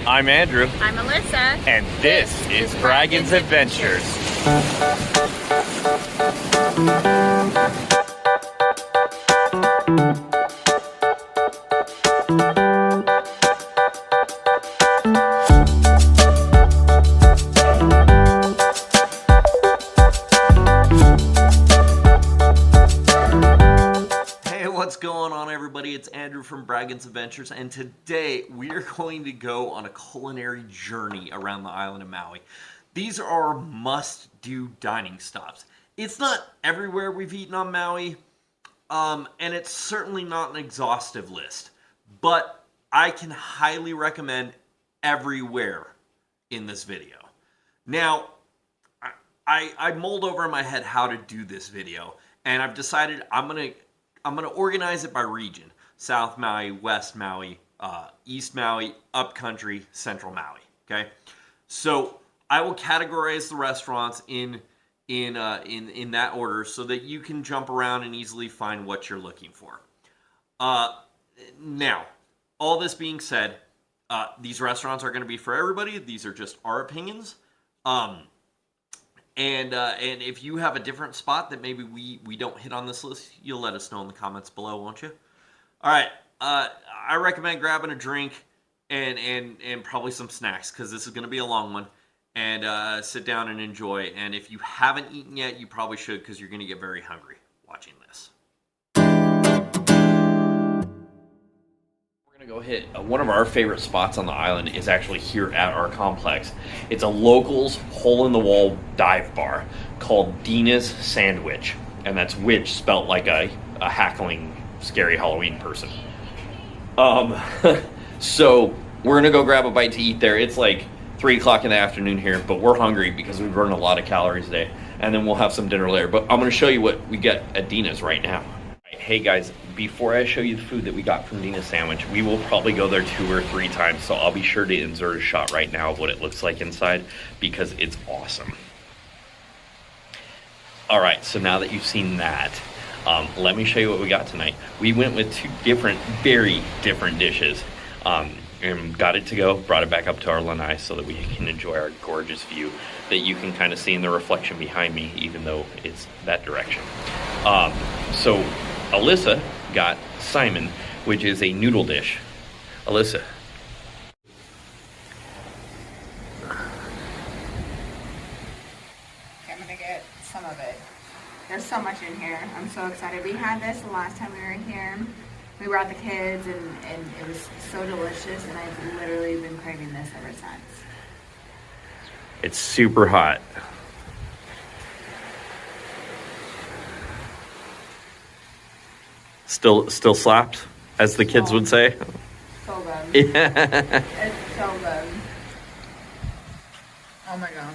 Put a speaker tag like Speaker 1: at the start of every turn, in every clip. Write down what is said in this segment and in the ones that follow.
Speaker 1: I'm Andrew.
Speaker 2: I'm Alyssa.
Speaker 1: And this is Braggin's Adventures.
Speaker 3: What's going on, everybody? It's Andrew from Braggin's Adventures, and today we are going to go on a culinary journey around the island of Maui. These are our must-do dining stops. It's not everywhere we've eaten on Maui, and it's certainly not an exhaustive list, but I can highly recommend everywhere in this video. Now, I mulled over in my head how to do this video, and I've decided I'm gonna organize it by region. South Maui, West Maui, East Maui, Upcountry, Central Maui, okay? So I will categorize the restaurants in that order so that you can jump around and easily find what you're looking for. Now, all this being said, these restaurants are gonna be for everybody. These are just our opinions. And if you have a different spot that maybe we don't hit on this list, you'll let us know in the comments below, won't you? All right, I recommend grabbing a drink and probably some snacks because this is going to be a long one. And sit down and enjoy. And if you haven't eaten yet, you probably should because you're going to get very hungry watching this. Go hit one of our favorite spots on the island is actually here at our complex. It's a locals hole-in-the-wall dive bar called Dina's Sandwich, and that's witch spelt like a hackling, scary Halloween person. So we're gonna go grab a bite to eat there. It's like 3 o'clock in the afternoon here, but we're hungry because we've burned a lot of calories today, and then we'll have some dinner later. But I'm gonna show you what we get at Dina's right now. Hey guys, before I show you the food that we got from Dina's Sandwich, we will probably go there 2 or 3 times, so I'll be sure to insert a shot right now of what it looks like inside because it's awesome. All right, so now that you've seen that, let me show you what we got tonight. We went with 2 different, very different dishes and got it to go, brought it back up to our lanai so that we can enjoy our gorgeous view that you can kind of see in the reflection behind me, even though it's that direction. So Alyssa got Simon, which is a noodle dish. Alyssa.
Speaker 2: I'm gonna get some of it. There's so much in here. I'm so excited. We had this the last time we were here. We brought the kids and it was so delicious, and I've literally been craving this ever since.
Speaker 3: It's super hot. Still slaps, as the kids would say.
Speaker 2: So good.
Speaker 3: Yeah.
Speaker 2: It's so good. Oh my god.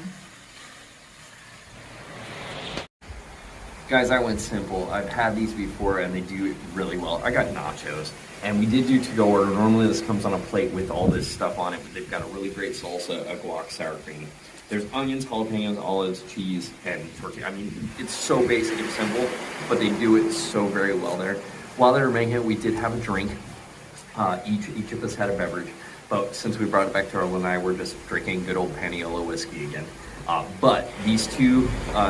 Speaker 3: Guys, I went simple. I've had these before and they do it really well. I got nachos, and we did do to-go order. Normally this comes on a plate with all this stuff on it, but they've got a really great salsa, a guac, sour cream. There's onions, jalapenos, olives, cheese, and tortilla. I mean, it's so basic and simple, but they do it so very well there. While they were making it, we did have a drink. Each of us had a beverage, but since we brought it back to our lanai, we're just drinking good old Paniolo whiskey again. But these 2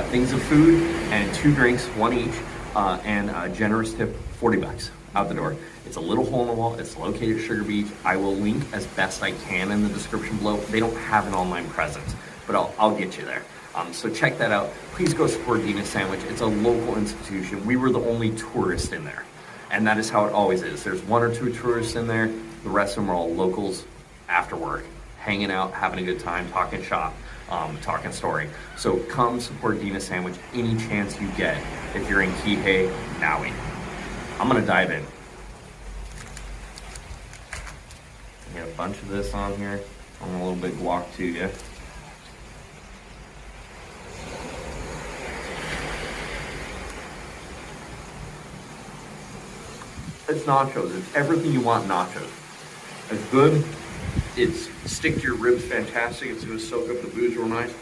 Speaker 3: things of food and 2 drinks, 1 each, and a generous tip, 40 bucks out the door. It's a little hole in the wall. It's located at Sugar Beach. I will link as best I can in the description below. They don't have an online presence, but I'll get you there. So check that out. Please go support Dina's Sandwich. It's a local institution. We were the only tourists in there, and that is how it always is. There's 1 or 2 tourists in there. The rest of them are all locals after work, hanging out, having a good time, talking shop, talking story. So come support Dina's Sandwich any chance you get if you're in Kihei, Maui. I'm gonna dive in. Got a bunch of this on here. I'm a little bit guac too, yeah. It's nachos. It's everything you want nachos. It's good. It's stick to your ribs fantastic. It's going to soak up the booze real nice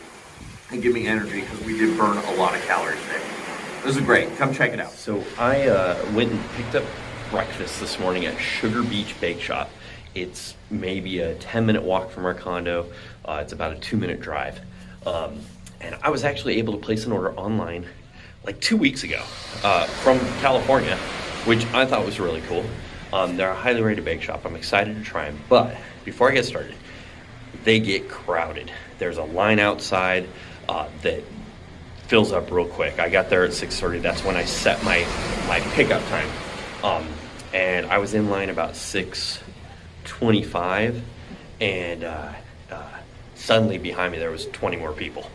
Speaker 3: and give me energy because we did burn a lot of calories today. This is great. Come check it out. So I went and picked up breakfast this morning at Sugar Beach Bake Shop.
Speaker 4: It's maybe a 10-minute walk from our condo. It's about a 2-minute drive. And I was actually able to place an order online like 2 weeks ago from California, which I thought was really cool. They're a highly rated bake shop. I'm excited to try them. But before I get started, they get crowded. There's a line outside that fills up real quick. I got there at 6:30. That's when I set my pickup time. And I was in line about 6:25, and suddenly behind me there was 20 more people.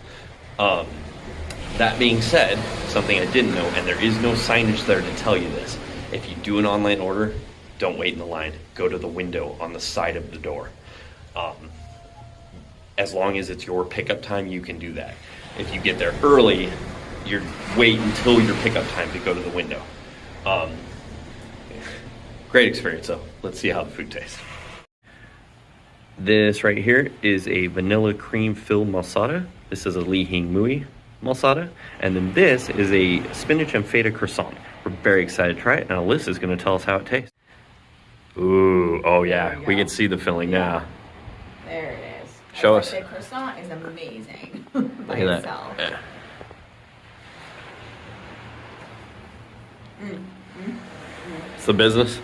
Speaker 4: That being said, something I didn't know, and there is no signage there to tell you this. If you do an online order, don't wait in the line. Go to the window on the side of the door. As long as it's your pickup time, you can do that. If you get there early, you wait until your pickup time to go to the window. Great experience though. Let's see how the food tastes. This right here is a vanilla cream filled malsada. This is a Lee Hing Mui malsada. And then this is a spinach and feta croissant. We're very excited to try it, and Alyssa is going to tell us how it tastes. Ooh, oh yeah, we can see the filling now.
Speaker 2: There it is.
Speaker 4: Show us.
Speaker 2: The croissant is amazing by
Speaker 4: Look at
Speaker 2: itself.
Speaker 4: that. Yeah. It's the business.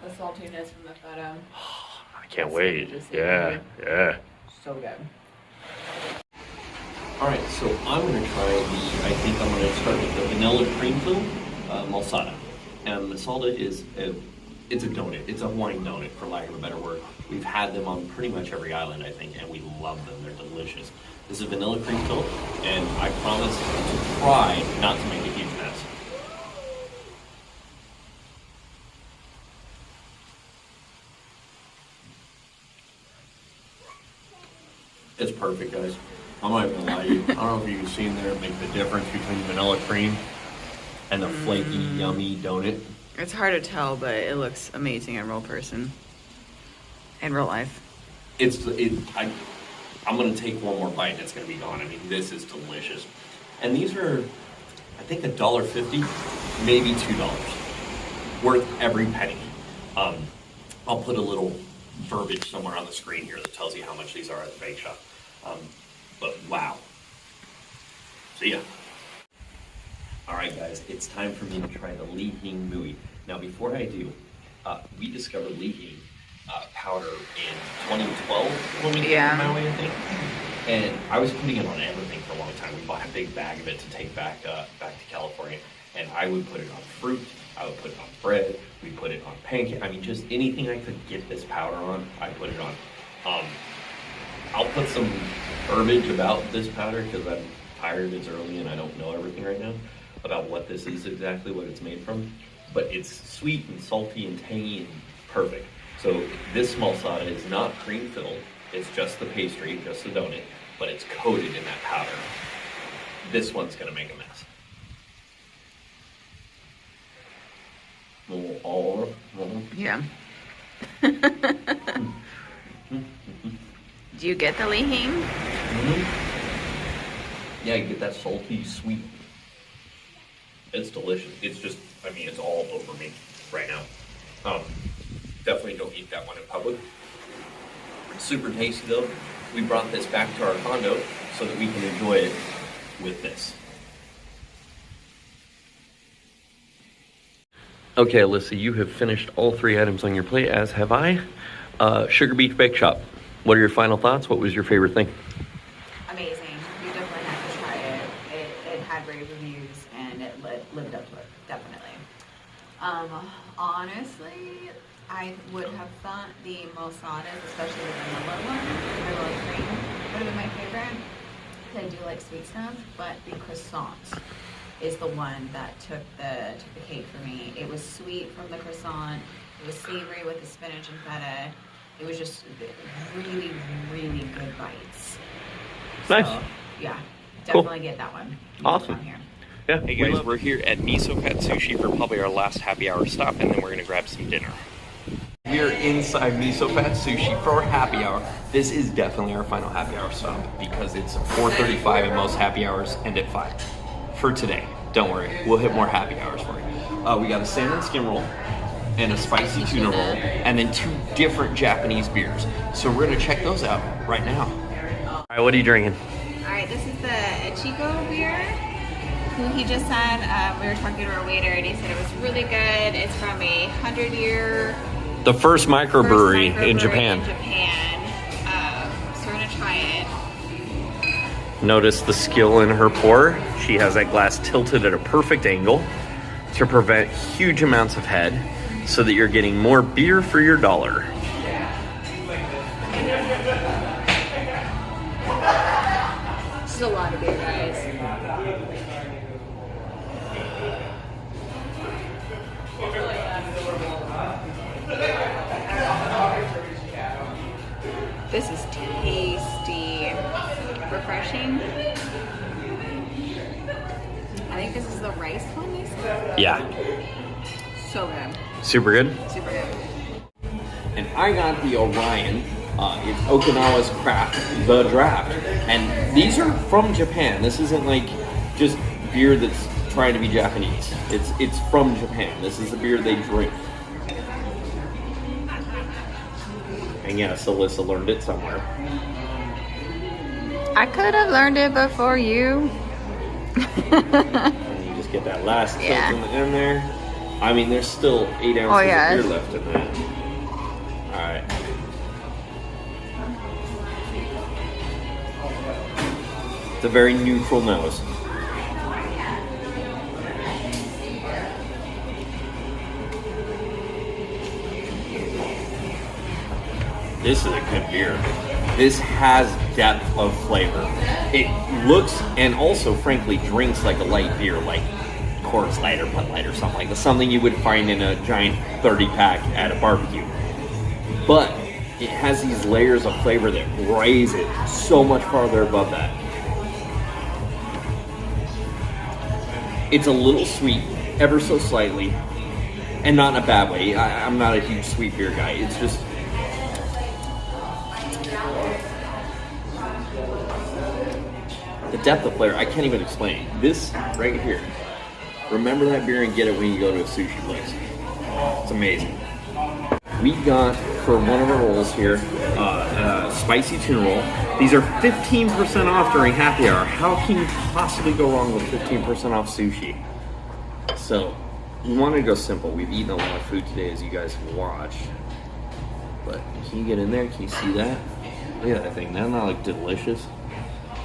Speaker 2: The saltiness from the feta.
Speaker 4: I can't wait. Yeah, yeah.
Speaker 2: So good.
Speaker 3: All right, so I'm gonna try I think I'm gonna start with the vanilla cream filled malsada. And malsada is it's a donut. It's a Hawaiian donut, for lack of a better word. We've had them on pretty much every island, I think, and we love them. They're delicious. This is vanilla cream filled, and I promise to try not to make a huge mess. It's perfect, guys. I'm not even gonna lie to you. I don't know if you've seen there make the difference between vanilla cream and the flaky, yummy donut.
Speaker 2: It's hard to tell, but it looks amazing in real person. In real life.
Speaker 3: I'm gonna take one more bite and it's gonna be gone. I mean, this is delicious. And these are, I think, $1.50, maybe $2. Worth every penny. I'll put a little verbiage somewhere on the screen here that tells you how much these are at the bake shop. But wow. See ya. All right, guys, it's time for me to try the Lee Hing Mui. Now, before I do, we discovered Lee Hing powder in 2012 when we came to Maui, I think. And I was putting it on everything for a long time. We bought a big bag of it to take back to California, and I would put it on fruit. I would put it on bread. We put it on pancake. I mean, just anything I could get this powder on, I put it on. I'll put some verbiage about this powder because I'm tired, it's early, and I don't know everything right now about what this is exactly, what it's made from. But it's sweet and salty and tangy and perfect. So this malsada is not cream filled. It's just the pastry, just the donut, but it's coated in that powder. This one's gonna make a mess.
Speaker 2: Yeah. Do you get the Lee Hing?
Speaker 3: Mm-hmm. Yeah, you get that salty, sweet. It's delicious. It's just, I mean, it's all over me right now. Definitely don't eat that one in public. Super tasty though. We brought this back to our condo so that we can enjoy it with this.
Speaker 4: Okay, Alyssa, you have finished all 3 items on your plate, as have I. Sugar Beach Bake Shop. What are your final thoughts? What was your favorite thing?
Speaker 2: Amazing. You definitely have to try it. It had rave reviews and it lived up to it, definitely. Honestly, I would have thought the malsadas, especially the vanilla one, the vanilla cream, would have been my favorite. I do like sweet stuff, but the croissant is the one that took the cake for me. It was sweet from the croissant. It was savory with the spinach and feta. It was just really, really good bites.
Speaker 4: Nice.
Speaker 2: So, yeah, definitely get that one.
Speaker 4: Awesome.
Speaker 2: Here.
Speaker 4: Yeah. Hey guys, we're here at Miso Pet Sushi for probably our last happy hour stop, and then we're gonna grab some dinner. We are inside Miso Pet Sushi for our happy hour. This is definitely our final happy hour stop because it's 4:35 and most happy hours end at 5. For today, don't worry, we'll hit more happy hours for you. We got a salmon skim roll, and a spicy tuna roll, and then 2 different Japanese beers. So we're gonna check those out right now. All right, what are you drinking?
Speaker 2: All right, this is the Ichigo beer. Who he just said, we were talking to our waiter and he said it was really good. It's from a 100-year...
Speaker 4: The first microbrewery in Japan.
Speaker 2: So we're gonna try it.
Speaker 4: Notice the skill in her pour. She has that glass tilted at a perfect angle to prevent huge amounts of head so that you're getting more beer for your dollar.
Speaker 2: This is a lot of beer, guys. This is tasty, refreshing. I think this is the rice one they said.
Speaker 4: Yeah.
Speaker 2: So good.
Speaker 4: Super good?
Speaker 2: Super good.
Speaker 3: And I got the Orion. It's Okinawa's craft, the draft. And these are from Japan. This isn't like just beer that's trying to be Japanese. It's from Japan. This is the beer they drink. And yes, Alyssa learned it somewhere.
Speaker 2: I could have learned it before you.
Speaker 3: And you just get that last tilt in the end there. I mean, there's still 8 ounces of beer left in that. Alright. It's a very neutral nose. This is a good beer. This has depth of flavor. It looks and also, frankly, drinks like a light beer, like Coors Light or Bud Light or something like that. Something you would find in a giant 30-pack at a barbecue. But it has these layers of flavor that raise it so much farther above that. It's a little sweet, ever so slightly, and not in a bad way. I'm not a huge sweet beer guy. It's just... the depth of flavor, I can't even explain. This right here, remember that beer and get it when you go to a sushi place. It's amazing. We got, for one of our rolls here, spicy tuna roll. These are 15% off during happy hour. How can you possibly go wrong with 15% off sushi? So, we wanted to go simple. We've eaten a lot of food today, as you guys have watched. But can you get in there? Can you see that? Look at that thing. Doesn't that look delicious?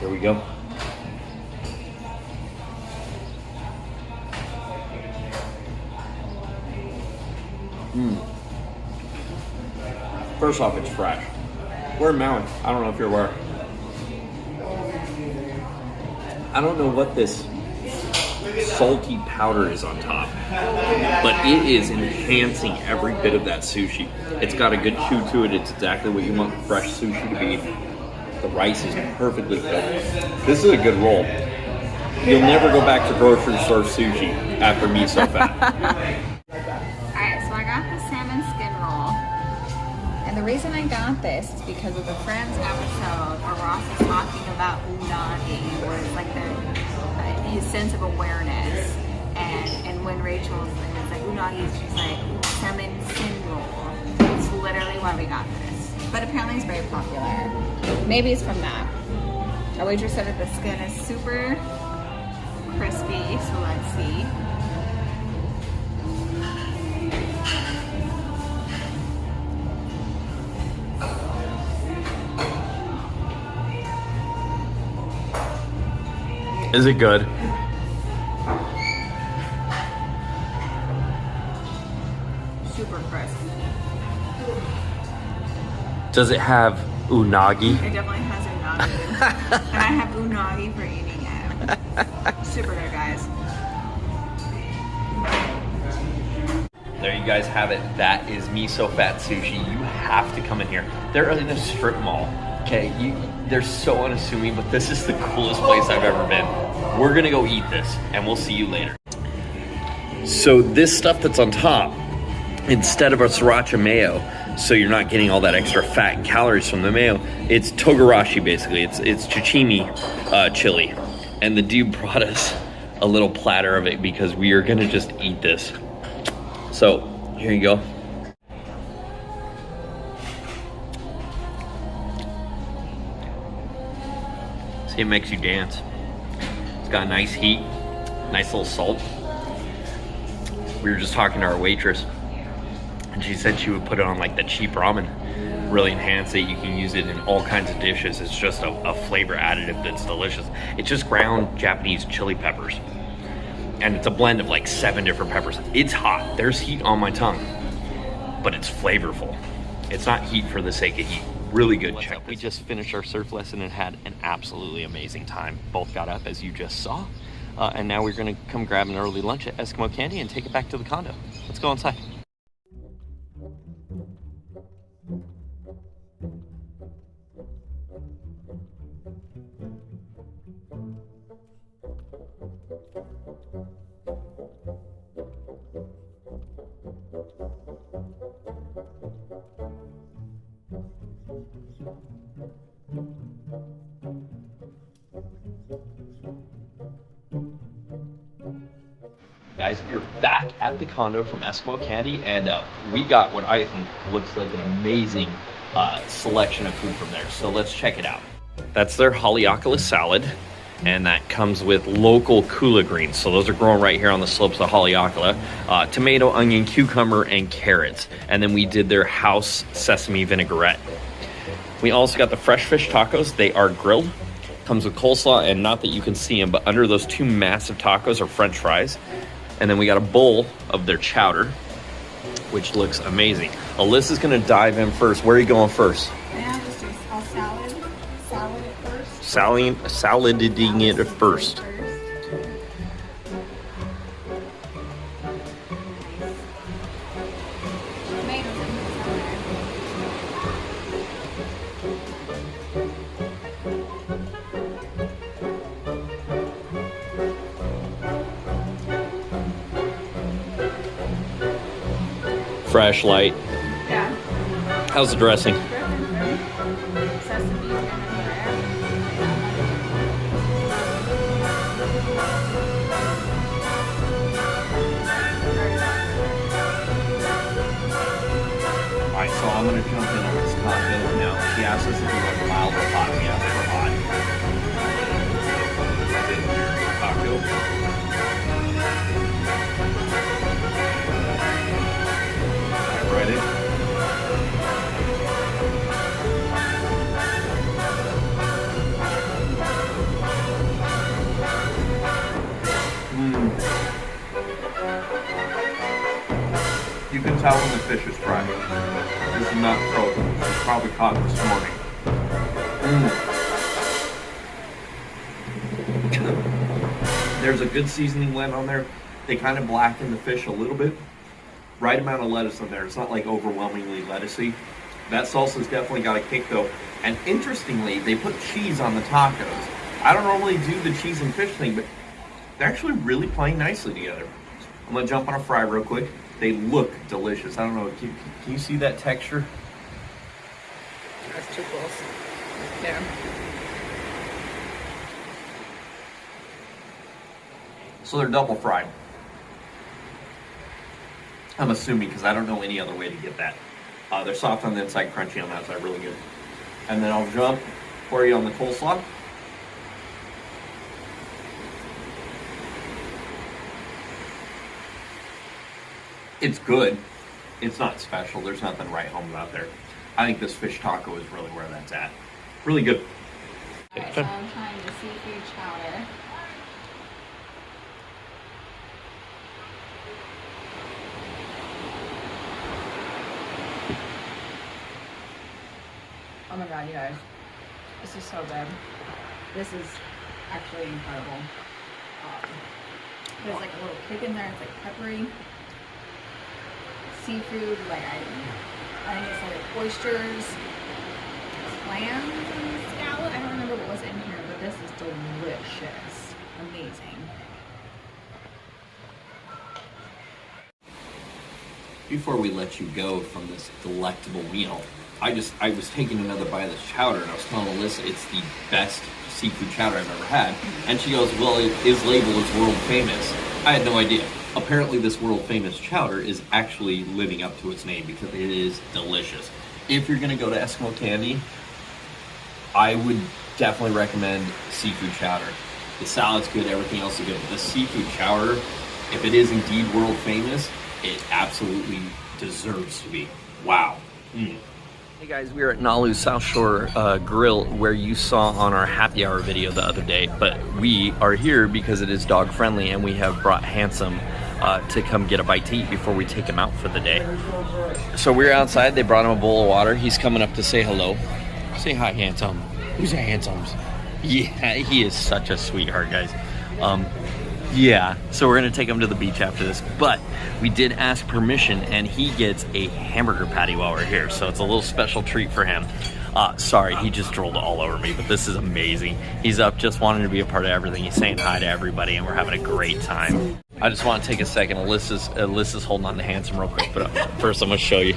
Speaker 3: Here we go. First off, it's fresh. We're in Maui. I don't know if you're aware. I don't know what this salty powder is on top, but it is enhancing every bit of that sushi. It's got a good chew to it. It's exactly what you want fresh sushi to be. The rice is perfectly cooked. This is a good roll. You'll never go back to grocery store sushi after miso fat.
Speaker 2: Alright, so I got the salmon skin roll. And the reason I got this is because of the Friends episode where Ross is talking about unagi, where it's like his sense of awareness. And when Rachel's like unagi, she's like salmon skin roll. It's literally why we got this. But apparently it's very popular. Maybe it's from that. Our waitress said that the skin is super crispy, so let's see.
Speaker 4: Is it good?
Speaker 2: Super crisp.
Speaker 4: Does it have unagi?
Speaker 2: It definitely has unagi. And I have unagi for eating it. Super good, guys.
Speaker 4: There you guys have it. That is miso fat sushi. You have to come in here. They're in a strip mall. Okay, they're so unassuming, but this is the coolest place I've ever been. We're gonna go eat this, and we'll see you later. So this stuff that's on top, instead of a sriracha mayo, so you're not getting all that extra fat and calories from the mayo, it's togarashi basically. It's chichimi chili, and the dude brought us a little platter of it because we are gonna just eat this. So Here you go. See, it makes you dance. It's got nice heat, nice little salt. We were just talking to our waitress, and she said she would put it on like the cheap ramen, really enhance it. You can use it in all kinds of dishes. It's just a flavor additive that's delicious. It's just ground Japanese chili peppers, and it's a blend of like 7 different peppers. It's hot. There's heat on my tongue, but it's flavorful. It's not heat for the sake of heat. Really good. Check. We just finished our surf lesson and had an absolutely amazing time. Both got up, as you just saw, and now we're gonna come grab an early lunch at Eskimo Candy and take it back to the condo. Let's go inside. Guys, we're back at the condo from Eskimo Candy, and we got what I think looks like an amazing selection of food from there. So let's check it out. That's their Haleakala salad, and that comes with local kula greens. So those are grown right here on the slopes of Haleakala. Tomato, onion, cucumber, and carrots. And then we did their house sesame vinaigrette. We also got the fresh fish tacos. They are grilled. Comes with coleslaw, and not that you can see them, but under those 2 massive tacos are French fries. And then we got a bowl of their chowder, which looks amazing. Alyssa's gonna dive in first. Where are you going first?
Speaker 2: Yeah, just do a salad. Salad at first.
Speaker 4: Salading it first. Fresh, light.
Speaker 2: Yeah.
Speaker 4: How's the dressing?
Speaker 2: Sesame vinaigrette.
Speaker 3: Alright, so I'm gonna jump in on this taco now. She asked us if we want mild or hot. We asked for hot. Here's the taco. Right in. You can tell when the fish is fresh. This is not frozen. This was probably caught this morning. There's a good seasoning blend on there. They kind of blacken the fish a little bit. Right amount of lettuce in there. It's not like overwhelmingly lettucey. That salsa's definitely got a kick though. And interestingly, they put cheese on the tacos. I don't normally do the cheese and fish thing, but they're actually really playing nicely together. I'm gonna jump on a fry real quick. They look delicious. I don't know, can you see that texture?
Speaker 2: That's too close. There.
Speaker 3: So they're double fried. I'm assuming, because I don't know any other way to get that. They're soft on the inside, crunchy on the outside, really good. And then I'll jump for you on the coleslaw. It's good. It's not special. There's nothing right home about there. I think this fish taco is really where that's at. Really good.
Speaker 2: Alright, so I'm trying the seafood chowder. Oh my god, you guys. This is so good. This is actually incredible. There's like a little kick in there. It's like peppery. Seafood, like I think it's like oysters, clams, and scallop. I don't remember what was in here, but this is delicious. Amazing.
Speaker 3: Before we let you go from this delectable meal, I was taking another bite of this chowder, and I was telling Alyssa it's the best seafood chowder I've ever had. And she goes, well, it is labeled as world famous. I had no idea. apparently this world famous chowder is actually living up to its name because it is delicious. If you're gonna go to Eskimo Candy, I would definitely recommend seafood chowder. The salad's good, everything else is good. But the seafood chowder, if it is indeed world famous, it absolutely deserves to be. Wow.
Speaker 4: Hey guys, we are at Nalu's South Shore Grill, where you saw on our happy hour video the other day, but we are here because it is dog friendly, and we have brought Handsome to come get a bite to eat before we take him out for the day. So we're outside, they brought him a bowl of water. He's coming up to say hello. Say hi, Handsome. Who's Handsome's? Yeah, he is such a sweetheart, guys. Yeah, so we're gonna take him to the beach after this, but we did ask permission, and he gets a hamburger patty while we're here, so it's a little special treat for him. Sorry, he just drooled all over me, but this is amazing. He's up just wanting to be a part of everything. He's saying hi to everybody, and we're having a great time. I just want to take a second. Alyssa's holding on to Handsome real quick, but first I'm gonna show you.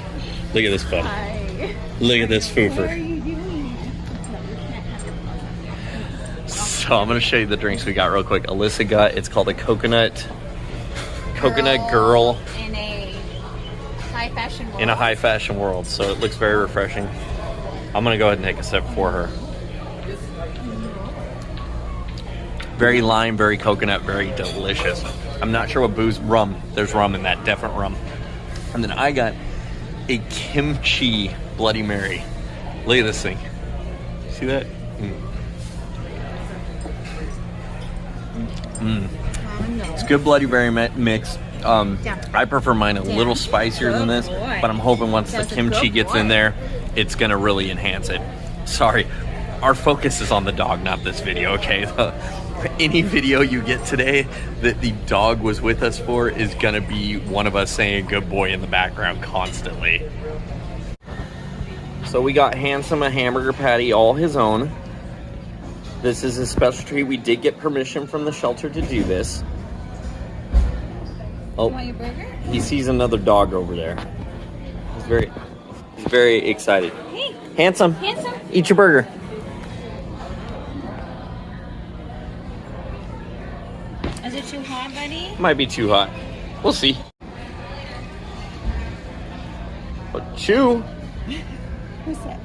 Speaker 4: Look at this fun.
Speaker 2: Hi.
Speaker 4: Look at this foofer.
Speaker 2: What are you doing?
Speaker 4: So I'm gonna show you the drinks we got real quick. Alyssa got, it's called a coconut girl
Speaker 2: in a high fashion world.
Speaker 4: in a high fashion world. So it looks very refreshing. I'm gonna go ahead and take a sip for her. Very lime, very coconut, very delicious. I'm not sure what booze, rum. There's rum in that, definite rum. And then I got a kimchi Bloody Mary. Look at this thing. See that? It's good Bloody Mary mix. I prefer mine a little spicier than this, but I'm hoping once the kimchi gets in there, it's gonna really enhance it. Sorry, our focus is on the dog, not this video, okay? Any video you get today that the dog was with us for is gonna be one of us saying good boy in the background constantly. So we got Handsome a hamburger patty, all his own. This is a special treat. We did get permission from the shelter to do this. Oh,
Speaker 2: Want your burger?
Speaker 4: he sees another dog over there. He's very excited.
Speaker 2: Hey,
Speaker 4: Handsome,
Speaker 2: Handsome.
Speaker 4: eat your burger.
Speaker 2: Is it too hot, buddy?
Speaker 4: Might be too hot. We'll see. But chew.
Speaker 2: Who's that?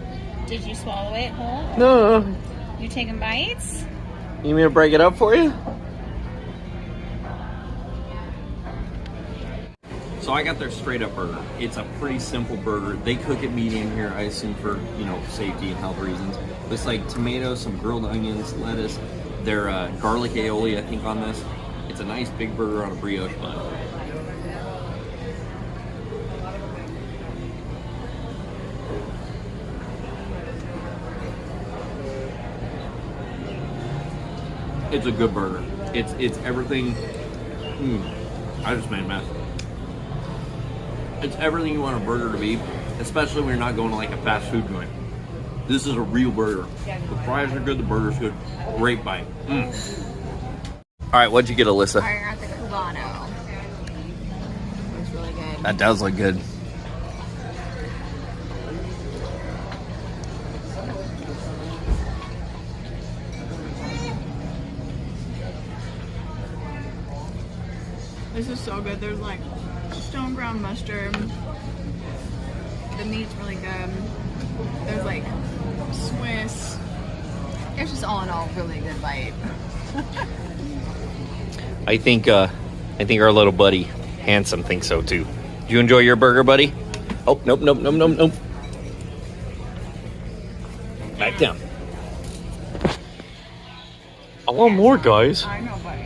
Speaker 2: Did you swallow it whole?
Speaker 4: No.
Speaker 2: You taking bites?
Speaker 4: You need me to break it up for you?
Speaker 3: So I got their straight up burger. It's a pretty simple burger. They cook it medium here, I assume for, safety and health reasons. It's like tomatoes, some grilled onions, lettuce. Their garlic aioli, I think, on this. It's a nice big burger on a brioche bun. It's a good burger. It's everything. I just made a mess. It's everything you want a burger to be, especially when you're not going to like a fast food joint. This is a real burger. The fries are good, the burger's good. Great bite.
Speaker 4: All right, what'd you get, Alyssa?
Speaker 2: I got the Cubano. It's really good.
Speaker 4: That does look good.
Speaker 2: This is so good. There's like stone ground mustard. The meat's really good. There's like Swiss. It's just all in all really good bite.
Speaker 4: I think our little buddy Handsome thinks so too. Did you enjoy your burger, buddy? Oh, nope. Back down. I want more, guys.
Speaker 2: I know, buddy.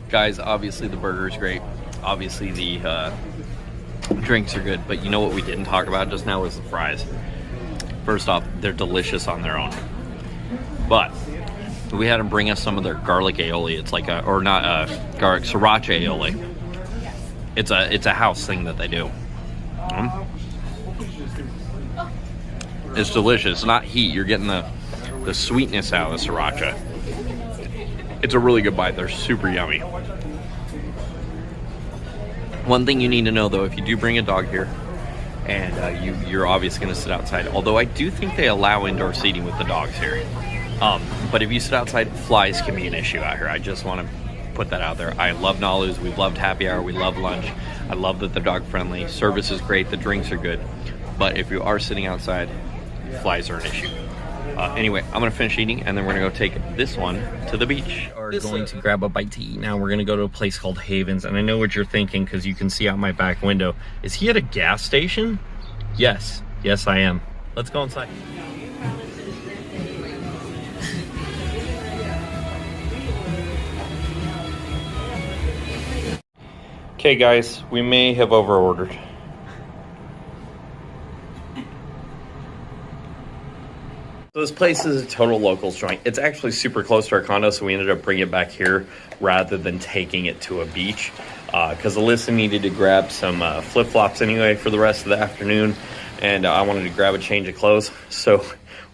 Speaker 4: Guys, obviously the burger is great. Obviously the drinks are good, but you know what we didn't talk about just now was the fries. First off, they're delicious on their own. But we had them bring us some of their garlic aioli. It's like garlic sriracha aioli. It's a house thing that they do. It's delicious. It's not heat. You're getting the sweetness out of the sriracha. It's a really good bite. They're super yummy. One thing you need to know though, if you do bring a dog here, and you're obviously going to sit outside, although I do think they allow indoor seating with the dogs here. But if you sit outside, flies can be an issue out here. I just want to put that out there. I love Nalu's. We've loved happy hour. We love lunch. I love that they're dog friendly. Service is great. The drinks are good. But if you are sitting outside, flies are an issue. Anyway, I'm gonna finish eating and then we're gonna go take this one to the beach. We're going to grab a bite to eat now. We're gonna go to a place called Havens, and I know what you're thinking because you can see out my back window. Is he at a gas station? Yes, yes I am. Let's go inside. Okay guys, we may have overordered. So this place is a total locals joint. It's actually super close to our condo, so we ended up bringing it back here rather than taking it to a beach. Because Alyssa needed to grab some flip-flops anyway for the rest of the afternoon, and I wanted to grab a change of clothes. So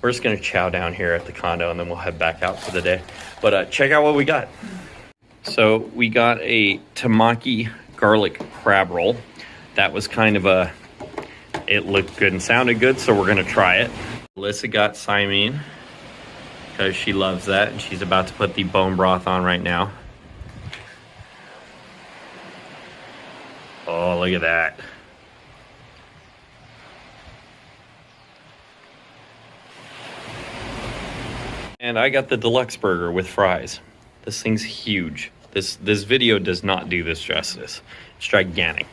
Speaker 4: we're just gonna chow down here at the condo, and then we'll head back out for the day. But check out what we got. So we got a tamaki garlic crab roll. That was kind of it looked good and sounded good, so we're gonna try it. Alyssa got Simene because she loves that, and she's about to put the bone broth on right now. Oh, look at that. And I got the deluxe burger with fries. This thing's huge. This video does not do this justice. It's gigantic.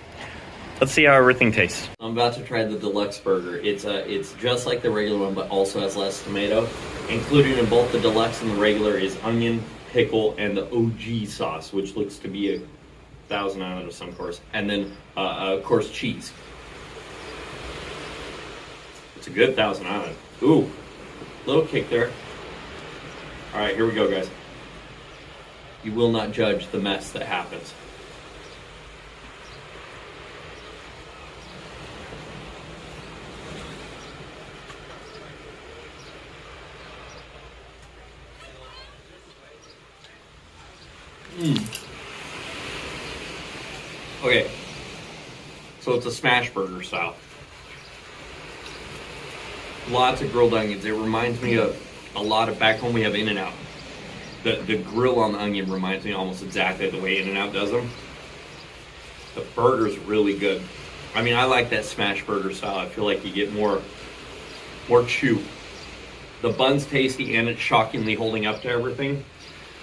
Speaker 4: Let's see how everything tastes. I'm about to try the deluxe burger. It's just like the regular one, but also has less tomato. Included in both the deluxe and the regular is onion, pickle, and the OG sauce, which looks to be a Thousand Island of some course, and then of course cheese. It's a good Thousand Island. Ooh, little kick there. All right, here we go, guys. You will not judge the mess that happens. Okay, so it's a smash burger style. Lots of grilled onions. It reminds me of a lot of back home we have In-N-Out. The grill on the onion reminds me almost exactly the way In-N-Out does them. The burger's really good. I mean, I like that smash burger style. I feel like you get more chew. The bun's tasty and it's shockingly holding up to everything.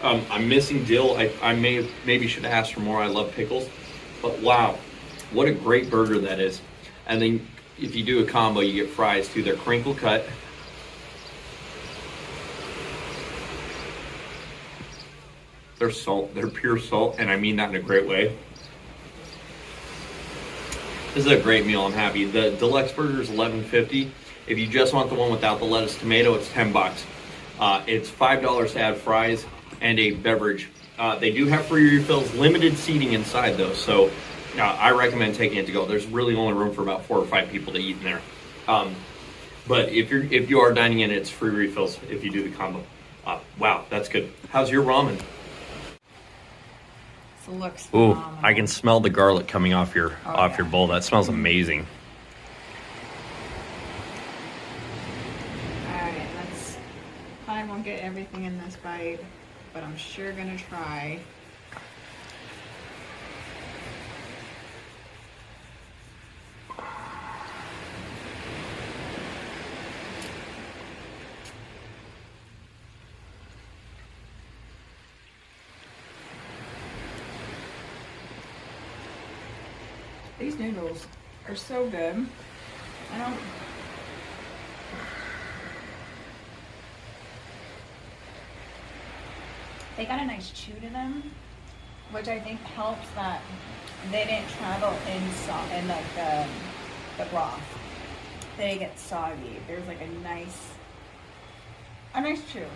Speaker 4: I'm missing dill. I maybe should have asked for more. I love pickles. But wow, what a great burger that is. And then if you do a combo, you get fries too. They're crinkle cut. They're salt. They're pure salt, and I mean that in a great way. This is a great meal. I'm happy. The deluxe burger is $11.50. If you just want the one without the lettuce tomato, it's $10. It's $5 to add fries and a beverage. They do have free refills, limited seating inside though, so I recommend taking it to go. There's really only room for about 4 or 5 people to eat in there. But if you are dining in, it's free refills if you do the combo. Wow, that's good. How's your ramen?
Speaker 2: This looks
Speaker 4: Ooh,
Speaker 2: phenomenal.
Speaker 4: I can smell the garlic coming off your your bowl. That smells amazing.
Speaker 2: Alright, I won't get everything in this bite, but I'm sure gonna try. These noodles are so good. They got a nice chew to them, which I think helps that they didn't travel in like the broth. They didn't get soggy. There's like a nice chew.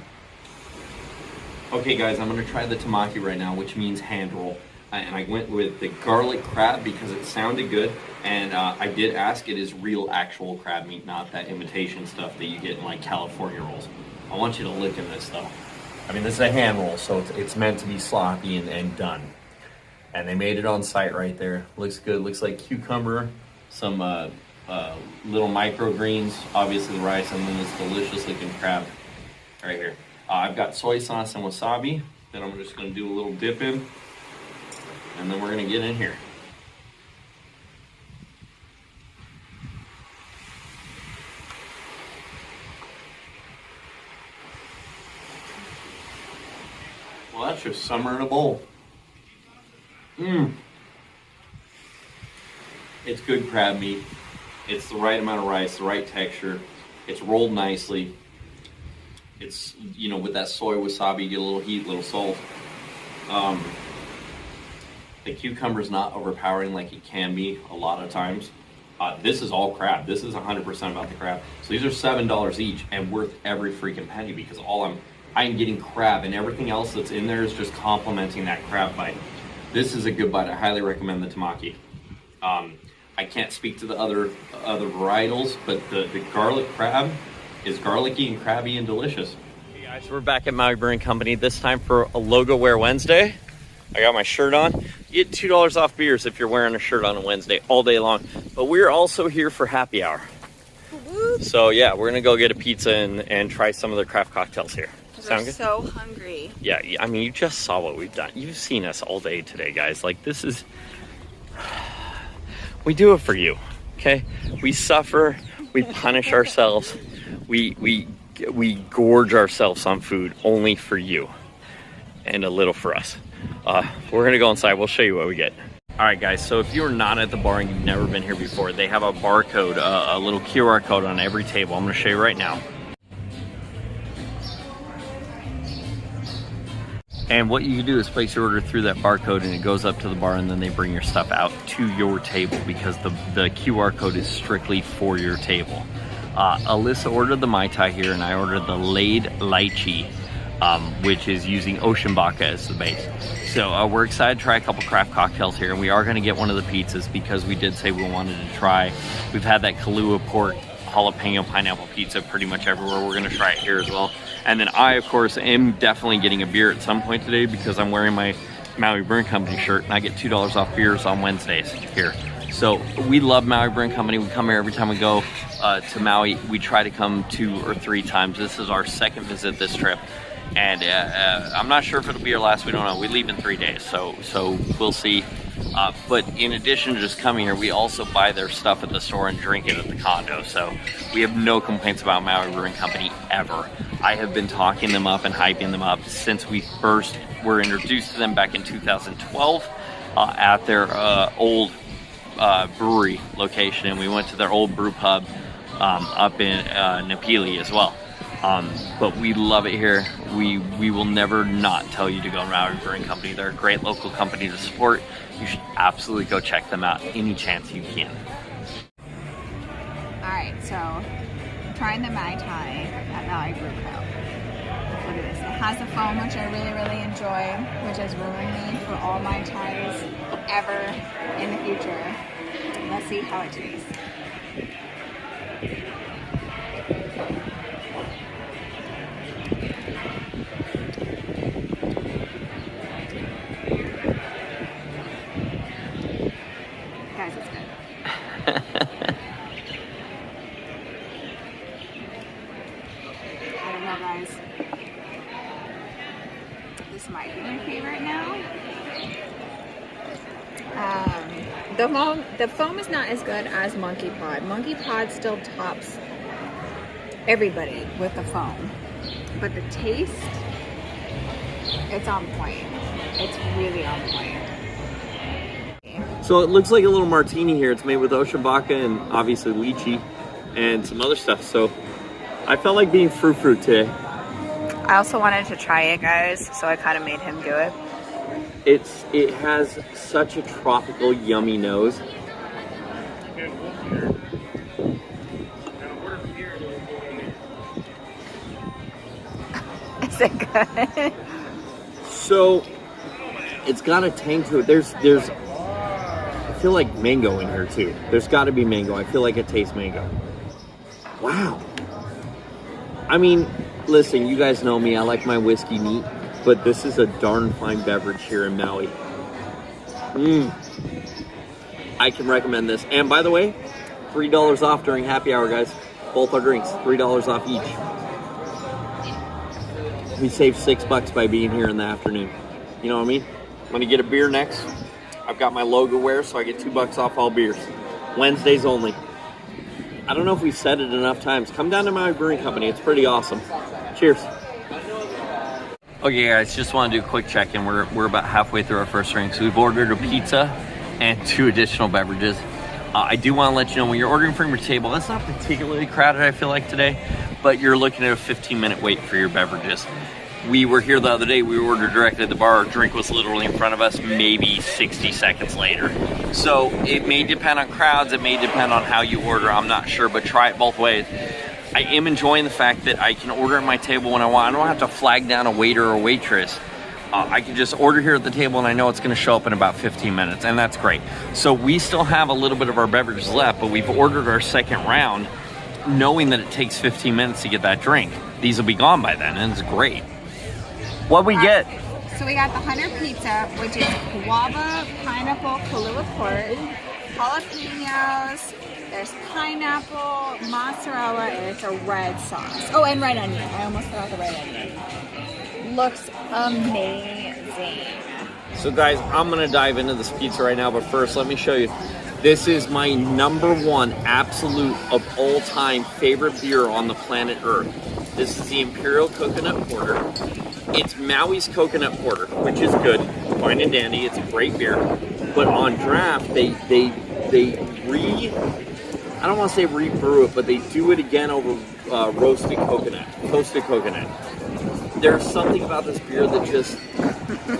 Speaker 3: Okay guys, I'm gonna try the tamaki right now, which means hand roll. And I went with the garlic crab because it sounded good, and I did ask, it is real actual crab meat, not that imitation stuff that you get in like California rolls. I want you to lick in this stuff. I mean, this is a hand roll, so it's meant to be sloppy and done. And they made it on site right there. Looks good. Looks like cucumber, some little microgreens, obviously the rice, and then this delicious looking crab right here. I've got soy sauce and wasabi. Then I'm just gonna do a little dip in, and then we're gonna get in here. Well, that's just summer in a bowl. It's good crab meat. It's the right amount of rice, the right texture. It's rolled nicely. It's, you know, with that soy wasabi, you get a little heat, a little salt. The cucumber's not overpowering like it can be a lot of times. This is all crab. This is 100% about the crab. So these are $7 each and worth every freaking penny, because I'm getting crab, and everything else that's in there is just complementing that crab bite. This is a good bite. I highly recommend the tamaki. I can't speak to the other varietals, but the garlic crab is garlicky and crabby and delicious.
Speaker 4: Hey guys, we're back at Maui Brewing Company, this time for a Logo Wear Wednesday. I got my shirt on. You get $2 off beers if you're wearing a shirt on a Wednesday all day long. But we're also here for happy hour. So yeah, we're gonna go get a pizza and try some of the craft cocktails here. Sound good?
Speaker 2: So hungry.
Speaker 4: Yeah, I mean, you just saw what we've done. You've seen us all day today, guys. Like, this is... We do it for you, okay? We suffer, we punish ourselves, we gorge ourselves on food only for you, and a little for us. We're gonna go inside, we'll show you what we get. All right, guys, so if you're not at the bar and you've never been here before, they have a barcode, a little QR code on every table. I'm gonna show you right now. And what you can do is place your order through that barcode, and it goes up to the bar, and then they bring your stuff out to your table, because the QR code is strictly for your table. Alyssa ordered the Mai Tai here, and I ordered the Laid Lychee, which is using Ocean Baka as the base. So we're excited to try a couple craft cocktails here, and we are going to get one of the pizzas because we did say we wanted to try. We've had that Kahlua pork jalapeno pineapple pizza pretty much everywhere. We're going to try it here as well. And then I, of course, am definitely getting a beer at some point today because I'm wearing my Maui Brewing Company shirt, and I get $2 off beers on Wednesdays here. So we love Maui Brewing Company. We come here every time we go to Maui. We try to come 2 or 3 times. This is our second visit this trip. And I'm not sure if it'll be our last. We don't know. We leave in 3 days, so we'll see. But in addition to just coming here, we also buy their stuff at the store and drink it at the condo. So we have no complaints about Maui Brewing Company ever. I have been talking them up and hyping them up since we first were introduced to them back in 2012 at their old brewery location. And we went to their old brew pub up in Napili as well. But we love it here. We will never not tell you to go to Maui Brewing Company. They're a great local company to support. You should absolutely go check them out any chance you can.
Speaker 2: Alright, so trying the Mai Tai at Maui Brew Co. Look at this. It has the foam, which I really, really enjoy, which has ruined me for all Mai Tais ever in the future. Let's see how it tastes. Guys, it's good. I don't know, guys. This might be my favorite now. The foam is not as good as Monkey Pod. Monkey Pod still tops everybody with the foam, but the taste, it's on point. It's really on point.
Speaker 4: So it looks like a little martini here. It's made with Ocean Baka and obviously lychee and some other stuff. So I felt like being fruit today.
Speaker 2: I also wanted to try it, guys, so I kind of made him do it.
Speaker 4: It has such a tropical, yummy nose.
Speaker 2: Is it good?
Speaker 4: So it's got a tang to it. There's I feel like mango in here too. There's got to be mango. I feel like it tastes mango. Wow. I mean, listen, you guys know me. I like my whiskey neat, but this is a darn fine beverage here in Maui. I can recommend this. And by the way, $3 off during happy hour, guys. Both our drinks, $3 off each.
Speaker 3: we saved $6 by being here in the afternoon. You know what I mean? I'm gonna get a beer next. I've got my logo wear, so I get $2 off all beers. Wednesdays only. I don't know if we've said it enough times. Come down to Maui Brewing Company. It's pretty awesome. Cheers. Okay, guys, just want to do a quick check-in. We're about halfway through our first drink. So we've ordered a pizza and 2 additional beverages. I do want to let you know when you're ordering from your table, it's not particularly crowded, I feel like, today, but you're looking at a 15-minute wait for your beverages. We were here the other day, we ordered directly at the bar, our drink was literally in front of us maybe 60 seconds later. So it may depend on crowds, it may depend on how you order, I'm not sure, but try it both ways. I am enjoying the fact that I can order at my table when I want. I don't have to flag down a waiter or waitress. I can just order here at the table and I know it's gonna show up in about 15 minutes, and that's great. So we still have a little bit of our beverages left, but we've ordered our second round knowing that it takes 15 minutes to get that drink. These will be gone by then, and it's great. What we get?
Speaker 2: So we got the Hunter Pizza, which is guava, pineapple, Kahlua pork, jalapenos, there's pineapple, mozzarella, and it's a red sauce. Oh, and red onion. I almost forgot the red onion. Looks amazing.
Speaker 3: So guys, I'm gonna dive into this pizza right now, but first let me show you. This is my #1 absolute of all time favorite beer on the planet Earth. This is the Imperial Coconut Porter. It's Maui's Coconut Porter, which is good, fine and dandy. It's a great beer. But on draft, they I don't want to say rebrew it, but they do it again over toasted coconut. There's something about this beer that just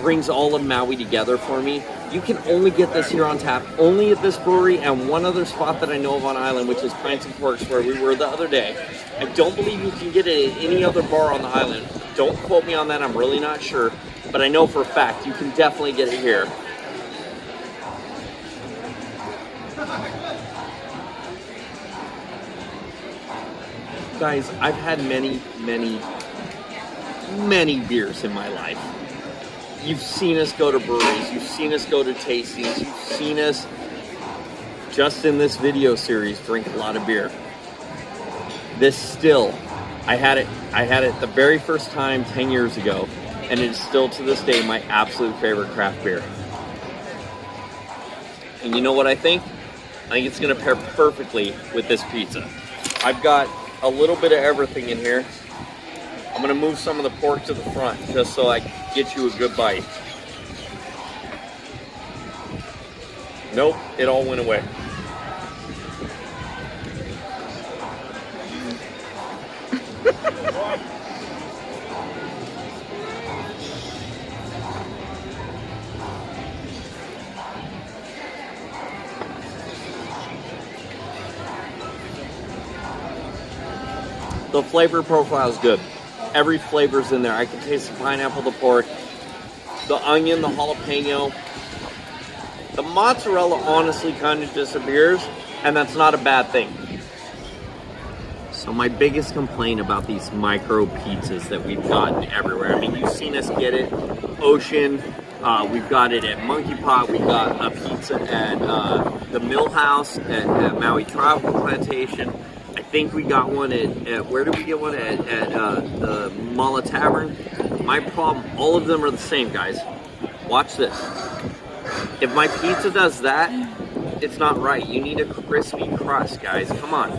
Speaker 3: brings all of Maui together for me. You can only get this here on tap, only at this brewery and one other spot that I know of on island, which is Pints and Porks, where we were the other day. I don't believe you can get it at any other bar on the island. Don't quote me on that, I'm really not sure, but I know for a fact you can definitely get it here. Guys, I've had many beers in my life. You've seen us go to breweries, you've seen us go to tastings, you've seen us, just in this video series, drink a lot of beer. This still, I had it the very first time 10 years ago, and it is still to this day my absolute favorite craft beer. And you know what I think? I think it's gonna pair perfectly with this pizza. I've got a little bit of everything in here. I'm gonna move some of the pork to the front just so I can get you a good bite. Nope, it all went away. The flavor profile is good. Every flavor's in there. I can taste the pineapple, the pork, the onion, the jalapeno. The mozzarella honestly kind of disappears, and that's not a bad thing. So my biggest complaint about these micro pizzas that we've gotten everywhere, I mean, you've seen us get it, Ocean, we've got it at Monkey Pot, we got a pizza at the Mill House at Maui Tropical Plantation. I think we got one at where did we get one? At the Mala Tavern. My problem, all of them are the same, guys. Watch this. If my pizza does that, it's not right. You need a crispy crust, guys. Come on.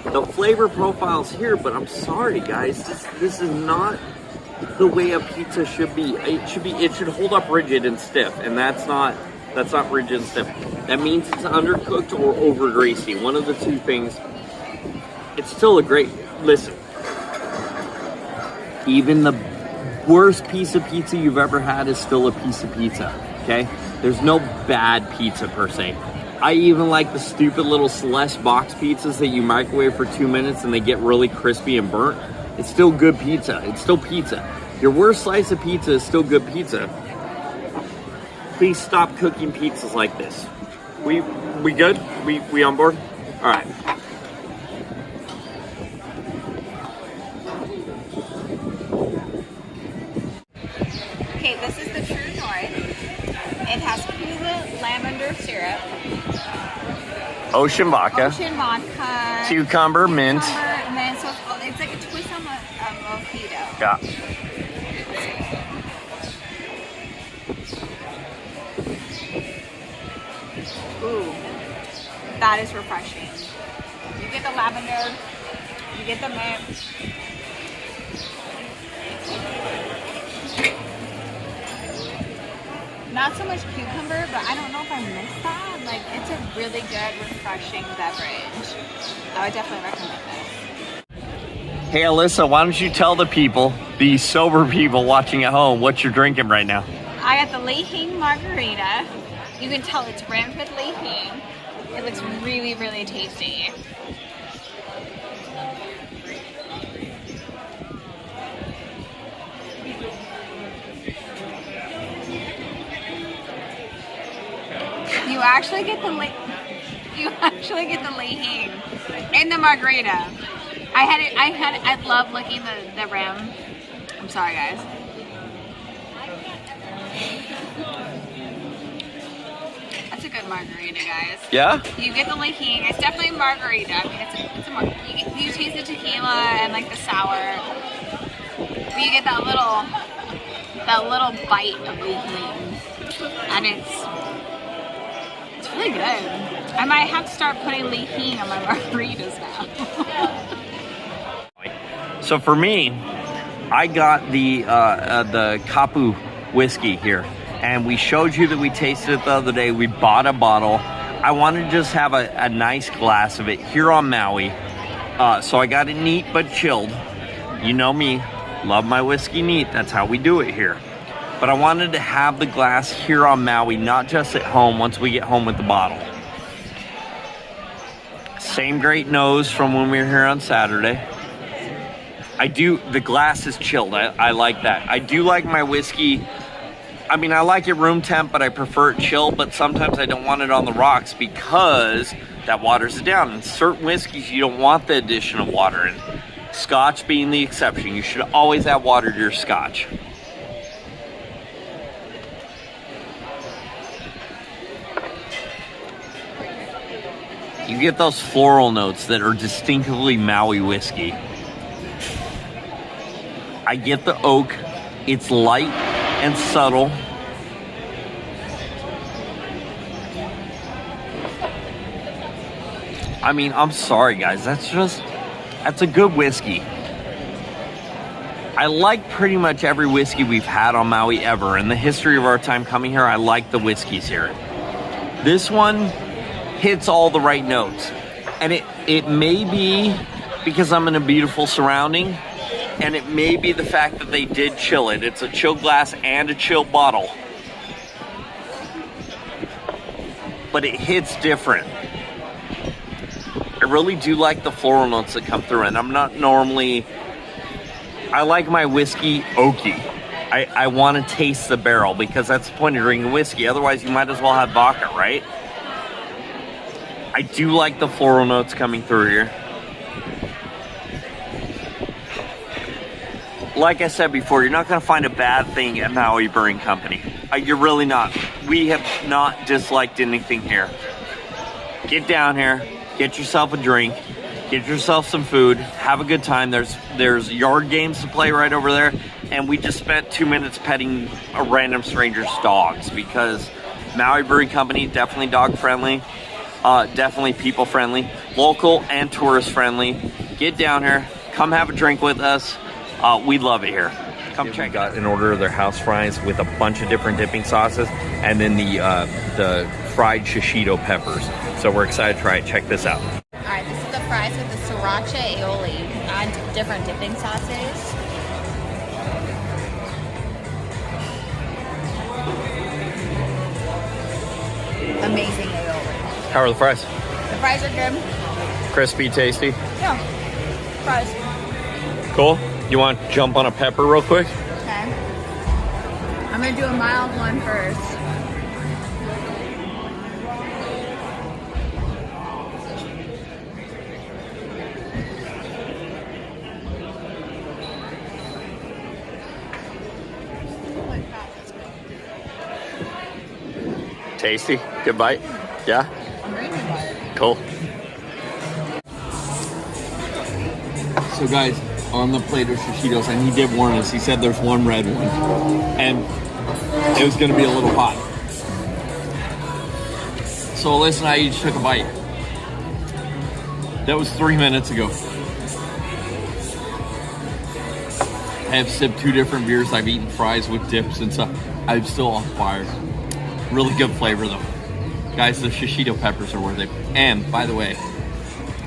Speaker 3: The flavor profile's here, but I'm sorry, guys. This is not the way a pizza should be. It should hold up rigid and stiff, and that's not rigid and stiff. That means it's undercooked or over greasy. One of the two things. It's still a great, listen, even the worst piece of pizza you've ever had is still a piece of pizza, okay? There's no bad pizza per se. I even like the stupid little Celeste box pizzas that you microwave for 2 minutes and they get really crispy and burnt. It's still good pizza. It's still pizza. Your worst slice of pizza is still good pizza. Please stop cooking pizzas like this. We good? We on board? All right.
Speaker 2: Okay, this is the True North. It has Kula lavender syrup,
Speaker 1: Ocean vodka,
Speaker 2: ocean vodka,
Speaker 1: cucumber, mint.
Speaker 2: and then so it's like a twist on a mojito.
Speaker 1: Yeah.
Speaker 2: that is refreshing. You get the lavender, you get the mint. Not so much cucumber, but I don't know if I missed that. Like, it's a really good, refreshing beverage. I would definitely recommend this.
Speaker 1: Hey, Alyssa, why don't you tell the people, the sober people watching at home, what you're drinking right now?
Speaker 2: I got the Lee Hing margarita. You can tell it's rimmed with Lee Hing. It looks really, really tasty. You actually get the Lee Hing in the margarita. I love licking the rim. I'm sorry, guys. That's a good margarita, guys.
Speaker 1: Yeah?
Speaker 2: You get the Lee Hing. It's definitely a margarita. I mean, it's a margarita. You taste the tequila and like the sour. But you get that little bite of Lee Hing. And it's really good. I might have to start putting Lee Hing on my margaritas now.
Speaker 1: So for me, I got the Kapu whiskey here. And we showed you that we tasted it the other day. We bought a bottle. I wanted to just have a nice glass of it here on Maui. So I got it neat but chilled. You know me, love my whiskey neat. That's how we do it here. But I wanted to have the glass here on Maui, not just at home once we get home with the bottle. Same great nose from when we were here on Saturday. The glass is chilled. I like that. I do like my whiskey. I mean, I like it room temp, but I prefer it chilled, but sometimes I don't want it on the rocks because that waters it down. In certain whiskeys, you don't want the addition of water, and Scotch being the exception. You should always add water to your Scotch. You get those floral notes that are distinctively Maui whiskey. I get the oak. It's light and subtle. I mean, I'm sorry guys, that's a good whiskey. I like pretty much every whiskey we've had on Maui ever. In the history of our time coming here, I like the whiskeys here. This one hits all the right notes. And it may be because I'm in a beautiful surrounding, and it may be the fact that they did chill it. It's a chilled glass and a chilled bottle. But it hits different. I really do like the floral notes that come through, and I'm not normally... I like my whiskey oaky. I want to taste the barrel because that's the point of drinking whiskey. Otherwise, you might as well have vodka, right? I do like the floral notes coming through here. Like I said before, you're not going to find a bad thing at Maui Brewing Company. You're really not. We have not disliked anything here. Get down here, get yourself a drink, get yourself some food, have a good time. There's yard games to play right over there, and we just spent 2 minutes petting a random stranger's dogs because Maui Brewing Company, definitely dog friendly, definitely people friendly, local and tourist friendly. Get down here, come have a drink with us. We love it here. Come check.
Speaker 4: Got an order of their house fries with a bunch of different dipping sauces, and then the fried shishito peppers. So we're excited to try it. Check this out.
Speaker 2: All right, this is the fries with the sriracha aioli. Add different dipping sauces. Amazing aioli.
Speaker 1: How are the fries?
Speaker 2: The fries are good.
Speaker 1: Crispy, tasty.
Speaker 2: Yeah, fries.
Speaker 1: Cool. You want to jump on a pepper real quick?
Speaker 2: Okay. I'm gonna do a mild one first.
Speaker 1: Tasty. Good bite. Yeah? Cool. So guys, on the plate of shishitos, and he did warn us, he said there's one red one, and it was going to be a little hot. So Alyssa and I each took a bite. That was 3 minutes ago. I have sipped 2 different beers. I've eaten fries with dips and stuff. I'm still on fire. Really good flavor though. Guys, the shishito peppers are worth it. And by the way,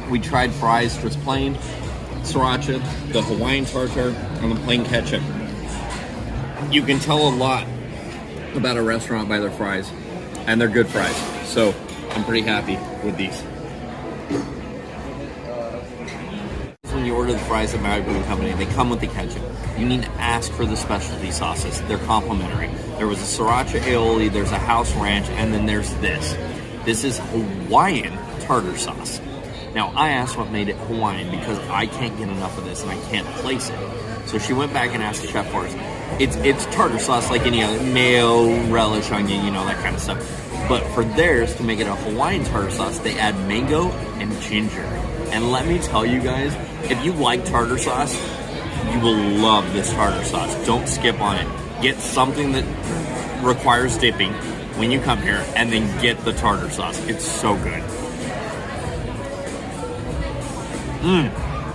Speaker 1: we tried fries just plain, sriracha, the Hawaiian tartar, and the plain ketchup. You can tell a lot about a restaurant by their fries, and they're good fries. So I'm pretty happy with these. When you order the fries at Maui Brewing Company, they come with the ketchup. You need to ask for the specialty sauces. They're complimentary. There was a sriracha aioli, there's a house ranch, and then there's this. This is Hawaiian tartar sauce. Now, I asked what made it Hawaiian because I can't get enough of this and I can't place it. So she went back and asked the chef for us. It's tartar sauce like any other, mayo, relish, onion, you know, that kind of stuff. But for theirs, to make it a Hawaiian tartar sauce, they add mango and ginger. And let me tell you guys, if you like tartar sauce, you will love this tartar sauce. Don't skip on it. Get something that requires dipping when you come here, and then get the tartar sauce. It's so good.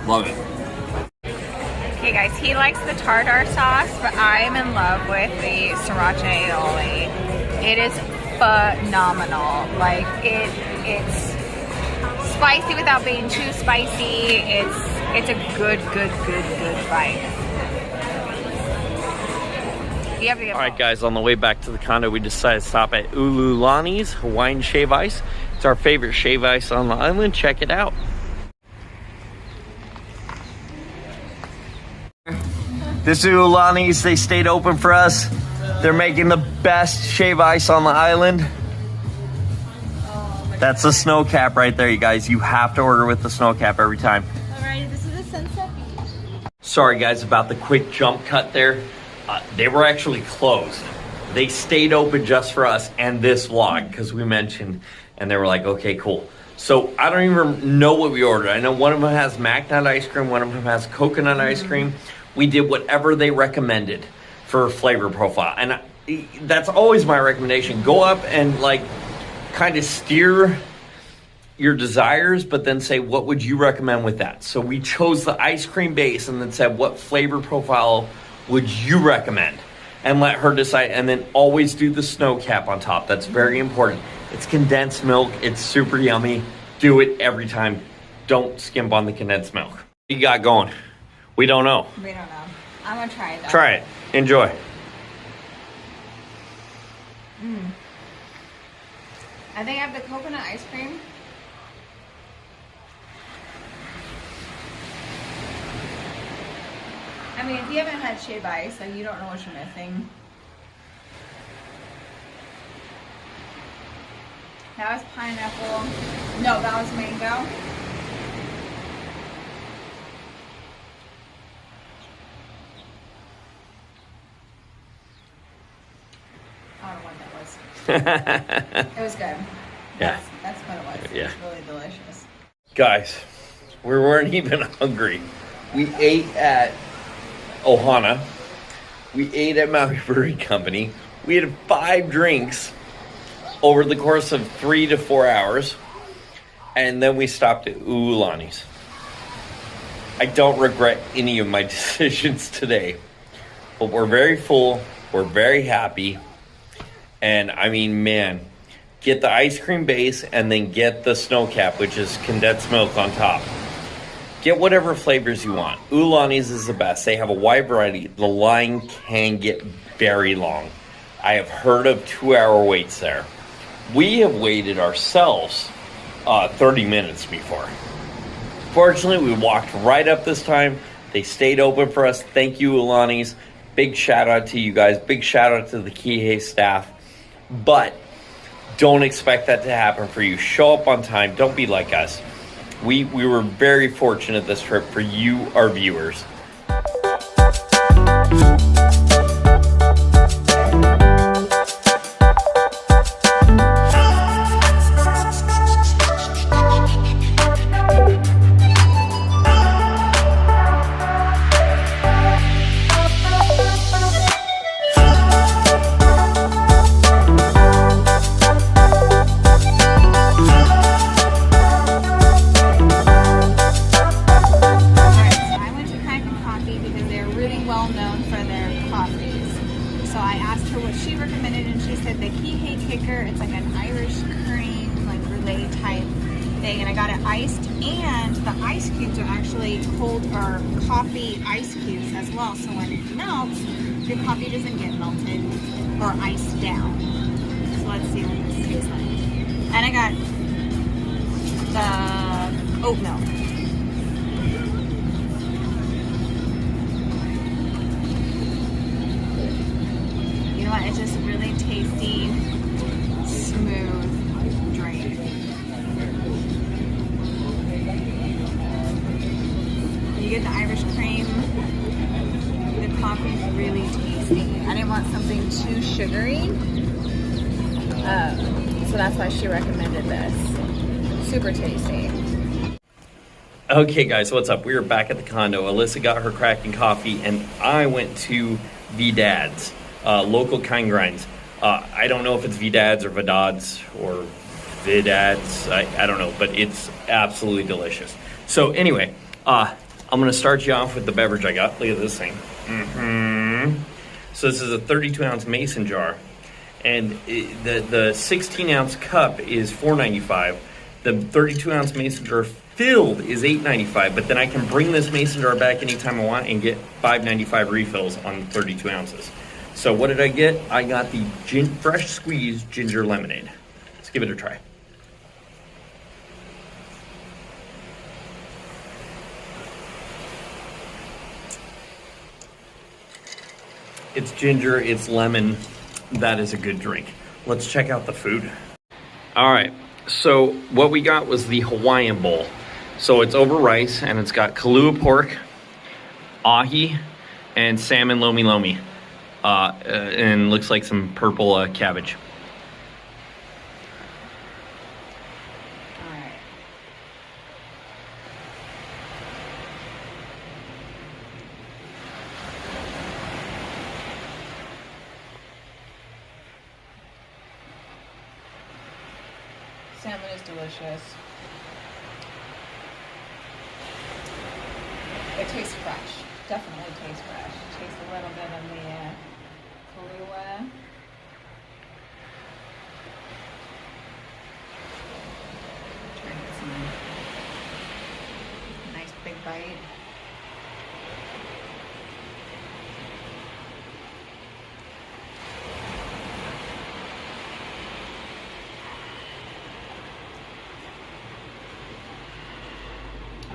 Speaker 1: Love it.
Speaker 2: Okay guys, he likes the tartar sauce, but I am in love with the sriracha aioli. It is phenomenal. Like it's spicy without being too spicy. It's a good bite.
Speaker 1: All right, guys, on the way back to the condo, we decided to stop at Ululani's Hawaiian Shave Ice. It's our favorite shave ice on the island. Check it out. This Ululani's, they stayed open for us. They're making the best shave ice on the island. That's the snow cap right there, you guys. You have to order with the snow cap every time.
Speaker 2: All right, this is the Sunset Beach.
Speaker 1: Sorry, guys, about the quick jump cut there. They were actually closed. They stayed open just for us and this vlog, because we mentioned, and they were like, okay, cool. So I don't even know what we ordered. I know one of them has McNut ice cream, one of them has coconut ice cream. We did whatever they recommended for flavor profile. And that's always my recommendation. Go up and like kind of steer your desires, but then say, what would you recommend with that? So we chose the ice cream base and then said, what flavor profile would you recommend? And let her decide, and then always do the snow cap on top. That's very important. It's condensed milk. It's super yummy. Do it every time. Don't skimp on the condensed milk. What you got going? We don't know.
Speaker 2: We don't know. I'm gonna try it though.
Speaker 1: Try it. Enjoy.
Speaker 2: I think I have the coconut ice cream. I mean, if you haven't had shave ice, then you don't know what you're missing. That was pineapple. No, that was mango. I don't know what that was. It was good.
Speaker 1: Yeah.
Speaker 2: That's what it was.
Speaker 1: Yeah.
Speaker 2: It was really delicious.
Speaker 1: Guys, we weren't even hungry. We ate at Ohana. We ate at Maui Brewing Company. We had 5 drinks over the course of 3 to 4 hours. And then we stopped at Ululani's. I don't regret any of my decisions today. But we're very full. We're very happy. And I mean, man, get the ice cream base and then get the snow cap, which is condensed milk on top. Get whatever flavors you want. Ululani's is the best. They have a wide variety. The line can get very long. I have heard of 2-hour waits there. We have waited ourselves 30 minutes before. Fortunately, we walked right up this time. They stayed open for us. Thank you, Ululani's. Big shout out to you guys. Big shout out to the Kihei staff. But don't expect that to happen for you. Show up on time. Don't be like us. We were very fortunate this trip for you, our viewers.
Speaker 2: coffee because they're really well known for their coffees. So I asked her what she recommended, and she said the Kihei Kicker. It's like an Irish cream, like relay type thing, and I got it iced, and the ice cubes are actually cold or coffee ice cubes as well. So when it melts, your coffee doesn't get melted or iced down. So let's see what this tastes like. And I got the oat milk. You know what? It's just really tasty, smooth drink. You get the Irish cream. The coffee is really tasty. I didn't want something too sugary, so that's why she recommended this. Super tasty.
Speaker 4: Okay guys, what's up? We are back at the condo. Alyssa got her Kraken coffee and I went to V-Dad's, local kind grinds. I don't know if it's V-Dad's or Vidad's or Vidad's, I don't know, but it's absolutely delicious. So anyway, I'm gonna start you off with the beverage I got. Look at this thing. So this is a 32-ounce mason jar, and the 16-ounce cup is $4.95. The 32-ounce mason jar filled is $8.95, but then I can bring this mason jar back anytime I want and get $5.95 refills on 32 ounces. So what did I get? I got the fresh squeezed ginger lemonade. Let's give it a try. It's ginger, it's lemon. That is a good drink. Let's check out the food. All right, so what we got was the Hawaiian bowl. So it's over rice, and it's got Kahlua pork, ahi, and salmon lomi lomi. And looks like some purple cabbage.
Speaker 2: Alright. Salmon is delicious. It tastes fresh. Definitely tastes fresh. Tastes a little bit of the Kahlua. Try to get some nice big bite.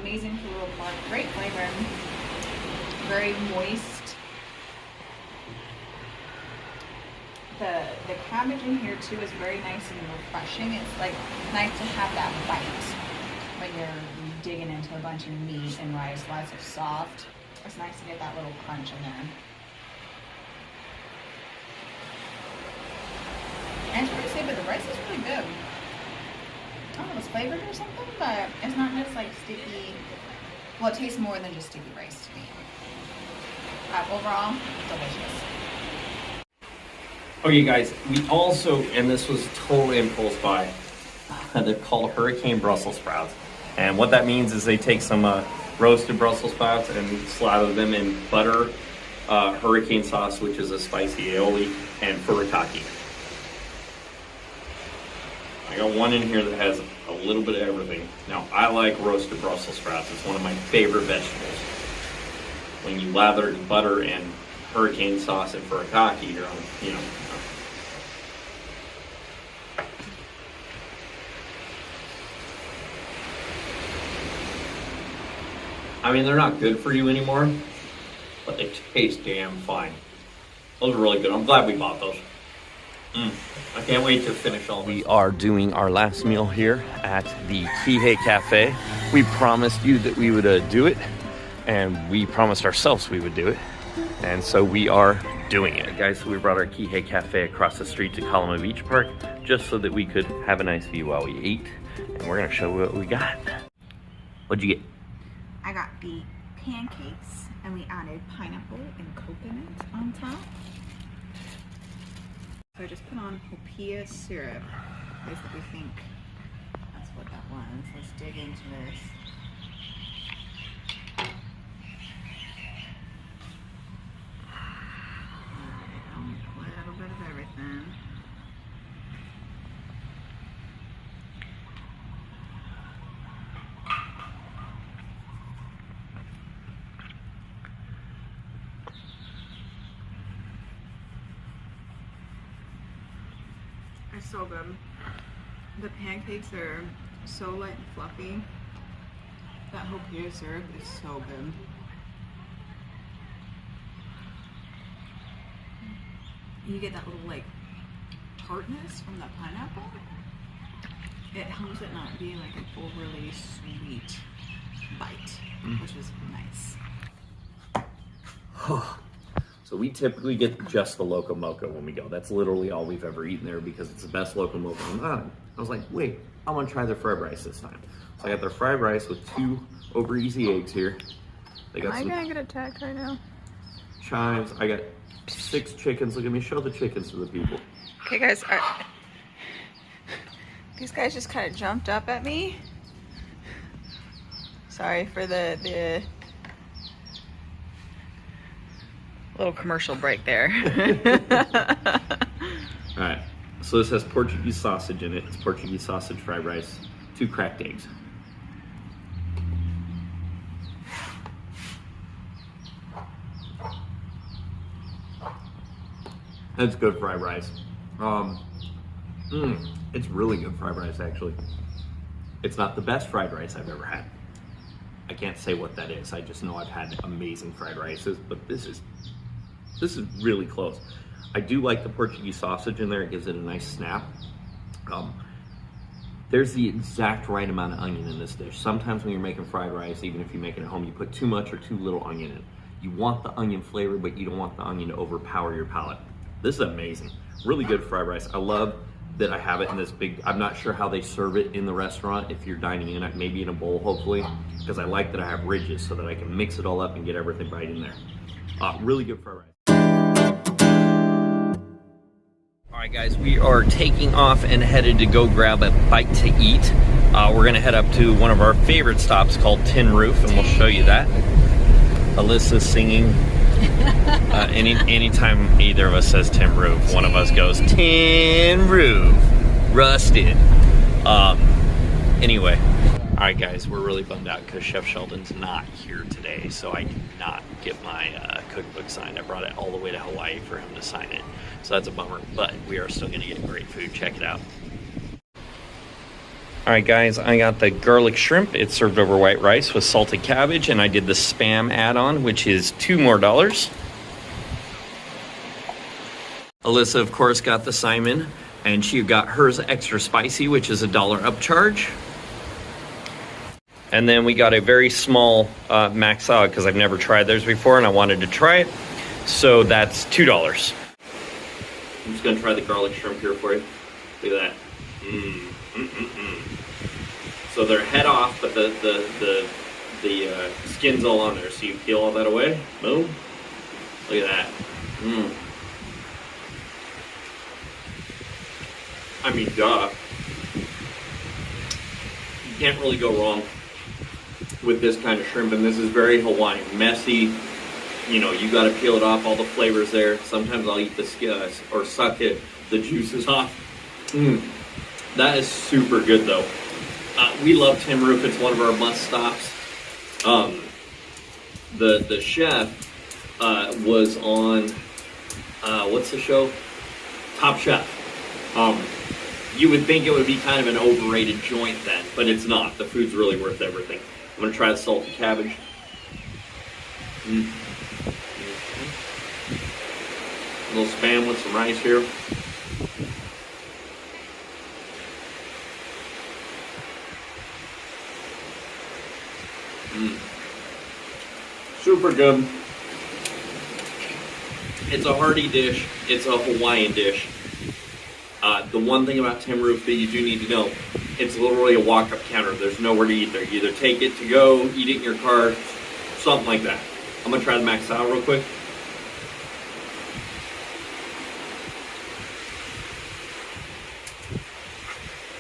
Speaker 2: Amazing Kahlua pork, great flavor, very moist. The cabbage in here too is very nice and refreshing. It's like nice to have that bite when you're digging into a bunch of meat and rice. Lots of soft. It's nice to get that little crunch in there. And it's pretty safe, but the rice is really good. I don't know if it's flavored or something, but it's not just like sticky. Well, it tastes more than just sticky rice to me. Overall, delicious.
Speaker 4: Okay guys, we also, and this was totally impulse buy, they're called Hurricane Brussels sprouts. And what that means is they take some roasted Brussels sprouts and slather them in butter, hurricane sauce, which is a spicy aioli, and furikake. I got one in here that has a little bit of everything. Now, I like roasted Brussels sprouts. It's one of my favorite vegetables. When you lather it in butter and hurricane sauce and furikake, you're on, you know. I mean, they're not good for you anymore, but they taste damn fine. Those are really good. I'm glad we bought those. I can't wait to finish all this. We are doing our last meal here at the Kihei Cafe. We promised you that we would do it, and we promised ourselves we would do it, and so we are doing it. Guys, so we brought our Kihei Cafe across the street to Kalama Beach Park just so that we could have a nice view while we ate, and we're gonna show you what we got. What'd you get?
Speaker 2: I got the pancakes, and we added pineapple and coconut on top. So I just put on hopia syrup. Is what we think that's what that was. Let's dig into this. so good. The pancakes are so light and fluffy. That hokkaido syrup is so good. You get that little like tartness from the pineapple. It helps it not be like an overly sweet bite, which is nice.
Speaker 3: So we typically get just the Loco Moco when we go. That's literally all we've ever eaten there because it's the best Loco Moco on the island. I was like, wait, I want to try their fried rice this time. So I got their fried rice with 2 over easy eggs here. They got
Speaker 2: Am I gonna get attacked right now?
Speaker 3: chives. I got 6 chickens. Look at me show the chickens to the people.
Speaker 2: Okay, guys. These guys just kind of jumped up at me. Sorry for the little commercial break there.
Speaker 3: All right, so this has Portuguese sausage in it. It's Portuguese sausage fried rice, 2 cracked eggs. That's good fried rice. It's really good fried rice, actually. It's not the best fried rice I've ever had. I can't say what that is. I just know I've had amazing fried rices, but this is really close. I do like the Portuguese sausage in there. It gives it a nice snap. There's the exact right amount of onion in this dish. Sometimes when you're making fried rice, even if you make it at home, you put too much or too little onion in. You want the onion flavor, but you don't want the onion to overpower your palate. This is amazing. Really good fried rice. I love that I have it in this big, I'm not sure how they serve it in the restaurant if you're dining in it, maybe in a bowl hopefully, because I like that I have ridges so that I can mix it all up and get everything right in there. Really good fried rice.
Speaker 4: All right, guys, we are taking off and headed to go grab a bite to eat. We're gonna head up to one of our favorite stops called Tin Roof, and we'll show you that. Alyssa's singing. Anytime either of us says Tin Roof, one of us goes, Tin Roof, rusted. Anyway, all right, guys, we're really bummed out because Chef Sheldon's not here today, so I did not get my cookbook signed. I brought it all the way to Hawaii for him to sign it, so that's a bummer, but we are still gonna get great food. Check it out. All right, guys, I got the garlic shrimp. It's served over white rice with salted cabbage, and I did the Spam add-on, which is $2 more. Alyssa, of course, got the Simon, and she got hers extra spicy, which is $1 upcharge. And then we got a very small mac salad because I've never tried theirs before, and I wanted to try it, so that's $2. I'm just gonna try the garlic shrimp here for you. Look at that. So they're head off, but the skin's all on there. So you peel all that away. Boom. Look at that. I mean, duh. You can't really go wrong with this kind of shrimp, and this is very Hawaiian. Messy. You know, you got to peel it off. All the flavors there. Sometimes I'll eat the skin or suck the juices off. That is super good, though. We love Tin Roof. It's one of our must stops. The chef was on what's the show? Top Chef. You would think it would be kind of an overrated joint then, but it's not. The food's really worth everything. I'm gonna try the salted cabbage. A little Spam with some rice here. Super good. It's a hearty dish. It's a Hawaiian dish. The one thing about Tin Roof that you do need to know, it's literally a walk-up counter. There's nowhere to eat there. You either take it to go, eat it in your car, something like that. I'm gonna try the mac salad real quick.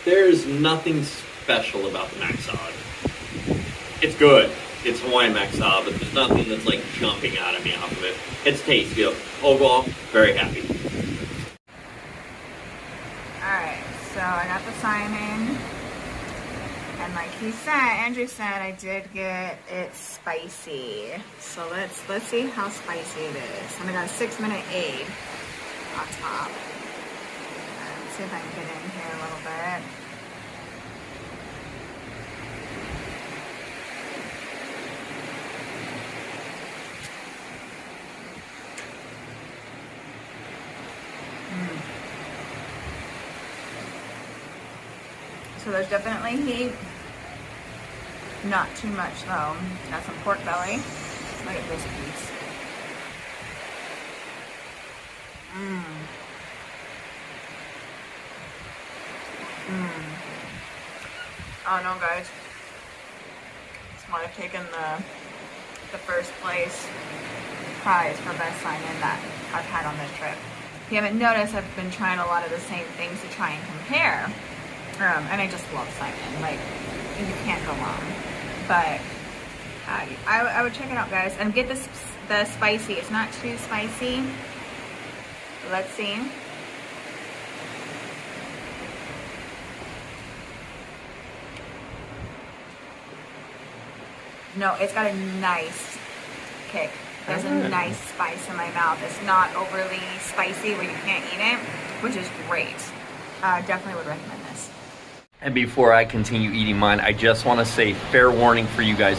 Speaker 4: There's nothing special about the mac salad. It's good. It's Hawaiian mac salad, but there's nothing that's like jumping out at me off of it. It's tasty. Overall, very happy.
Speaker 2: Alright, so I got the Simon. And like Andrew said, I did get it spicy. So let's see how spicy it is. And I got a 6-minute aid on top. see if I can get in here a little bit. So there's definitely heat. Not too much though. Got some pork belly. Look at this piece. Oh no, guys. This might have taken the first place prize for best sign-in that I've had on this trip. If you haven't noticed, I've been trying a lot of the same things to try and compare. And I just love sign-in. Like, you can't go wrong. But I would check it out, guys. And get the spicy. It's not too spicy. Let's see. No, it's got a nice kick. There's a nice spice in my mouth. It's not overly spicy where you can't eat it, which is great. Definitely would recommend this.
Speaker 1: And before I continue eating mine, I just want to say, fair warning for you guys.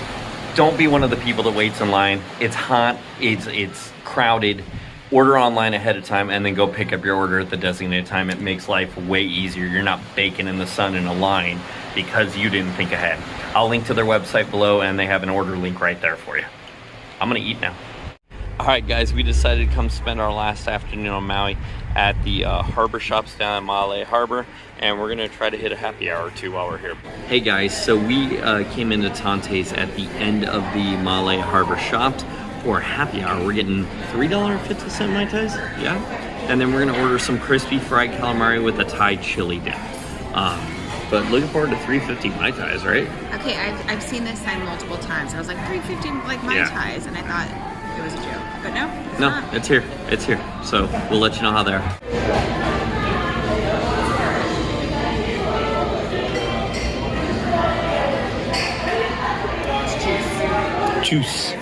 Speaker 1: Don't be one of the people that waits in line. It's hot, it's crowded. Order online ahead of time and then go pick up your order at the designated time. It makes life way easier. You're not baking in the sun in a line because you didn't think ahead. I'll link to their website below and they have an order link right there for you. I'm gonna eat now. All right, guys, we decided to come spend our last afternoon on Maui at the harbor shops down in Maui Harbor, and we're gonna try to hit a happy hour or two while we're here. Hey guys, so we came into Tante's at the end of the Maui Harbor shops for happy hour. We're getting $3.50 Mai Tais, yeah? And then we're gonna order some crispy fried calamari with a Thai chili dip. But looking forward to $3.50 Mai Tais, right?
Speaker 2: Okay, I've seen this sign multiple times. I was like, $3.50 like Mai Tais, and I thought it was a joke. But no, it's not.
Speaker 1: It's here. It's here. So we'll let you know how they are. Juice.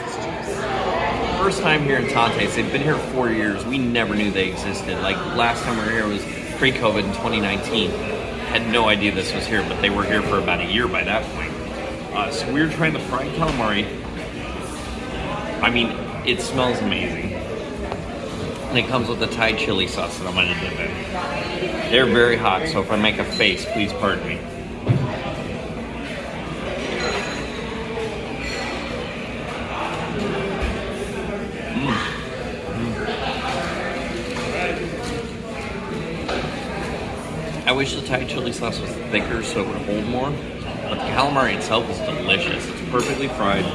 Speaker 1: First time here in Tante's. They've been here 4 years. We never knew they existed. Like last time we were here was pre-COVID in 2019. Had no idea this was here, but they were here for about a year by that point. So we were trying the fried calamari. I mean, it smells amazing. And it comes with a Thai chili sauce that I'm gonna dip in. They're very hot, so if I make a face, please pardon me. I wish the Thai chili sauce was thicker so it would hold more, but the calamari itself is delicious. It's perfectly fried,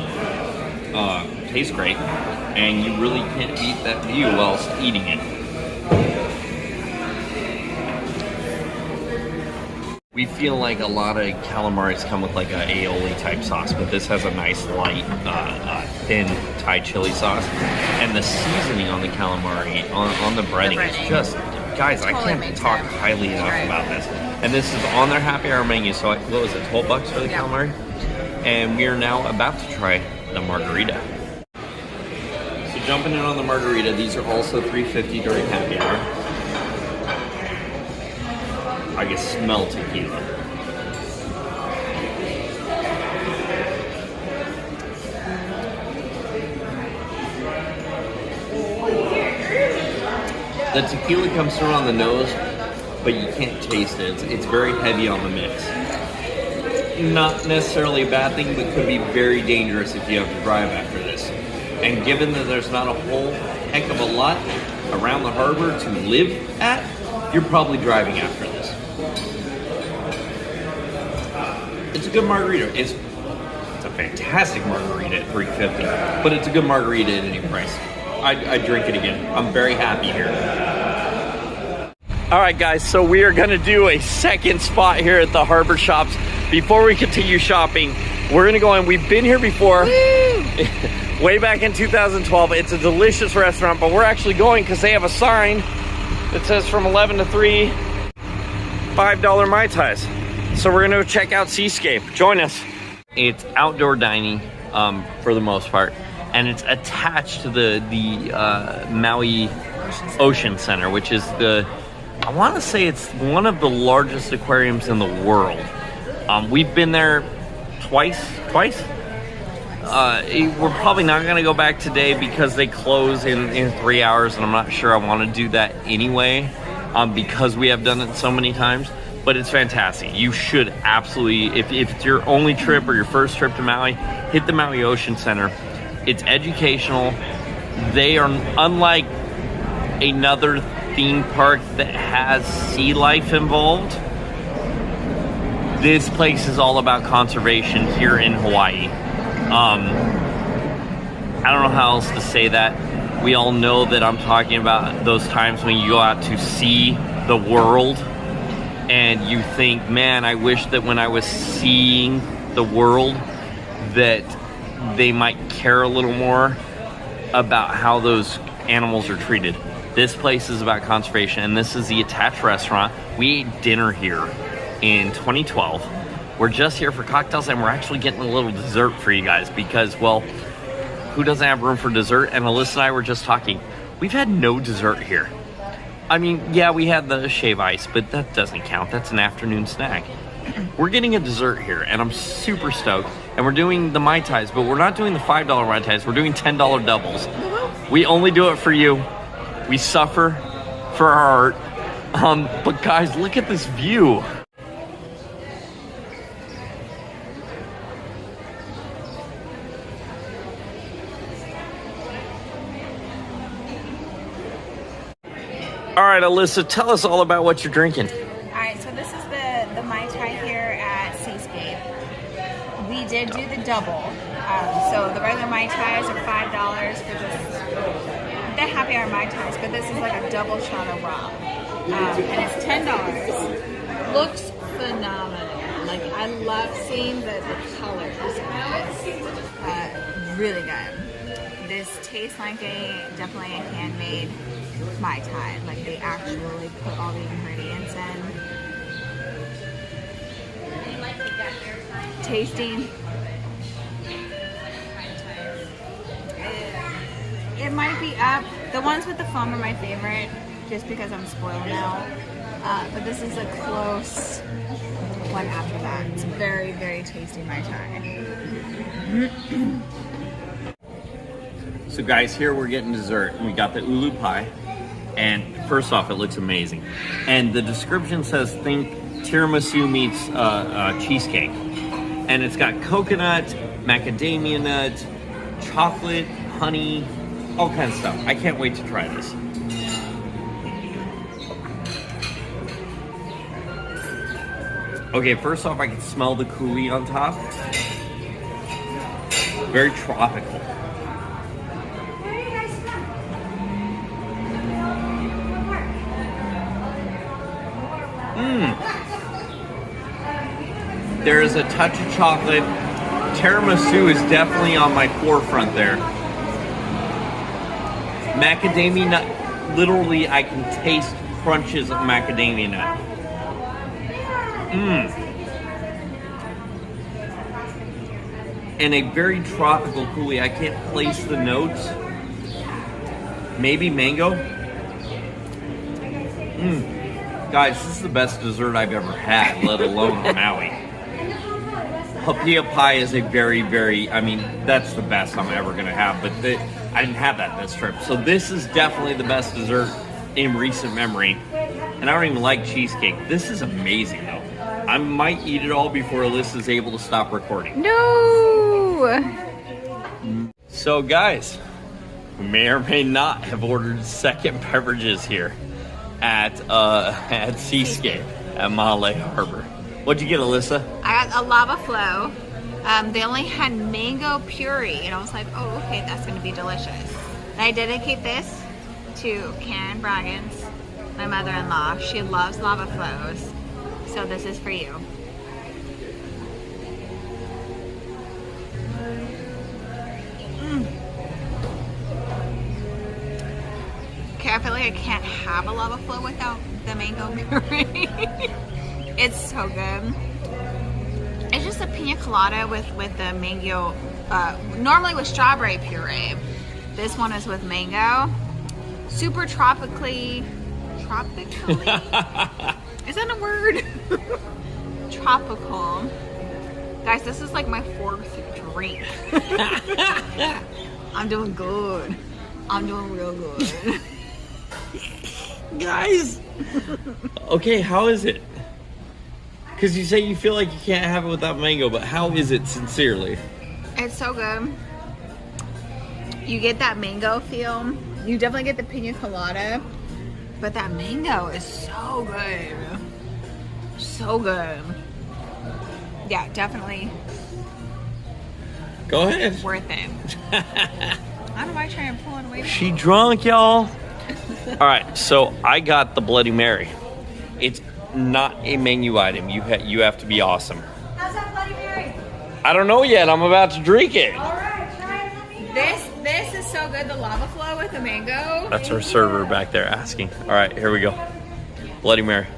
Speaker 1: tastes great, and you really can't beat that view whilst eating it. We feel like a lot of calamaris come with like a aioli type sauce, but this has a nice light, thin Thai chili sauce, and the seasoning on the calamari, on the breading is just... Guys, I can't talk highly enough about this. And this is on their happy hour menu, so what was it, 12 bucks for the calamari? And we are now about to try the margarita. So jumping in on the margarita, these are also $3.50 during happy hour. I can smell tequila. The tequila comes through on the nose, but you can't taste it. It's very heavy on the mix. Not necessarily a bad thing, but could be very dangerous if you have to drive after this. And given that there's not a whole heck of a lot around the harbor to live at, you're probably driving after this. It's a good margarita. It's a fantastic margarita at $3.50, but it's a good margarita at any price. I'd drink it again. I'm very happy here. All right, guys, so we are gonna do a second spot here at the harbor shops. Before we continue shopping, we're gonna go in. We've been here before, way back in 2012. It's a delicious restaurant, but we're actually going because they have a sign that says from 11 to 3, $5 Mai Tais. So we're gonna go check out Seascape. Join us. It's outdoor dining for the most part, and it's attached to the Maui Ocean Center, which is I want to say it's one of the largest aquariums in the world. We've been there twice. We're probably not going to go back today because they close in 3 hours, and I'm not sure I want to do that anyway, because we have done it so many times. But it's fantastic. You should absolutely, if it's your only trip or your first trip to Maui, hit the Maui Ocean Center. It's educational. They are unlike another theme park that has sea life involved. This place is all about conservation here in Hawaii. I don't know how else to say that. We all know that I'm talking about those times when you go out to see the world and you think, man, I wish that when I was seeing the world that they might care a little more about how those animals are treated. This place is about conservation, and this is the attached restaurant. We ate dinner here in 2012. We're just here for cocktails, and we're actually getting a little dessert for you guys because, well, who doesn't have room for dessert? And Alyssa and I were just talking. We've had no dessert here. I mean, yeah, we had the shave ice, but that doesn't count. That's an afternoon snack. We're getting a dessert here, and I'm super stoked. And we're doing the Mai Tais, but we're not doing the $5 Mai Tais. We're doing $10 doubles. We only do it for you. We suffer for our art. But guys, look at this view. All right, Alyssa, tell us all about what you're drinking.
Speaker 2: All right, so this is the Mai Tai here at Seascape. We did do the double. So the regular Mai Tais are $5 for just the happy hour Mai Tais, but this is like a double shot of rum. And it's $10. Looks phenomenal. Like, I love seeing the colors of this. Really good. This tastes like definitely a handmade Mai Tai. Like, they actually put all the ingredients in. Tasting. It might be up. The ones with the foam are my favorite, just because I'm spoiled now. But this is a close one after that. It's very, very tasty Mai Tai.
Speaker 1: So guys, here we're getting dessert. We got the ulu pie, and first off, it looks amazing. And the description says, think tiramisu meets cheesecake. And it's got coconut, macadamia nut, chocolate, honey, all kinds of stuff. I can't wait to try this. Okay, first off, I can smell the coulis on top. Very tropical. There is a touch of chocolate. Tiramisu is definitely on my forefront there. Macadamia nut, literally I can taste crunches of macadamia nut. And a very tropical coulis. I can't place the notes. Maybe mango. Guys, this is the best dessert I've ever had, let alone on Maui. Hapia pie is a very, very, I mean, that's the best I'm ever gonna have, but I didn't have that this trip. So this is definitely the best dessert in recent memory. And I don't even like cheesecake. This is amazing though. I might eat it all before Alyssa's able to stop recording.
Speaker 2: No!
Speaker 1: So guys, we may or may not have ordered second beverages here at Seascape at Maui Harbor. What'd you get, Alyssa?
Speaker 2: I got a lava flow. They only had mango puree, and I was like, oh, okay, that's gonna be delicious. And I dedicate this to Karen Braggins, my mother-in-law. She loves lava flows, so this is for you. Okay, I feel like I can't have a lava flow without the mango puree. It's so good. It's just a pina colada with the mango, normally with strawberry puree. This one is with mango. Super tropically tropically. Is that a word? Tropical. Guys, this is like my 4th drink. I'm doing good. I'm doing real good.
Speaker 1: Guys. Okay, how is it? Because you say you feel like you can't have it without mango, but how is it sincerely?
Speaker 2: It's so good. You get that mango feel. You definitely get the pina colada, but that mango is so good. So good. Yeah, definitely
Speaker 1: Go ahead.
Speaker 2: worth it. How do I try and pull it away?
Speaker 1: She drunk, y'all. All right, so I got the Bloody Mary. It's not a menu item. You have to be awesome.
Speaker 2: How's that Bloody Mary?
Speaker 1: I don't know yet. I'm about to drink it.
Speaker 2: All right, try it. Let me know. This is so good. The lava flow with the mango.
Speaker 1: That's our server back there asking. All right, here we go. Bloody Mary.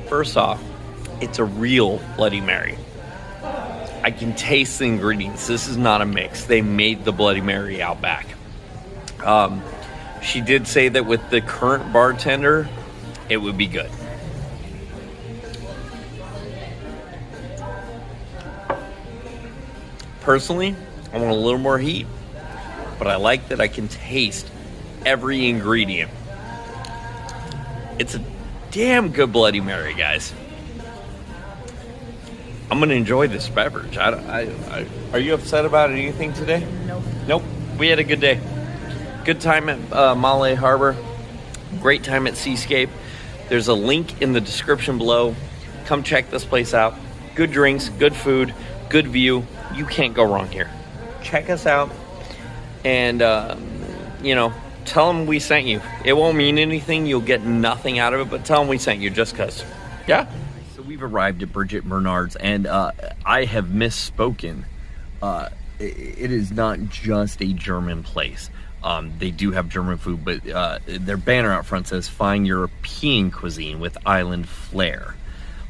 Speaker 1: First off, it's a real Bloody Mary. I can taste the ingredients. This is not a mix. They made the Bloody Mary out back. She did say that with the current bartender, it would be good. Personally, I want a little more heat, but I like that I can taste every ingredient. It's a damn good Bloody Mary, guys. I'm gonna enjoy this beverage. Are you upset about anything today? Nope. We had a good day. Good time at Maui Harbor. Great time at Seascape. There's a link in the description below. Come check this place out. Good drinks, good food, good view. You can't go wrong here. Check us out, and tell them we sent you. It won't mean anything. You'll get nothing out of it, but tell them we sent you just because. Yeah? So we've arrived at Bridget Bernard's, and I have misspoken. It is not just a German place. They do have German food, but their banner out front says fine European cuisine with island flair.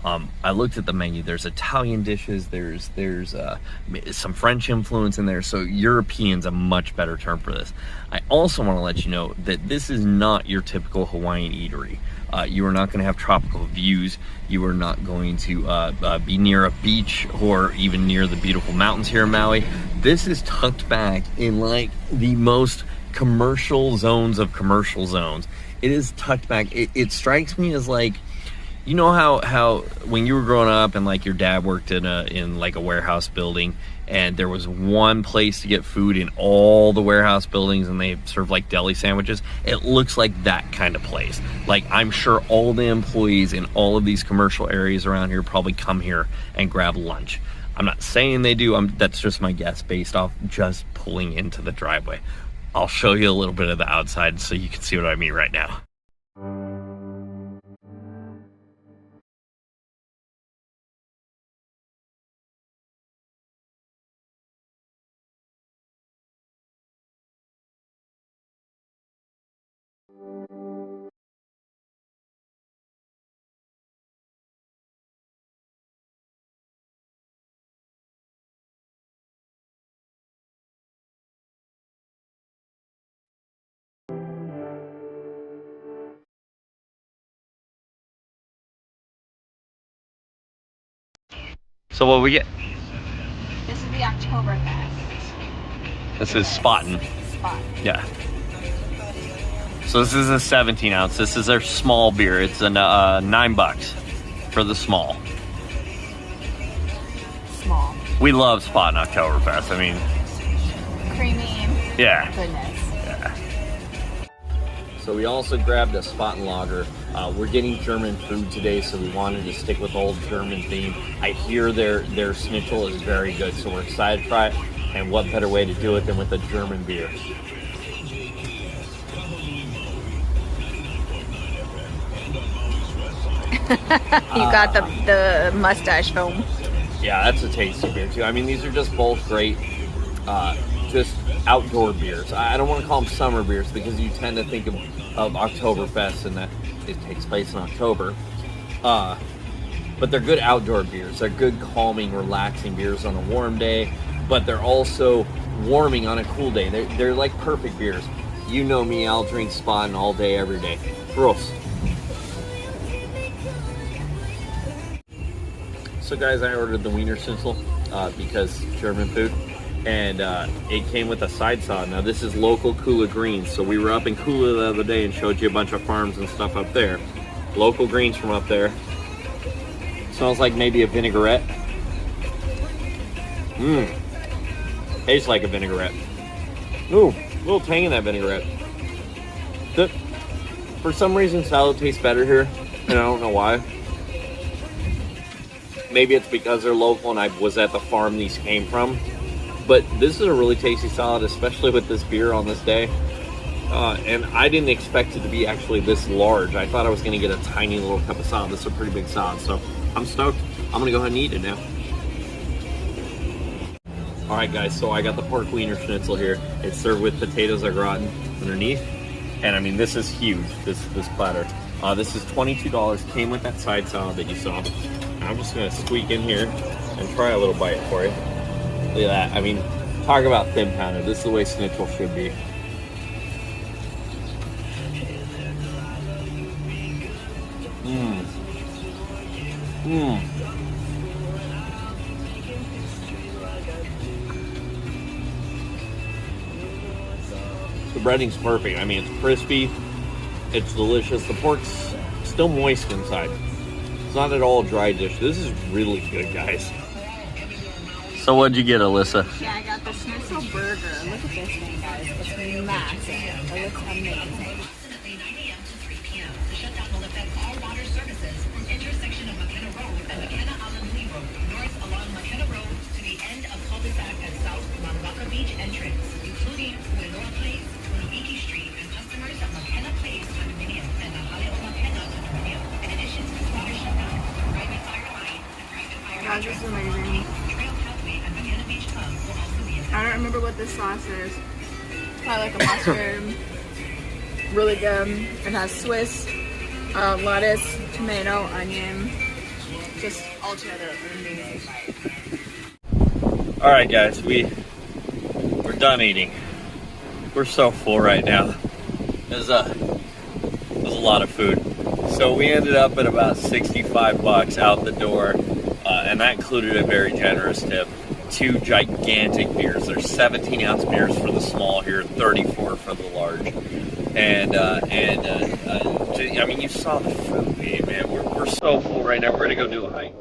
Speaker 1: I looked at the menu. There's Italian dishes. There's some French influence in there. So European's a much better term for this. I also want to let you know that this is not your typical Hawaiian eatery. You are not going to have tropical views. You are not going to be near a beach or even near the beautiful mountains here in Maui. This is tucked back in like the most commercial zones of commercial zones. It is tucked back. It strikes me as like, you know how when you were growing up and like your dad worked in like a warehouse building, and there was one place to get food in all the warehouse buildings, and they serve like deli sandwiches. It looks like that kind of place. Like, I'm sure all the employees in all of these commercial areas around here probably come here and grab lunch. I'm not saying they do. That's just my guess based off just pulling into the driveway. I'll show you a little bit of the outside so you can see what I mean right now. So what we get?
Speaker 2: This is the Oktoberfest
Speaker 1: This is Spaten.
Speaker 2: spot.
Speaker 1: Yeah. So this is a 17 ounce. This is their small beer. It's $9 for the small.
Speaker 2: Small.
Speaker 1: We love Spaten Oktoberfest. I mean,
Speaker 2: Creamy.
Speaker 1: yeah.
Speaker 2: Goodness.
Speaker 3: So we also grabbed a Spaten lager. We're getting German food today, so we wanted to stick with the old German theme. I hear their schnitzel is very good, so we're excited to try it. And what better way to do it than with a German beer?
Speaker 2: You got the mustache foam.
Speaker 3: Yeah, that's a tasty beer too. I mean, these are just both great, just outdoor beers. I don't want to call them summer beers because you tend to think of Oktoberfest and that it takes place in October. But they're good outdoor beers. They're good, calming, relaxing beers on a warm day.
Speaker 1: but they're also warming on a cool day. They're like perfect beers. You know me, I'll drink Spaten all day, every day. Gross. So guys, I ordered the Wiener Schnitzel because German food, and it came with a side salad. Now this is local Kula greens. So we were up in Kula the other day and showed you a bunch of farms and stuff up there. Local greens from up there. Smells like maybe a vinaigrette. Tastes like a vinaigrette. Ooh, a little tang in that vinaigrette. For some reason, salad tastes better here, and I don't know why. Maybe it's because they're local and I was at the farm these came from. But this is a really tasty salad, especially with this beer on this day. And I didn't expect it to be actually this large. I thought I was going to get a tiny little cup of salad. This is a pretty big salad, so I'm stoked. I'm going to go ahead and eat it now. All right, guys, so I got the pork Wiener Schnitzel here. It's served with potatoes au gratin underneath. And I mean, this is huge, this platter. This is $22. Came with that side salad that you saw. I'm just gonna squeak in here and try a little bite for you. Look at that. I mean, talk about thin pounder. This is the way schnitzel should be. The breading's perfect. I mean, it's crispy. It's delicious. The pork's still moist inside. It's not at all a dry dish. This is really good, guys. So what'd you get, Alyssa?
Speaker 2: Yeah, I got the schnitzel burger. Look at this thing, guys. It's massive. It looks amazing.
Speaker 5: Approximately 9 a.m. to 3 p.m. The shutdown will affect all water services from intersection of McKenna Road and McKenna Island Lee Road, north along McKenna Road to the end of cul-de-sac and south Mambaka Beach entrance, including Wenora Place, Wunawiki Street, and customers of McKenna Place condominium and the Haleo McKenna condominium. In addition to the water shutdown, the private fire line, the private fire
Speaker 2: Guys, this is amazing.
Speaker 5: trail pathway, and McKenna Beach Club will also be
Speaker 2: I don't remember what this sauce is. Probably like a mustard. Really good. It has Swiss, lettuce, tomato, onion. Just all together amazing bite.
Speaker 1: All right, guys, we're done eating. We're so full right now. There's a lot of food. So we ended up at about $65 out the door, and that included a very generous tip. 2 gigantic beers. There's 17-ounce beers for the small here, 34 for the large. And I mean, you saw the food, man. We're so full right now. We're gonna go do a hike.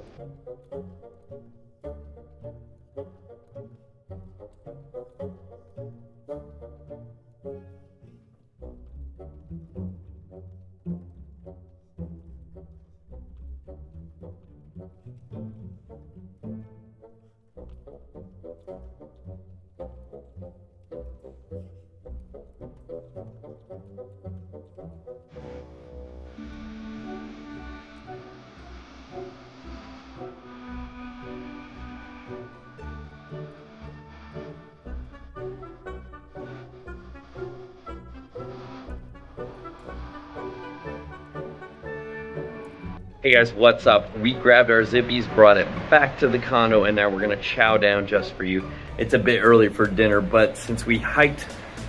Speaker 1: Hey guys, what's up? We grabbed our zippies, brought it back to the condo, and now we're gonna chow down just for you. It's a bit early for dinner, but since we hiked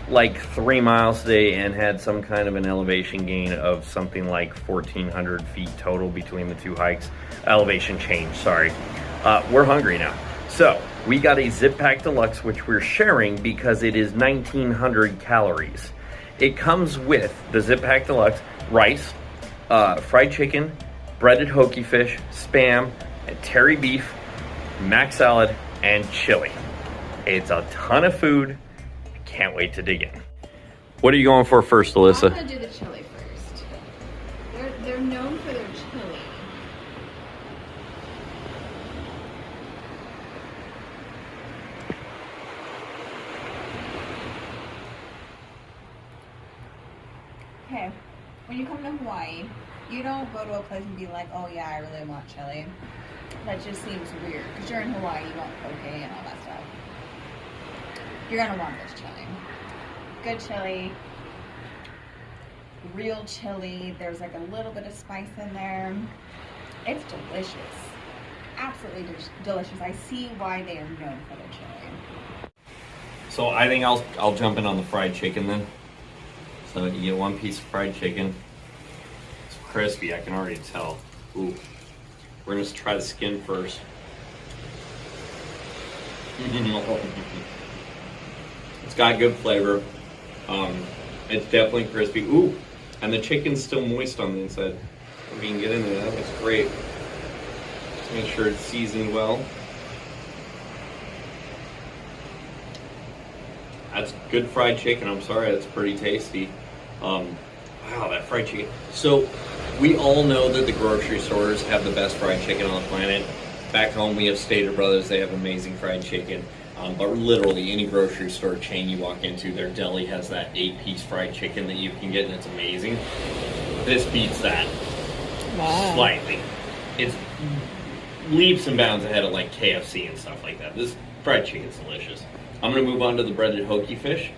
Speaker 1: like 3 miles today and had some kind of an elevation gain of something like 1,400 feet total between the 2 hikes, elevation change, sorry. We're hungry now. So we got a Zip Pack Deluxe, which we're sharing because it is 1,900 calories. It comes with the Zip Pack Deluxe rice, fried chicken, breaded hoagie fish, spam, and terry beef, mac salad, and chili. It's a ton of food. I can't wait to dig in. What are you going for first, Alyssa?
Speaker 2: I'm gonna do the chili first. They're known for their chili. Okay, when you come to Hawaii, you don't go to a place and be like, oh yeah, I really want chili. That just seems weird, because you're in Hawaii, you want poke and all that stuff. You're gonna want this chili. Good chili, real chili. There's like a little bit of spice in there. It's delicious. absolutely delicious. I see why they are known for their chili.
Speaker 3: So I think I'll jump in on the fried chicken then. So you get one piece of fried chicken. It's crispy, I can already tell. Ooh. We're gonna just try the skin first. It's got good flavor. It's definitely crispy. Ooh, and the chicken's still moist on the inside. If you can get into that, that's great. Just make sure it's seasoned well. That's good fried chicken. I'm sorry, that's pretty tasty. Wow, that fried chicken. So we all know that the grocery stores have the best fried chicken on the planet. Back home, we have Stater Brothers. They have amazing fried chicken. But literally, any grocery store chain you walk into, their deli has that 8-piece fried chicken that you can get, and it's amazing. This beats that slightly. It's leaps and bounds ahead of like KFC and stuff like that. This fried chicken's delicious. I'm gonna move on to the breaded hoagie fish.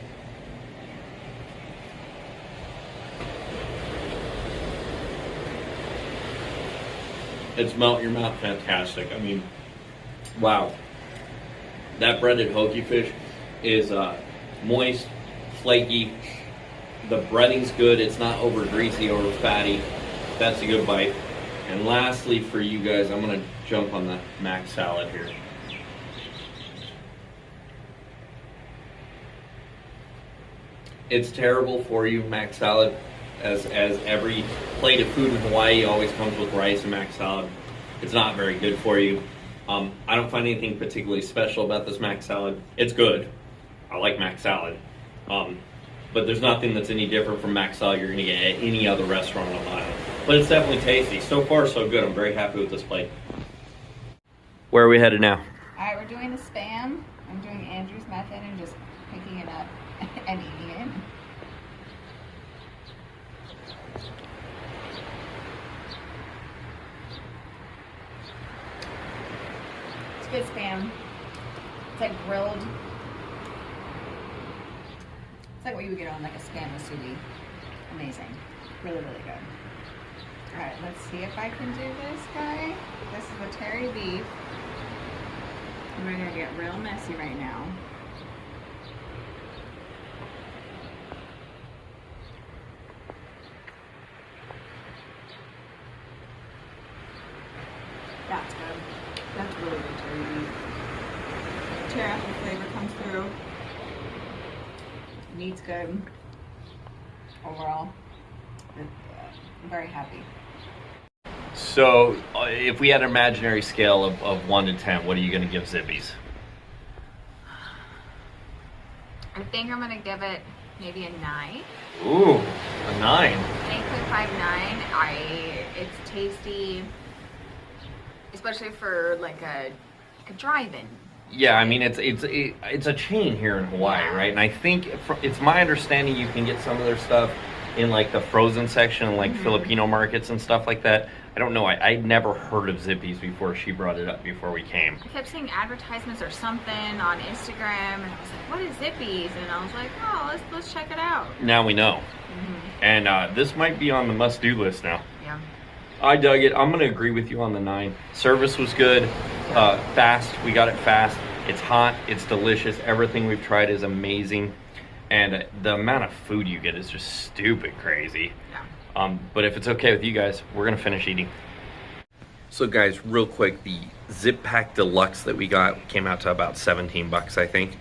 Speaker 3: It's melt in your mouth fantastic. I mean, wow. That breaded hoagie fish is moist, flaky. The breading's good. It's not over greasy, over fatty. That's a good bite. And lastly, for you guys, I'm gonna jump on the mac salad here. It's terrible for you, mac salad, as every plate of food in Hawaii always comes with rice and mac salad. It's not very good for you. I don't find anything particularly special about this mac salad. It's good. I like mac salad. But there's nothing that's any different from mac salad you're gonna get at any other restaurant on the island. But it's definitely tasty. So far, so good. I'm very happy with this plate. Where are we headed now?
Speaker 2: Alright, we're doing the Spam. I'm doing Andrew's method and just picking it up and eating it. It's good Spam. It's like grilled. It's like what you would get on like a Spam musubi. Amazing. Really, really good. Alright, let's see if I can do this guy. This is the terry beef. And we're gonna get real messy right now. That's good. That's really good terry beef. Teriyaki flavor comes through. Meat's good. Overall, I'm very happy.
Speaker 3: So, if we had an imaginary scale of 1 to 10, what are you going to give Zippy's?
Speaker 2: I think I'm gonna give it maybe a 9.
Speaker 3: Ooh, a 9.
Speaker 2: 8.59. It's tasty, especially for like a drive-in.
Speaker 3: Yeah, I mean it's a chain here in Hawaii,
Speaker 2: Yeah.
Speaker 3: right? And I think it's my understanding you can get some of their stuff in like the frozen section, like Filipino markets and stuff like that. I don't know. I'd never heard of Zippy's before she brought it up before we came.
Speaker 2: I kept seeing advertisements or something on Instagram, and I was like, "What is Zippy's?" And I was like, "Oh, let's check it out."
Speaker 3: Now we know. And this might be on the must-do list now.
Speaker 2: Yeah.
Speaker 3: I dug it. I'm going to agree with you on the 9. Service was good. Fast. We got it fast. It's hot. It's delicious. Everything we've tried is amazing. And the amount of food you get is just stupid crazy.
Speaker 2: Yeah.
Speaker 3: But if it's okay with you guys, we're going to finish eating. So guys, real quick, the Zip Pack Deluxe that we got came out to about 17 bucks, I think.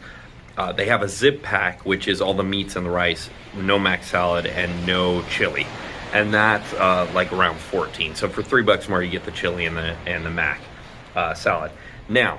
Speaker 3: They have a Zip Pack, which is all the meats and the rice, no mac salad, and no chili. And that's like around 14. So for $3 more, you get the chili and the mac salad. Now,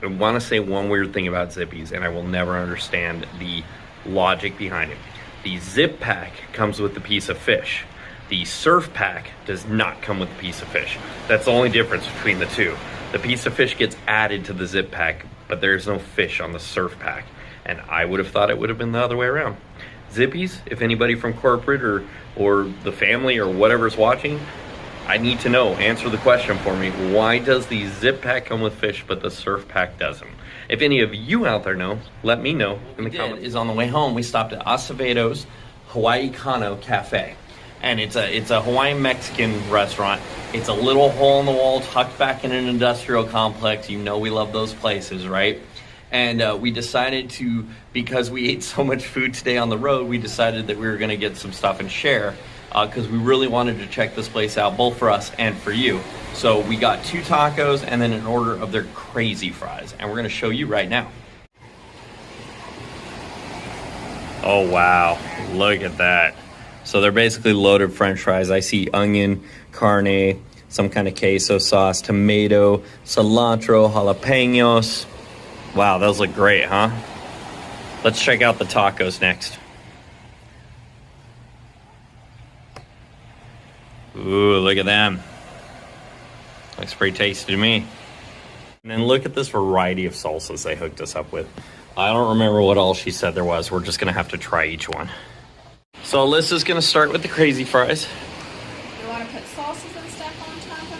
Speaker 3: I want to say one weird thing about Zippy's, and I will never understand the logic behind it. The Zip Pack comes with a piece of fish. The Surf Pack does not come with a piece of fish. That's the only difference between the two. The piece of fish gets added to the Zip Pack, but there's no fish on the Surf Pack. And I would have thought it would have been the other way around. Zippy's, if anybody from corporate or the family or whatever's watching, I need to know. Answer the question for me. Why does the Zip Pack come with fish, but the Surf Pack doesn't? If any of you out there know, let me know in the comments. Is on the way home, we stopped at Aceveto's Hawaii Kano Cafe.
Speaker 1: and it's a Hawaiian Mexican restaurant. It's a little hole in the wall tucked back in an industrial complex. You know we love those places, right? And we decided to, because we ate so much food today on the road, we decided that we were gonna get some stuff and share, because we really wanted to check this place out, both for us and for you. So we got 2 tacos and then an order of their crazy fries, and we're gonna show you right now. Oh wow, look at that. So they're basically loaded French fries. I see onion, carne, some kind of queso sauce, tomato, cilantro, jalapenos. Wow, those look great, huh? Let's check out the tacos next. Ooh, look at them. Looks pretty tasty to me. And then look at this variety of salsas they hooked us up with. I don't remember what all she said there was. We're just gonna have to try each one. So Alyssa's gonna start with the crazy fries.
Speaker 2: You want to put salsas and stuff on top of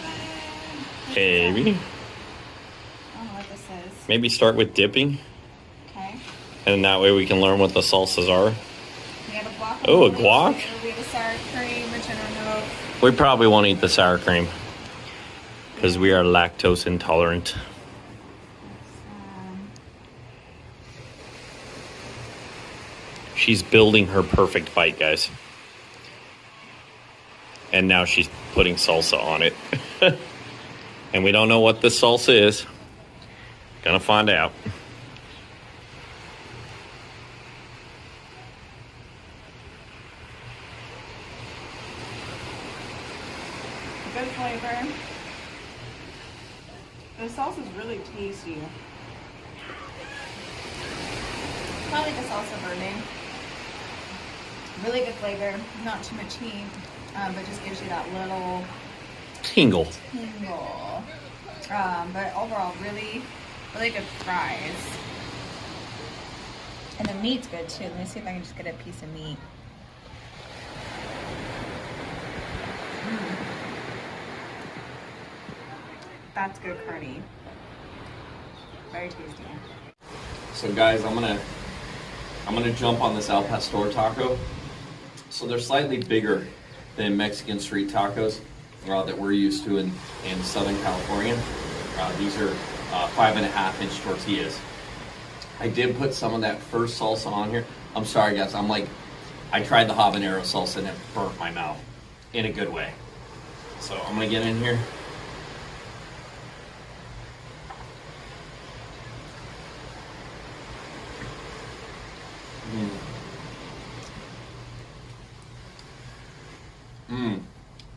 Speaker 2: it?
Speaker 1: Maybe.
Speaker 2: I don't know what this is.
Speaker 1: Maybe start with dipping.
Speaker 2: Okay.
Speaker 1: And that way we can learn what the salsas are.
Speaker 2: We have a guac.
Speaker 1: Oh, a guac?
Speaker 2: We have a sour cream, which I don't know.
Speaker 1: We probably won't eat the sour cream because we are lactose intolerant. She's building her perfect bite, guys. And now she's putting salsa on it. And we don't know what this salsa is. Gonna find out.
Speaker 2: Good flavor. The sauce is really tasty. Probably the salsa verde. Really good flavor. Not too much heat, but just gives you that little
Speaker 1: Tingle.
Speaker 2: tingle. But overall, really, really good fries. And the meat's good too. Let me see if I can just get a piece of meat. That's good curry. Very tasty.
Speaker 3: So guys, I'm gonna jump on this Al Pastor taco. So they're slightly bigger than Mexican street tacos that we're used to in Southern California. These are 5.5-inch tortillas. I did put some of that first salsa on here. I'm sorry guys, I tried the habanero salsa and it burnt my mouth in a good way. So I'm gonna get in here.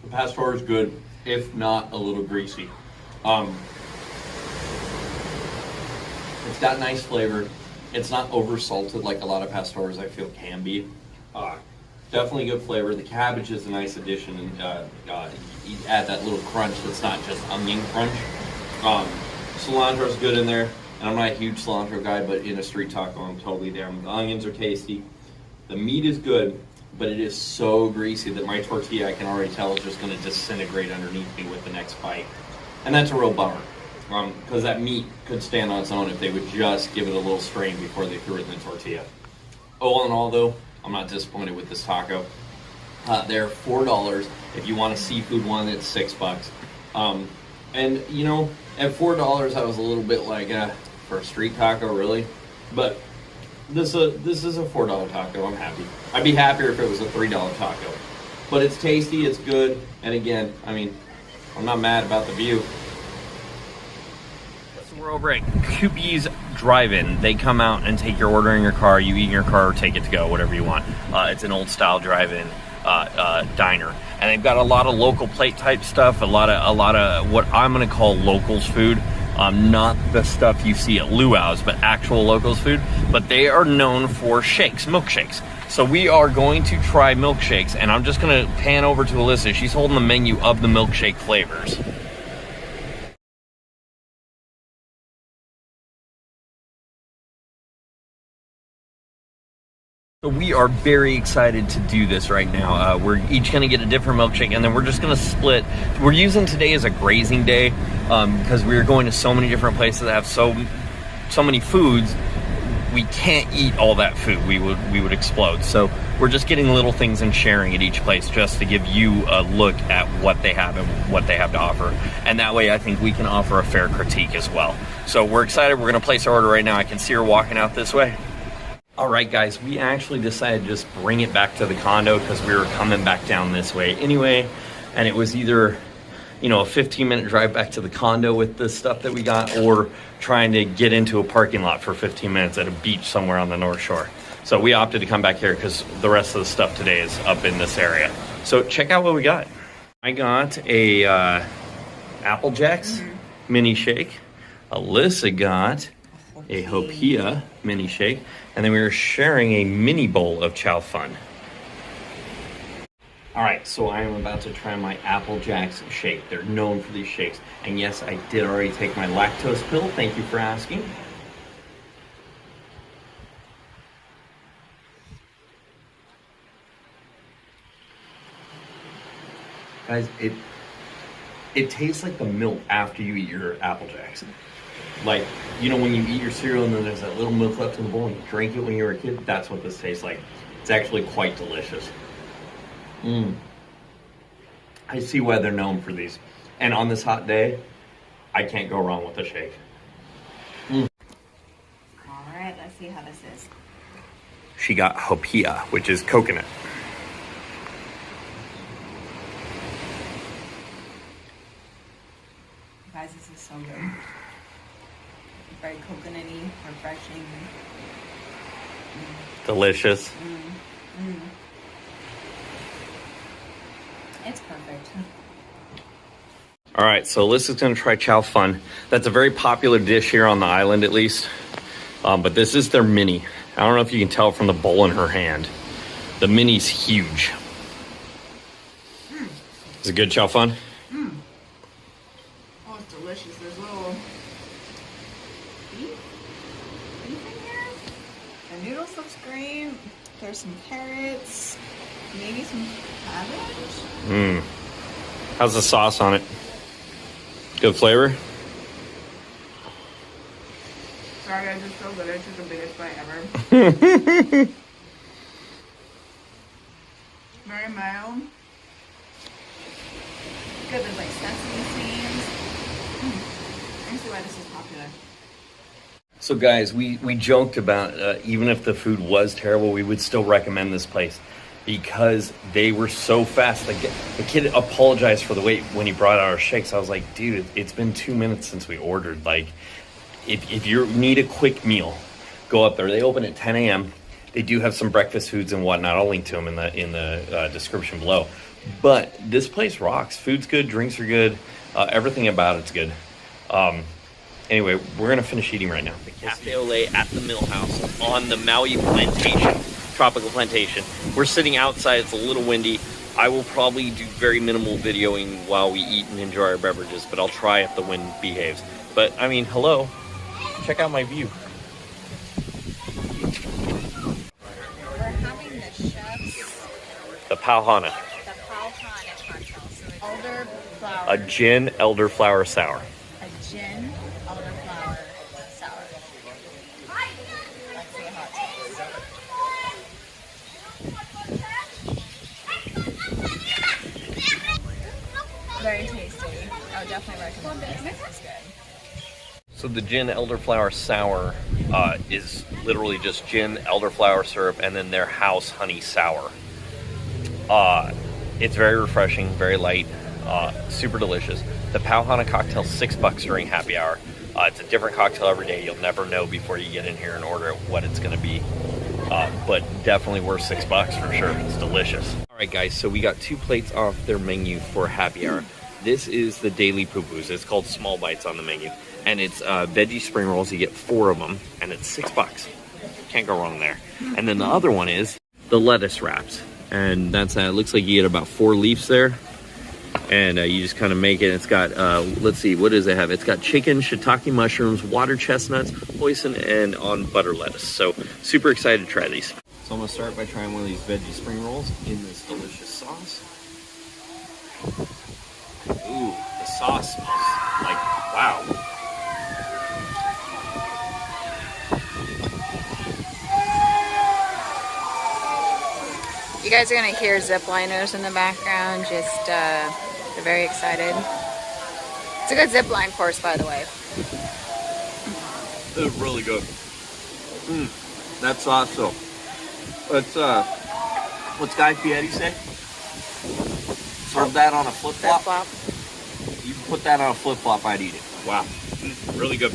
Speaker 3: The pastor is good, if not a little greasy. It's got nice flavor. It's not over salted like a lot of pastors I feel can be. Definitely good flavor. The cabbage is a nice addition, and you add that little crunch that's not just onion crunch. Cilantro is good in there, and I'm not a huge cilantro guy, but in a street taco I'm totally down. The onions are tasty. The meat is good, but it is so greasy that my tortilla, I can already tell, is just going to disintegrate underneath me with the next bite. And that's a real bummer, because that meat could stand on its own if they would just give it a little strain before they threw it in the tortilla. All in all, though, I'm not disappointed with this taco. They're $4. If you want a seafood one, it's $6. And, you know, at $4, I was a little bit like, for a street taco, really? But this is a $4 taco. I'm happy. I'd be happier if it was a $3 taco. But it's tasty, it's good, and again, I mean, I'm not mad about the view.
Speaker 1: So we're over at Coopy's Drive-In. They come out and take your order in your car. You eat in your car or take it to go, whatever you want. It's an old-style drive-in diner, and they've got a lot of local plate type stuff. A lot of what I'm gonna call locals food. Not the stuff you see at Luau's, but actual locals food. But they are known for shakes, milkshakes. So we are going to try milkshakes, and I'm just gonna pan over to Alyssa. She's holding the menu of the milkshake flavors. So we are very excited to do this right now. We're each going to get a different milkshake, and then we're just going to split. We're using today as a grazing day because we are going to so many different places that have so many foods.
Speaker 4: we can't eat all that food. We would explode. So we're just getting little things and sharing at each place just to give you a look at what they have and what they have to offer. And that way I think we can offer a fair critique as well. So we're excited. We're gonna place our order right now. I can see her walking out this way. All right, guys, we actually decided to just bring it back to the condo because we were coming back down this way anyway. And it was either, you know, a 15-minute drive back to the condo with the stuff that we got, or trying to get into a parking lot for 15 minutes at a beach somewhere on the North Shore. So we opted to come back here because the rest of the stuff today is up in this area. So check out what we got. I got a Apple Jacks mini shake. Alyssa got a Hopia mini shake. And then we were sharing a mini bowl of Chow Fun. All right, so I am about to try my Apple Jacks shake. They're known for these shakes. And yes, I did already take my lactose pill. Thank you for asking. Guys, it tastes like the milk after you eat your Apple Jacks. Like, you know, when you eat your cereal and then there's that little milk left in the bowl and you drink it when you were a kid, that's what this tastes like. It's actually quite delicious. I see why they're known for these. And on this hot day, I can't go wrong with a shake.
Speaker 2: All right, let's see how this is.
Speaker 4: She got Hopia, which is coconut.
Speaker 2: Guys, this is so good. Very coconutty, refreshing.
Speaker 4: Delicious.
Speaker 2: It's perfect.
Speaker 4: All right, so Alyssa's gonna try Chow Fun. That's a very popular dish here on the island, at least. But this is their mini. I don't know if you can tell from the bowl in her hand. The mini's huge. Is it good, Chow Fun?
Speaker 2: Oh, it's delicious. There's little beef in here. The noodles looks great. There's some carrots, maybe some cabbage.
Speaker 4: How's the sauce on it? Good flavor?
Speaker 2: Sorry guys, it's so good. I took the biggest bite ever. Very mild. Good, there's like sesame seeds. I can see why this is popular.
Speaker 4: So guys, we joked about even if the food was terrible, we would still recommend this place because they were so fast. Like, the kid apologized for the wait when he brought out our shakes. I was like, dude, it's been 2 minutes since we ordered. Like, if you need a quick meal, go up there. They open at 10 a.m. They do have some breakfast foods and whatnot. I'll link to them in the description below. But this place rocks. Food's good, drinks are good, everything about it's good. Anyway, we're gonna finish eating right now. The Cafe Olé at the Mill House on the Maui plantation, tropical plantation. We're sitting outside, it's a little windy. I will probably do very minimal videoing while we eat and enjoy our beverages, but I'll try if the wind behaves. But I mean, hello, check out my view.
Speaker 2: We're having the chef's
Speaker 4: The Pauhana,
Speaker 2: cocktail. So it's elderflower.
Speaker 4: a gin elderflower sour.
Speaker 2: A gin elderflower sour. Let's see how it tastes. Very tasty. I would definitely recommend this. This is good.
Speaker 4: So the gin elderflower sour is literally just gin, elderflower syrup, and then their house honey sour. It's very refreshing, very light, super delicious. The Pauhana cocktail, $6 during happy hour. It's a different cocktail every day. You'll never know before you get in here and order it what it's going to be. But definitely worth $6 for sure. It's delicious. All right, guys, so we got 2 plates off their menu for happy hour. This is the daily poo-poos. It's called Small Bites on the menu. And it's veggie spring rolls. You get 4 of them, and it's $6. Can't go wrong there. And then the other one is the lettuce wraps. And that's it looks like you get about 4 leaves there. And you just kind of make it. It's got, let's see, what does it have? It's got chicken, shiitake mushrooms, water chestnuts, hoisin, and on butter lettuce. So super excited to try these. So I'm going to start by trying one of these veggie spring rolls in this delicious sauce. Ooh, the sauce smells like, wow.
Speaker 2: guys are gonna hear zip liners in the background. Just they're very excited. It's a good zip line course, by the way.
Speaker 1: It's really good. That's awesome. It's what's Guy Fieri say? Serve that on a flip flop. You put that on a flip flop, I'd eat it. Wow, really good.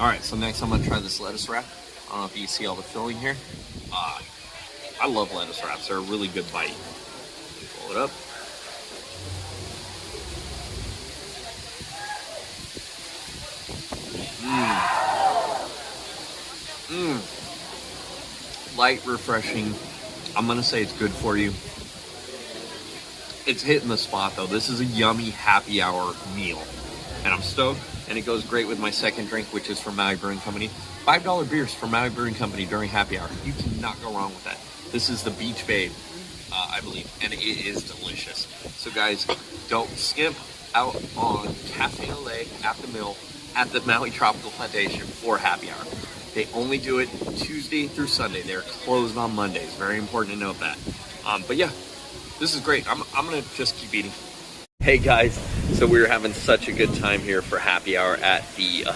Speaker 1: All right, so next I'm gonna try this lettuce wrap. I don't know if you see all the filling here. I love lettuce wraps. They're a really good bite. Pull it up. Light, refreshing. I'm gonna say it's good for you. It's hitting the spot though. This is a yummy happy hour meal, and I'm stoked. And it goes great with my second drink, which is from Maui Brewing Company. $5 beers from Maui Brewing Company during happy hour. You cannot go wrong with that. This is the Beach Babe, I believe, and it is delicious. So guys, don't skimp out on Cafe Ole at the Mill at the Maui Tropical Plantation for happy hour. They only do it Tuesday through Sunday. They're closed on Mondays. Very important to note that. But yeah, this is great. I'm gonna just keep eating. Hey guys, so we were having such a good time here for happy hour at the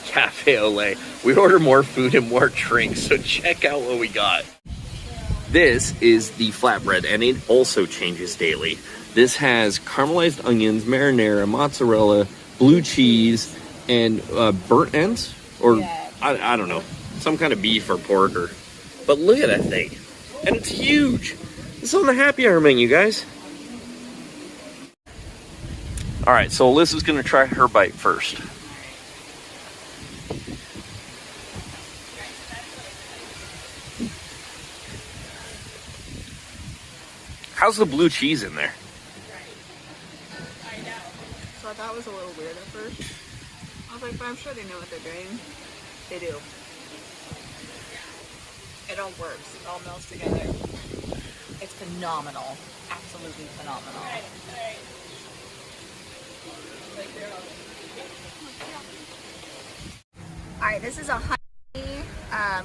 Speaker 1: Cafe Ole. We ordered more food and more drinks, so check out what we got. This is the flatbread, and it also changes daily. This has caramelized onions, marinara, mozzarella, blue cheese, and burnt ends, or yeah. I don't know, some kind of beef or pork. But look at that thing, and it's huge. It's on the happy hour menu, guys. All right, so Alyssa's gonna try her bite first. How's the blue cheese in there?
Speaker 2: So I thought it was a little weird at first. I was like, but I'm sure they know what they're doing. They do. It all works. It all melts together. It's phenomenal. Absolutely phenomenal. All right, this is a honey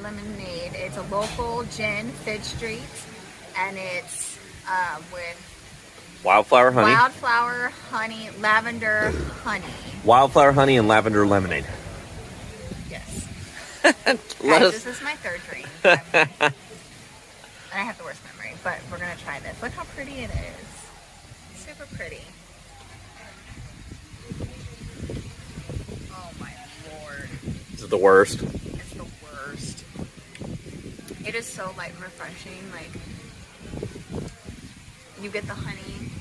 Speaker 2: lemonade. It's a local gin, Fitch Street, and it's with
Speaker 1: Wildflower honey.
Speaker 2: Wildflower honey, lavender honey.
Speaker 1: Wildflower honey and lavender lemonade.
Speaker 2: Yes.
Speaker 1: Guys,
Speaker 2: this is my third drink. And I have the worst memory, but we're gonna try this. Look how pretty it is. Super pretty. Oh my lord.
Speaker 1: This is the worst.
Speaker 2: It's the worst. It is so light and refreshing. Like, you get the honey.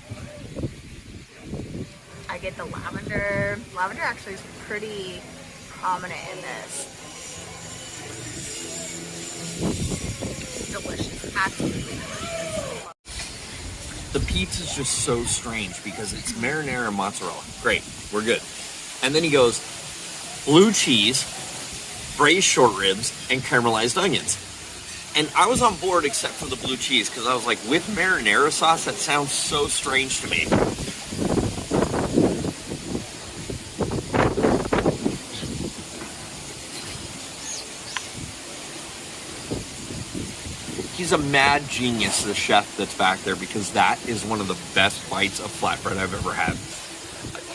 Speaker 2: I get the lavender. Lavender actually is pretty prominent in this. Delicious. Absolutely delicious.
Speaker 1: The pizza's just so strange because it's marinara and mozzarella. Great, we're good. And then he goes, blue cheese, braised short ribs, and caramelized onions. And I was on board except for the blue cheese because I was like, with marinara sauce, that sounds so strange to me. He's a mad genius, the chef that's back there, because that is one of the best bites of flatbread I've ever had.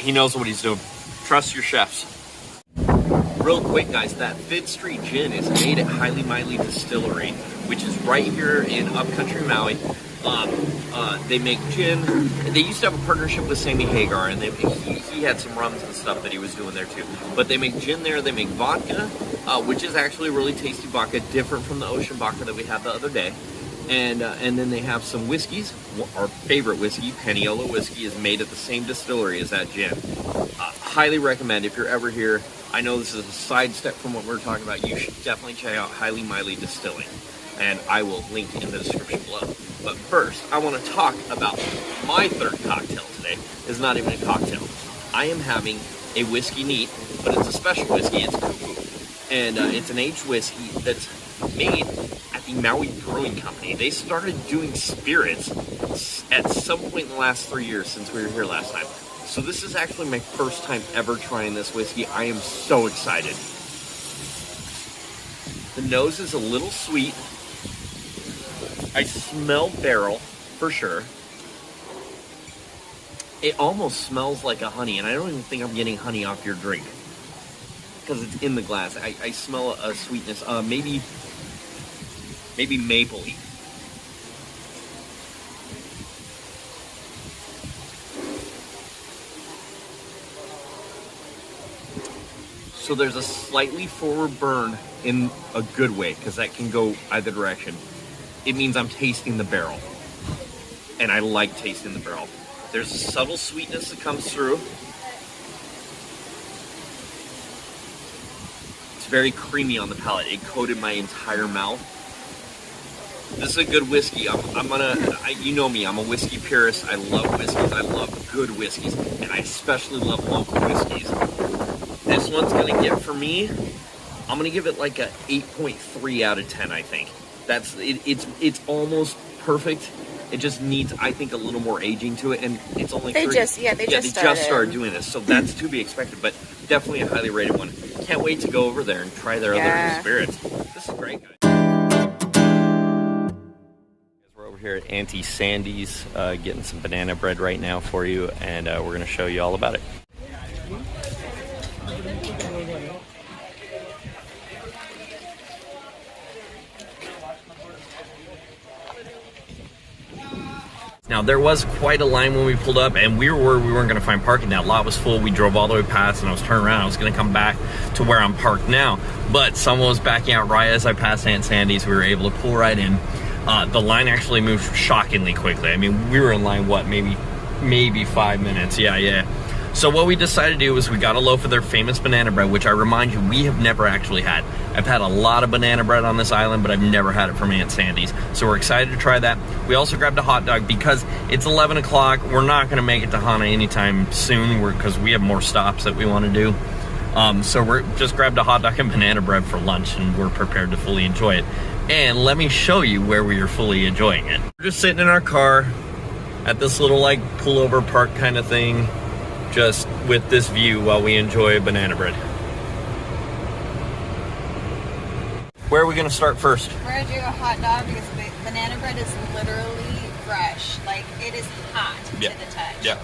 Speaker 1: He knows what he's doing. Trust your chefs. Real quick, guys, that Fifth Street Gin is made at Highly Miley Distillery, which is right here in upcountry Maui. They make gin. They used to have a partnership with Sammy Hagar, and he had some rums and stuff that he was doing there too. But they make gin there. They make vodka, which is actually really tasty vodka, different from the ocean vodka that we had the other day. And then they have some whiskeys. Our favorite whiskey, Paniolo whiskey, is made at the same distillery as that gin. Highly recommend if you're ever here. I know this is a sidestep from what we're talking about. You should definitely check out Highly Miley Distilling, and I will link in the description below. But first, I want to talk about my third cocktail today. It's not even a cocktail. I am having a whiskey neat, but it's a special whiskey. It's Cuckoo, and it's an aged whiskey that's made at the Maui Brewing Company. They started doing spirits at some point in the last 3 years since we were here last time. So this is actually my first time ever trying this whiskey. I am so excited. The nose is a little sweet. I smell barrel for sure. It almost smells like a honey, and I don't even think I'm getting honey off your drink because it's in the glass. I smell a sweetness, maybe mapley. So there's a slightly forward burn in a good way, because that can go either direction. It means I'm tasting the barrel, and I like tasting the barrel. There's a subtle sweetness that comes through. It's very creamy on the palate. It coated my entire mouth. This is a good whiskey. You know me, I'm a whiskey purist. I love whiskeys. I love good whiskeys, and I especially love local whiskeys. This one's gonna get, for me, I'm gonna give it like a 8.3 out of 10, I think. It's almost perfect. It just needs, I think, a little more aging to it, and it's only
Speaker 2: They just
Speaker 1: started doing this, so that's to be expected, but definitely a highly rated one. Can't wait to go over there and try their other spirits. This is great, guys. We're over here at Auntie Sandy's getting some banana bread right now for you, and we're going to show you all about it. Now, there was quite a line when we pulled up, and we weren't going to find parking. That lot was full. We drove all the way past, and I was turning around. I was going to come back to where I'm parked now, but someone was backing out right as I passed Aunt Sandy's. We were able to pull right in. The line actually moved shockingly quickly. I mean, we were in line, what, maybe 5 minutes? Yeah. So what we decided to do was we got a loaf of their famous banana bread, which I remind you, we have never actually had. I've had a lot of banana bread on this island, but I've never had it from Aunt Sandy's. So we're excited to try that. We also grabbed a hot dog because it's 11 o'clock. We're not going to make it to Hana anytime soon because we have more stops that we want to do. So we're just grabbed a hot dog and banana bread for lunch, and we're prepared to fully enjoy it. And let me show you where we are fully enjoying it. We're just sitting in our car at this little like pullover park kind of thing, just with this view while we enjoy banana bread. Where are we gonna start first?
Speaker 2: We're gonna do a hot dog because the banana bread is literally fresh. Like, it is hot to the touch.
Speaker 1: Yeah.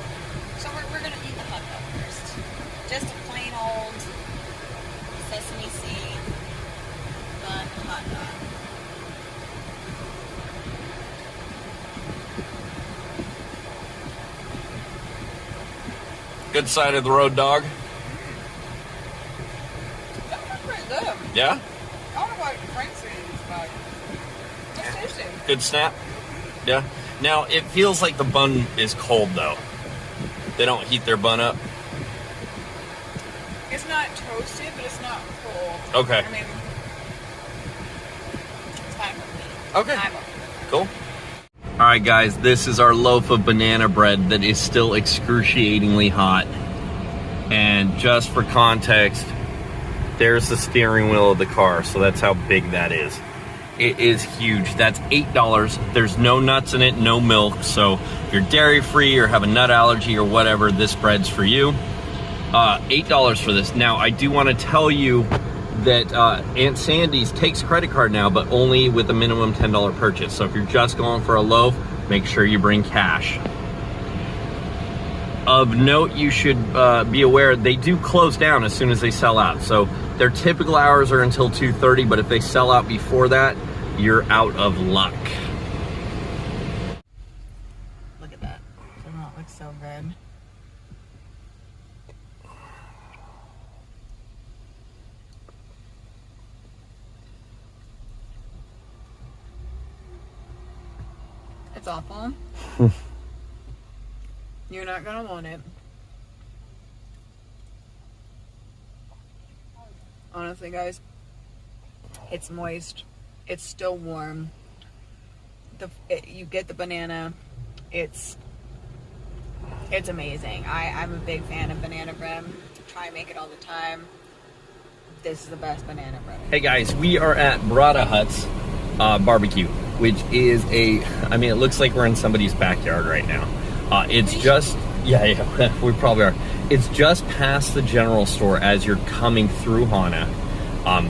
Speaker 2: So we're gonna eat the hot dog first. Just a plain old sesame seed bun hot dog.
Speaker 1: Good side of the road dog.
Speaker 2: That's pretty good.
Speaker 1: Yeah?
Speaker 2: I don't know what Frank's eating, but it's tasty.
Speaker 1: Good snap? Yeah. Now, it feels like the bun is cold, though. They don't heat their bun up.
Speaker 2: It's not toasted, but it's not cold.
Speaker 1: Okay.
Speaker 2: I mean, it's fine with me.
Speaker 1: Okay.
Speaker 2: I'm okay.
Speaker 1: Cool. All right, guys, this is our loaf of banana bread that is still excruciatingly hot. And just for context, there's the steering wheel of the car, so that's how big that is. It is huge. That's $8. There's no nuts in it, no milk, so if you're dairy-free or have a nut allergy or whatever, this bread's for you. $8 for this. Now, I do want to tell you that Aunt Sandy's takes credit card now, but only with a minimum $10 purchase. So if you're just going for a loaf, make sure you bring cash. Of note, you should be aware they do close down as soon as they sell out. So their typical hours are until 2:30, but if they sell out before that, you're out of luck.
Speaker 2: Look at that. Doesn't that look so good? It's awful. You're not gonna want it. Honestly, guys, it's moist. It's still warm. You get the banana. It's amazing. I'm a big fan of banana bread. Try and make it all the time. This is the best banana bread.
Speaker 1: Hey guys, we are at Brada Hut's barbecue, which is I mean, it looks like we're in somebody's backyard right now. It's just, yeah, we probably are. It's just past the general store as you're coming through Hana.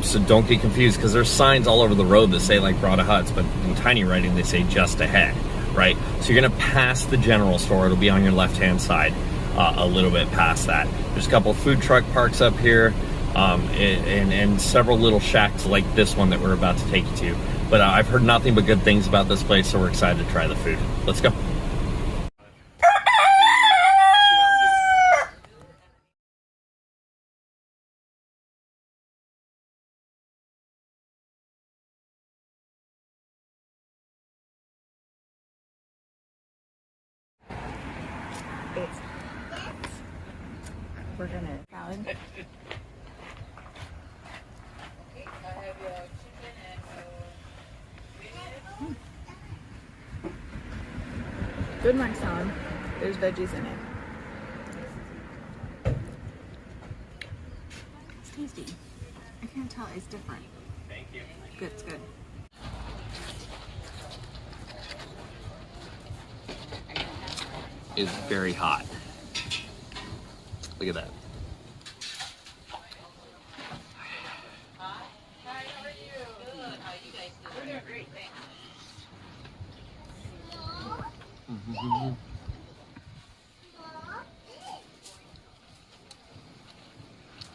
Speaker 3: So don't get confused, because there's signs all over the road that say like Brada Huts, but in tiny writing they say just ahead, right? So you're gonna pass the general store. It'll be on your left-hand side, a little bit past that. There's a couple of food truck parks up here, and several little shacks like this one that we're about to take you to. But I've heard nothing but good things about this place, so we're excited to try the food. Let's go.
Speaker 2: We're gonna salad. Good mac salad. There's veggies in it. It's tasty. I can't tell. It's different.
Speaker 3: Thank you.
Speaker 2: Good. It's good.
Speaker 3: It's very hot. Look at that.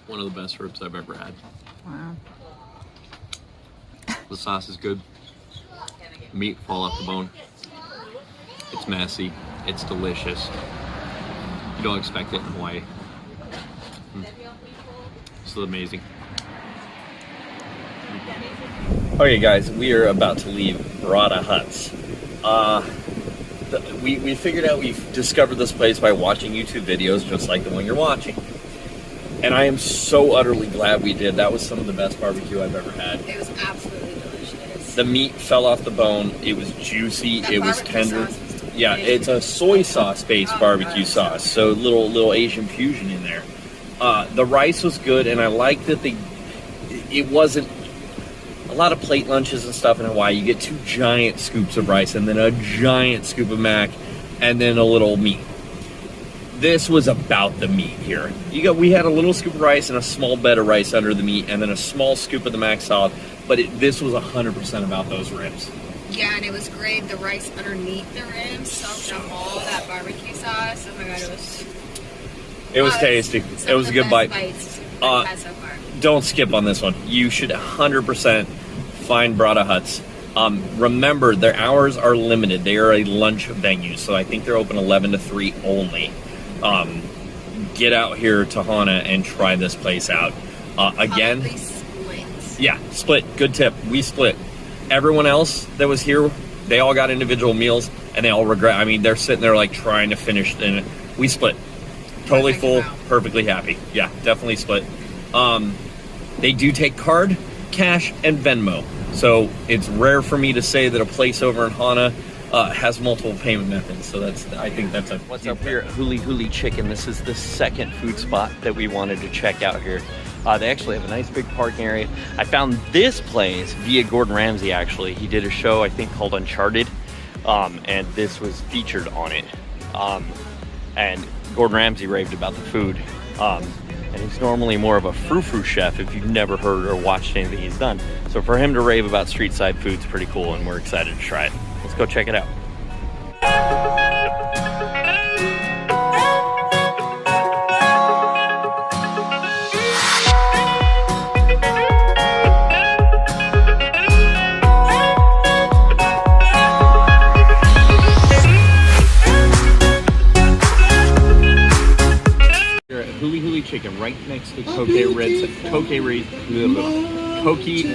Speaker 3: One of the best ribs I've ever had.
Speaker 2: Wow.
Speaker 3: The sauce is good. Meat fall off the bone. It's messy. It's delicious. You don't expect it in Hawaii. This is amazing. Okay guys, we are about to leave Brada Huts. We figured out we've discovered this place by watching YouTube videos just like the one you're watching. And I am so utterly glad we did. That was some of the best barbecue I've ever had.
Speaker 2: It was absolutely delicious.
Speaker 3: The meat fell off the bone. It was juicy. It was tender. Yeah, it's a soy sauce-based barbecue sauce, so little Asian fusion in there. The rice was good, and I like that it wasn't a lot of plate lunches and stuff in Hawaii. You get 2 giant scoops of rice, and then a giant scoop of mac, and then a little meat. This was about the meat here. We had a little scoop of rice and a small bed of rice under the meat, and then a small scoop of the mac salad. But this was 100% about those ribs.
Speaker 2: Yeah, and it was great. The rice underneath the ribs soaked up all that barbecue sauce. Oh my god, it was
Speaker 3: tasty. It was a good bite.
Speaker 2: Bites I've had so far.
Speaker 3: Don't skip on this one. You should 100% find Brada Huts. Remember, their hours are limited. They are a lunch venue, so I think they're open 11 to 3 only. Get out here to Hana and try this place out. Again, yeah, split. Good tip. We split. Everyone else that was here, they all got individual meals, and they all regret. I mean, they're sitting there like trying to finish, and we split. Totally full, perfectly happy. Yeah, definitely split. They do take card, cash, and Venmo. So it's rare for me to say that a place over in Hana has multiple payment methods. So I think that's a...
Speaker 4: What's up here at Huli Huli Chicken? This is the second food spot that we wanted to check out here. They actually have a nice big parking area. I found this place via Gordon Ramsay, actually. He did a show, I think, called Uncharted, and this was featured on it. And Gordon Ramsay raved about the food. And he's normally more of a frou-frou chef if you've never heard or watched anything he's done. So for him to rave about street side food is pretty cool, and we're excited to try it. Let's go check it out. Chicken right next to Koki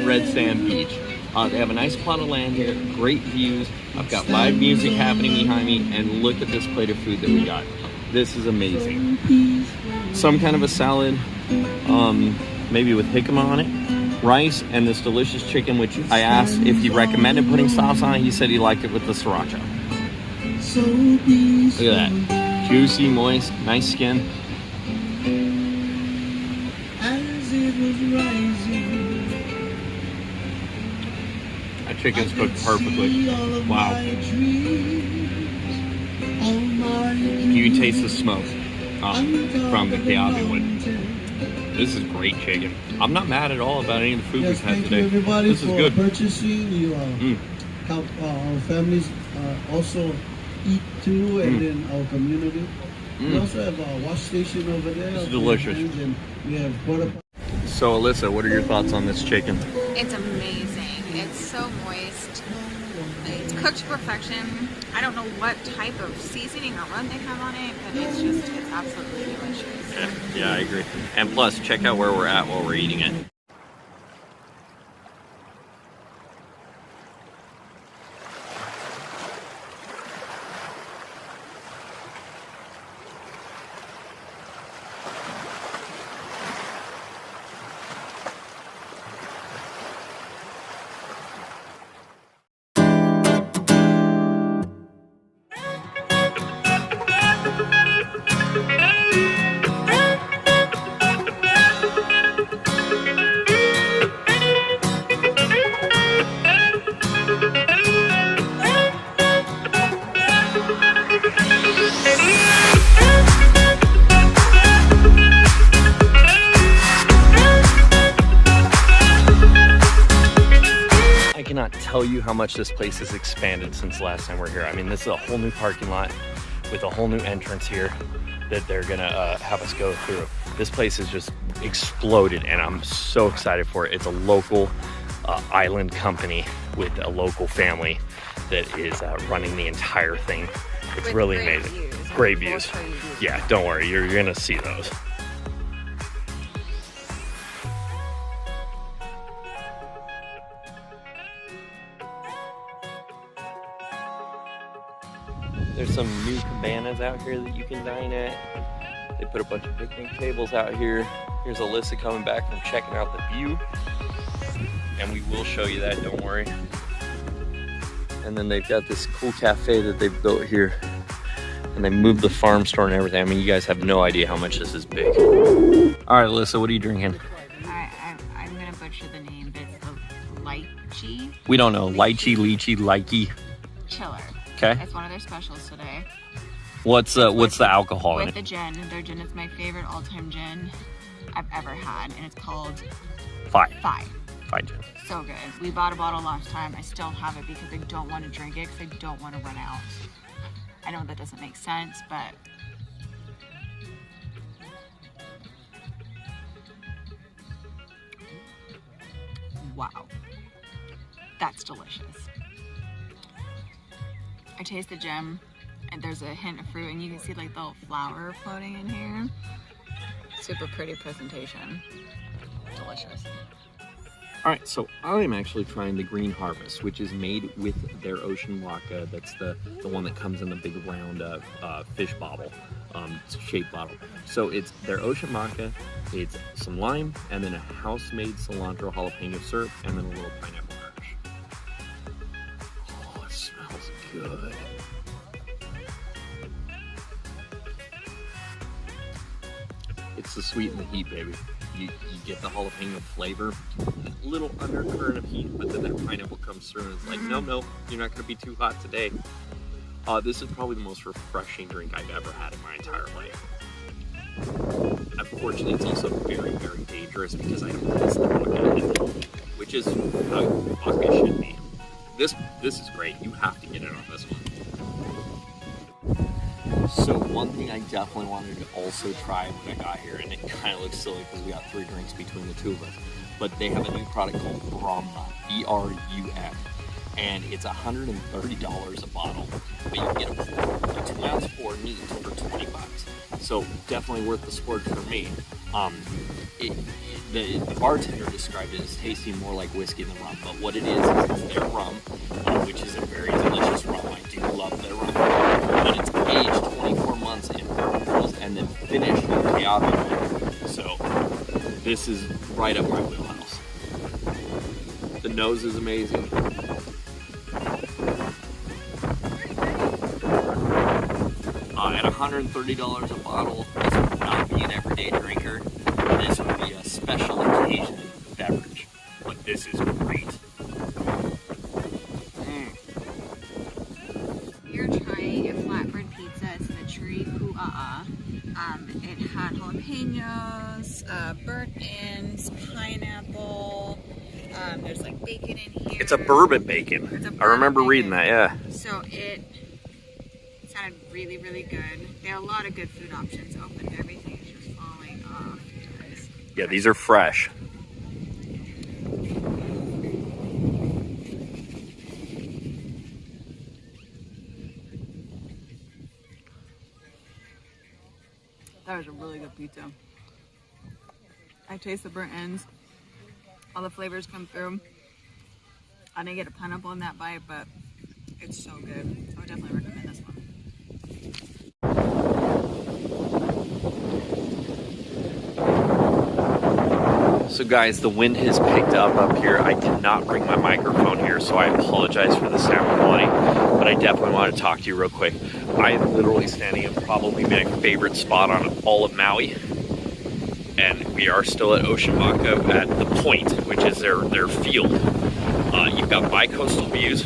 Speaker 4: Red Sand Beach. They have a nice plot of land here, great views. I've got live music happening behind me, and look at this plate of food that we got. This is amazing. Some kind of a salad, maybe with jicama on it, rice, and this delicious chicken, which I asked if he recommended putting sauce on it. He said he liked it with the sriracha. Look at that. Juicy, moist, nice skin. That chicken's cooked perfectly. Wow. You can taste the smoke from the kiawe wood. This is great chicken. I'm not mad at all about any of the food we've had
Speaker 6: Thank
Speaker 4: today.
Speaker 6: you everybody
Speaker 4: This is
Speaker 6: for
Speaker 4: good.
Speaker 6: purchasing. You help our families also eat too, and then our community. We also have a wash station over there.
Speaker 4: It's delicious.
Speaker 6: And we have quarter.
Speaker 4: So Alyssa, what are your thoughts on this chicken?
Speaker 2: It's amazing. It's so moist. It's cooked to perfection. I don't know what type of seasoning or rub they have on it, but it's absolutely delicious.
Speaker 4: Yeah, I agree. And plus, check out where we're at while we're eating it. I cannot tell you how much this place has expanded since last time we're here. I mean, this is a whole new parking lot with a whole new entrance here that they're gonna have us go through. This place has just exploded and I'm so excited for it. It's a local island company with a local family that is running the entire thing. It's
Speaker 2: With
Speaker 4: really
Speaker 2: great
Speaker 4: amazing.
Speaker 2: views.
Speaker 4: Great
Speaker 2: We'll
Speaker 4: views.
Speaker 2: show you views.
Speaker 4: Yeah, don't worry, you're gonna see those. There's some new cabanas out here that you can dine at. They put a bunch of picnic tables out here. Here's Alyssa coming back from checking out the view. And we will show you that, don't worry. And then they've got this cool cafe that they've built here. And they moved the farm store and everything. I mean, you guys have no idea how much this is big. All right, Alyssa, what are you drinking?
Speaker 2: I'm gonna butcher the name, but it's the lychee
Speaker 4: We don't know. Lychee, lychee, likey.
Speaker 2: chiller.
Speaker 4: Okay.
Speaker 2: It's one of their specials today.
Speaker 4: What's the alcohol in
Speaker 2: With
Speaker 4: it?
Speaker 2: the gin. Their gin is my favorite all-time gin I've ever had, and it's called
Speaker 4: Fine.
Speaker 2: Five.
Speaker 4: Gin.
Speaker 2: So good. We bought a bottle last time. I still have it because I don't want to drink it because I don't want to run out. I know that doesn't make sense, but wow, that's delicious. I taste the gem, and there's a hint of fruit, and you can see like the little flower floating in here. Super pretty presentation. Delicious.
Speaker 4: All right, so I'm actually trying the Green Harvest, which is made with their ocean vodka. That's the one that comes in the big round fish bottle, shaped bottle. So it's their ocean vodka, it's some lime, and then a house-made cilantro jalapeno syrup, and then a little pineapple crush. Oh, it smells good. It's the sweet and the heat, baby. You get the jalapeno flavor, a little undercurrent of heat, but then that pineapple comes through and it's like, no, you're not gonna be too hot today. This is probably the most refreshing drink I've ever had in my entire life. Unfortunately, it's also very, very dangerous because I don't taste the vodka in it, which is how vodka should be. This is great. You have to get in on this one. So one thing I definitely wanted to also try when I got here, and it kind of looks silly because we got 3 drinks between the two of us, but they have a new product called Brahma, B-R-U-M, and it's $130 a bottle, but you get a 2-ounce pour neat for $20. So definitely worth the splurge for me. The bartender described it as tasting more like whiskey than rum, but what it is it's their rum, which is a very delicious rum. I do love their rum, but it's aged 24 months in bourbon barrels and then finished in Cayaba. So this is right up my wheelhouse. The nose is amazing. At $130 a bottle, this would not be an everyday drinker. This would be a special occasion beverage, but this is great.
Speaker 2: You're trying a flatbread pizza. It's the Tree Pu'a'a. It had jalapenos, burnt There's like bacon in here.
Speaker 1: It's a bourbon bacon.
Speaker 2: It's a
Speaker 1: I remember
Speaker 2: bourbon
Speaker 1: reading
Speaker 2: bacon.
Speaker 1: that, yeah.
Speaker 2: So it sounded really, really good. They have a lot of good food options. Oh, but everything is just falling off, guys.
Speaker 1: Yeah, these are fresh.
Speaker 2: That was a really good pizza. I taste the burnt ends. All the flavors come through. I didn't get a pineapple in that bite, but it's so good. I would definitely recommend this one.
Speaker 1: So guys, the wind has picked up here. I did not bring my microphone here, so I apologize for the sound quality, but I definitely want to talk to you real quick. I am literally standing in probably my favorite spot on all of Maui, and we are still at Ocean Maka at the Point, which is their field. You've got bi-coastal views,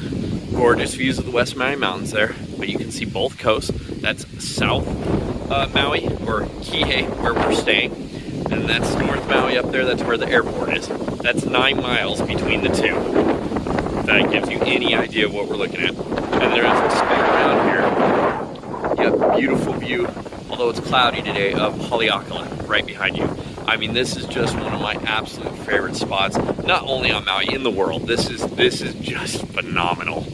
Speaker 1: gorgeous views of the West Maui Mountains there, but you can see both coasts. That's South Maui, or Kihei, where we're staying, and that's North Maui up there. That's where the airport is. That's 9 miles between the two. If that gives you any idea of what we're looking at. And there's a spin around here. You have a beautiful view, although it's cloudy today, of Haleakala right behind you. I mean, this is just one of my absolute favorite spots, not only on Maui, in the world. This is just phenomenal.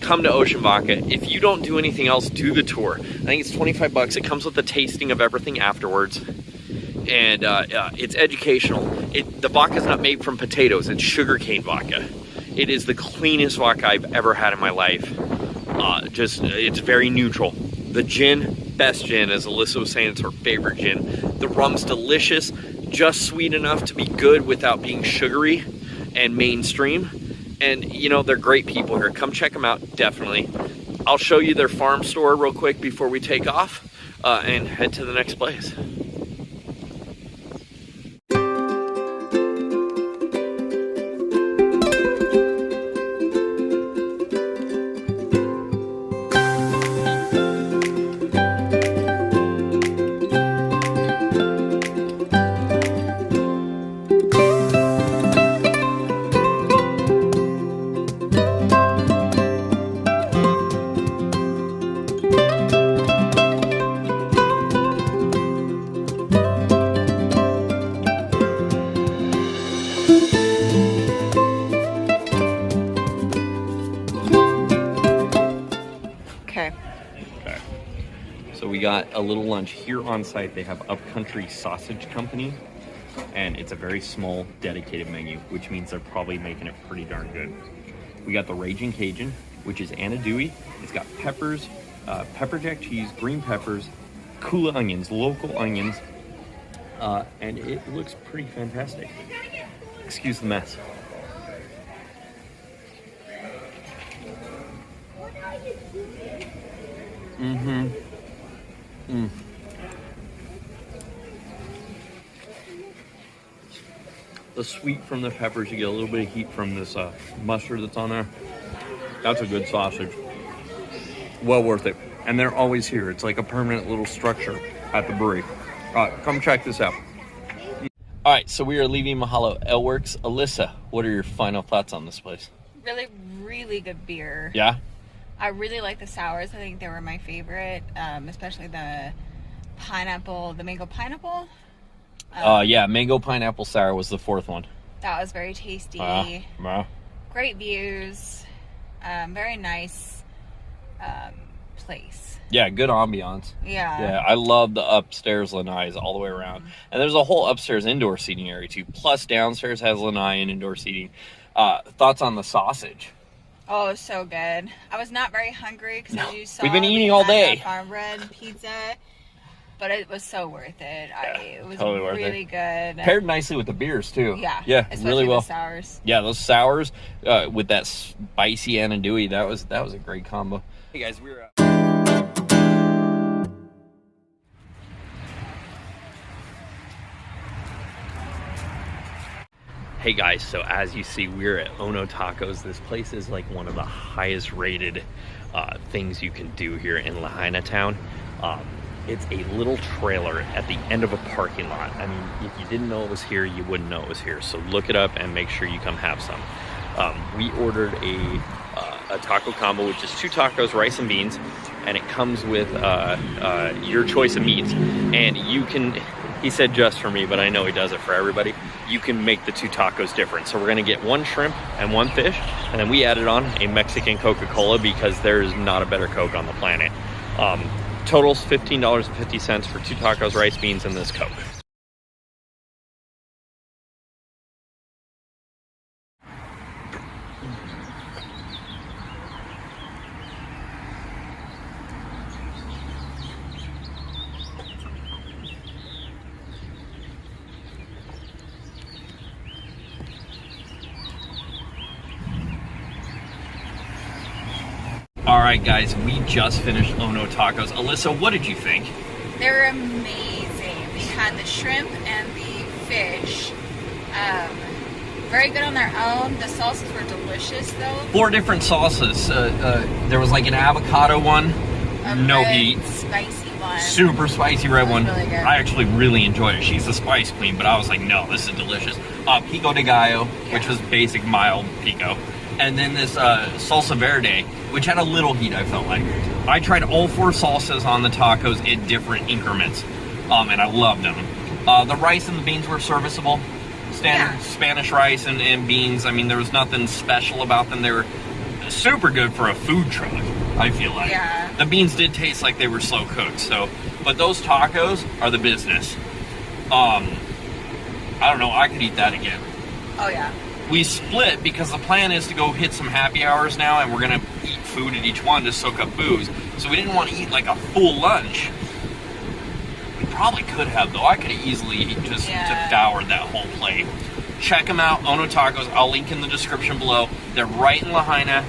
Speaker 1: Come to Ocean Maka. If you don't do anything else, do the tour. I think it's $25. It comes with a tasting of everything afterwards. And it's educational. The vodka is not made from potatoes. It's sugarcane vodka. It is the cleanest vodka I've ever had in my life. It's very neutral. The gin, best gin, as Alyssa was saying, it's her favorite gin. The rum's delicious, just sweet enough to be good without being sugary and mainstream. And you know, they're great people here. Come check them out, definitely. I'll show you their farm store real quick before we take off and head to the next place. Got a little lunch here on site. They have UpCountry Sausage Company, and it's a very small dedicated menu, which means they're probably making it pretty darn good. We got the Raging Cajun, which is andouille. It's got peppers, pepper jack cheese, green peppers, kula onions, local onions, and it looks pretty fantastic. Excuse the mess. The sweet from the peppers, you get a little bit of heat from this mustard that's on there. That's a good sausage. Well worth it. And they're always here. It's like a permanent little structure at the brewery. Come check this out. All right, so we are leaving Mahalo Aleworks. Alyssa, what are your final thoughts on this place?
Speaker 2: Really, really good beer.
Speaker 1: Yeah?
Speaker 2: I really like the sours. I think they were my favorite, especially the pineapple, the mango pineapple.
Speaker 1: Yeah, mango pineapple sour was the fourth one.
Speaker 2: That was very tasty. Great views. Very nice place.
Speaker 1: Yeah, good ambiance.
Speaker 2: Yeah,
Speaker 1: I love the upstairs lanais all the way around. And there's a whole upstairs indoor seating area too. Plus downstairs has lanai and indoor seating. Thoughts on the sausage?
Speaker 2: Oh, it was so good. I was not very hungry because as you saw,
Speaker 1: we've been eating all day.
Speaker 2: Farm bread and pizza. But it was so worth it. It was
Speaker 1: totally worth
Speaker 2: really good.
Speaker 1: Paired nicely with the beers too.
Speaker 2: Yeah,
Speaker 1: really well.
Speaker 2: The sours.
Speaker 1: Yeah, those sours with that spicy andouille, that was a great combo. Hey guys, we're Hey guys, so as you see, we're at Ono Tacos. This place is like one of the highest rated things you can do here in Lahaina town.
Speaker 4: It's a little trailer at the end of a parking lot. I mean, if you didn't know it was here, you wouldn't know it was here. So look it up and make sure you come have some. We ordered a taco combo, which is 2 tacos, rice and beans, and it comes with your choice of meats. And you can, he said just for me, but I know he does it for everybody. You can make the 2 tacos different. So we're gonna get 1 shrimp and 1 fish, and then we added on a Mexican Coca-Cola because there's not a better Coke on the planet. Totals $15.50 for 2 tacos, rice, beans, and this Coke. All right, guys, we just finished Ono Tacos. Alyssa, what did you think?
Speaker 2: They were amazing. We had the shrimp and the fish. Very good on their own. The sauces were delicious, though.
Speaker 1: 4 different sauces. There was like an avocado one, no
Speaker 2: red,
Speaker 1: heat.
Speaker 2: spicy one.
Speaker 1: Super spicy red one.
Speaker 2: Really good.
Speaker 1: I actually really enjoyed it. She's the spice queen, but I was like, no, this is delicious. Pico de gallo, which was basic mild pico. And then this salsa verde, which had a little heat, I felt like. I tried all 4 salsas on the tacos in different increments, and I loved them. The rice and the beans were serviceable. Standard Spanish rice and beans. I mean, there was nothing special about them. They were super good for a food truck, I feel like.
Speaker 2: Yeah.
Speaker 1: The beans did taste like they were slow cooked, so, but those tacos are the business. I don't know, I could eat that again.
Speaker 2: Oh, yeah.
Speaker 1: We split because the plan is to go hit some happy hours now, and we're gonna eat food at each one to soak up booze. So we didn't want to eat like a full lunch. We probably could have, though. I could have easily just devoured that whole plate. Check them out, Ono Tacos. I'll link in the description below. They're right in Lahaina,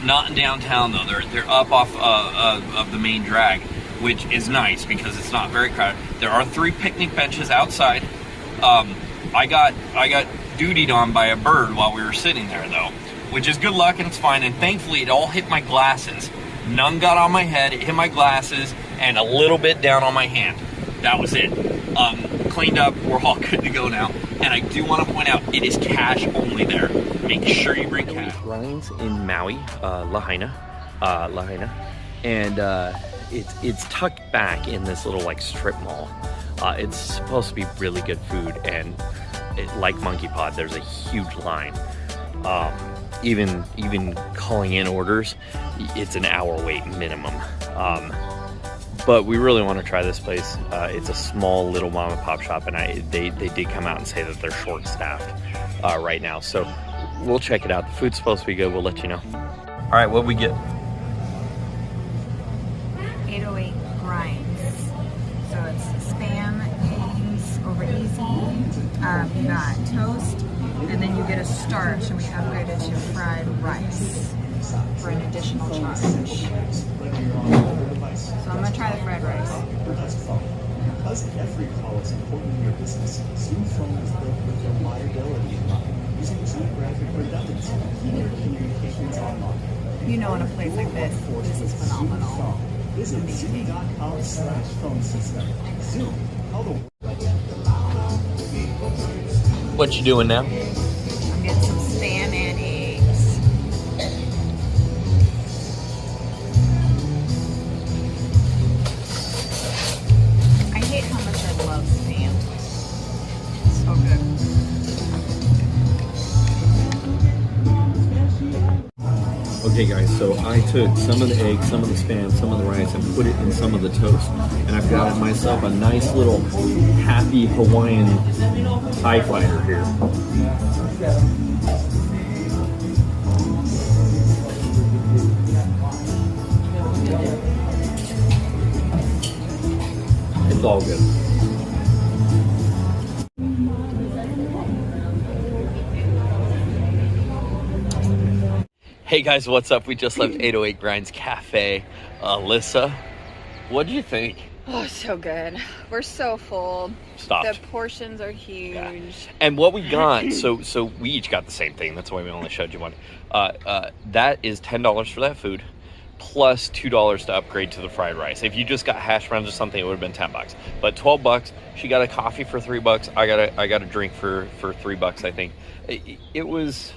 Speaker 1: not in downtown though. They're up off of the main drag, which is nice because it's not very crowded. There are 3 picnic benches outside. I got dutied on by a bird while we were sitting there though, which is good luck and it's fine. And thankfully it all hit my glasses. None got on my head, it hit my glasses and a little bit down on my hand. That was it. Cleaned up, we're all good to go now. And I do want to point out, it is cash only there. Make sure you bring cash.
Speaker 4: Grinds in Maui, Lahaina, and it's tucked back in this little like strip mall. It's supposed to be really good food, and like Monkey Pod, there's a huge line. Even calling in orders, it's an hour wait minimum. But we really want to try this place. It's a small little mom and pop shop, and they did come out and say that they're short staffed right now. So we'll check it out. The food's supposed to be good. We'll let you know. All right, what we get?
Speaker 2: 808 grinds. So it's spam, eggs over easy. You got toast, and then you get a starch, and we upgraded to fried rice for an additional charge. So I'm gonna try the fried rice.
Speaker 7: Because every call is important in your business, Zoom Phone is built with reliability in mind, using geographic redundancy to keep your communications online.
Speaker 2: You know, in a place like this is phenomenal.
Speaker 7: Visit Zoom.com/phone system. Zoom. Call the
Speaker 4: What you doing now?
Speaker 2: I'm getting some spam and eggs. I hate how much I love spam. It's so good.
Speaker 3: Okay guys, so I took some of the eggs, some of the spam, some of the rice, and put it in some of the toast. And I've got myself a nice little happy Hawaiian TIE fighter here. It's all good.
Speaker 4: Hey guys, what's up? We just left 808 Grinds Cafe. Alyssa, what do you think?
Speaker 2: Oh, so good. We're so full.
Speaker 4: Stop.
Speaker 2: The portions are huge.
Speaker 4: Yeah. And what we got, so we each got the same thing. That's why we only showed you one. That is $10 for that food. plus $2 to upgrade to the fried rice. If you just got hash browns or something, it would have been $10. But $12, she got a coffee for $3. I got a drink for $3, I think. It was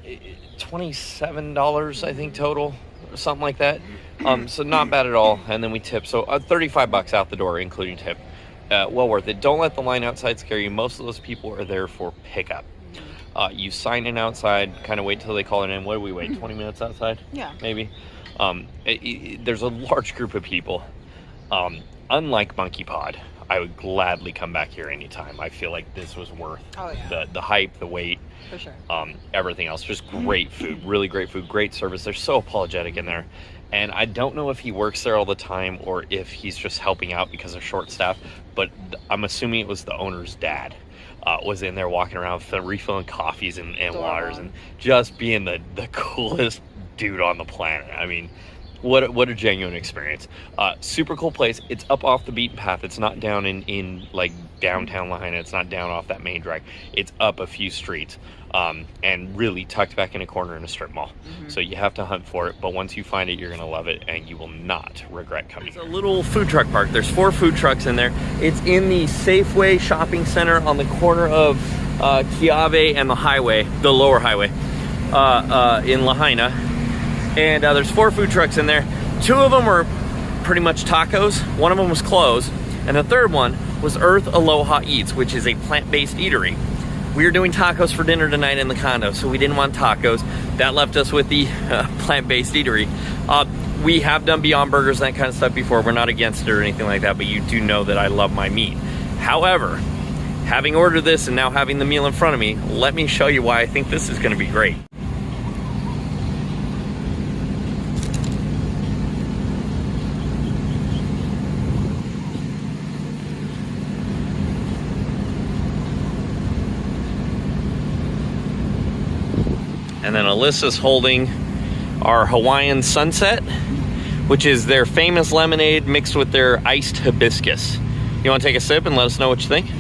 Speaker 4: $27, I think, total, or something like that. So not bad at all. And then we tipped, so $35 out the door, including tip. Well worth it. Don't let the line outside scare you. Most of those people are there for pickup. You sign in outside, kind of wait till they call it in. What do we wait, 20 minutes outside? Yeah. Maybe. There's a large group of people. Unlike Monkey Pod, I would gladly come back here anytime. I feel like this was worth the hype, the wait. For sure. Everything else. Just great food, really great food, great service. They're so apologetic in there. And I don't know if he works there all the time or if he's just helping out because of short staff, but I'm assuming it was the owner's dad. Was in there walking around refilling coffees and waters and just being the coolest dude on the planet. I mean, what a genuine experience. Super cool place. It's up off the beaten path. It's not down in like downtown Lahaina. It's not down off that main drag. It's up a few streets and really tucked back in a corner in a strip mall. So you have to hunt for it, but once you find it, you're gonna love it and you will not regret coming. It's a little food truck park. There's 4 food trucks in there. It's in the Safeway shopping center on the corner of Kiave and the highway, the lower highway in Lahaina. And there's 4 food trucks in there. 2 of them were pretty much tacos. 1 of them was closed. And the 3rd one was Earth Aloha Eats, which is a plant-based eatery. We were doing tacos for dinner tonight in the condo, so we didn't want tacos. That left us with the plant-based eatery. We have done Beyond Burgers and that kind of stuff before. We're not against it or anything like that, but you do know that I love my meat. However, having ordered this and now having the meal in front of me, let me show you why I think this is gonna be great. And then Alyssa's holding our Hawaiian Sunset, which is their famous lemonade mixed with their iced hibiscus. You want to take a sip and let us know what you think?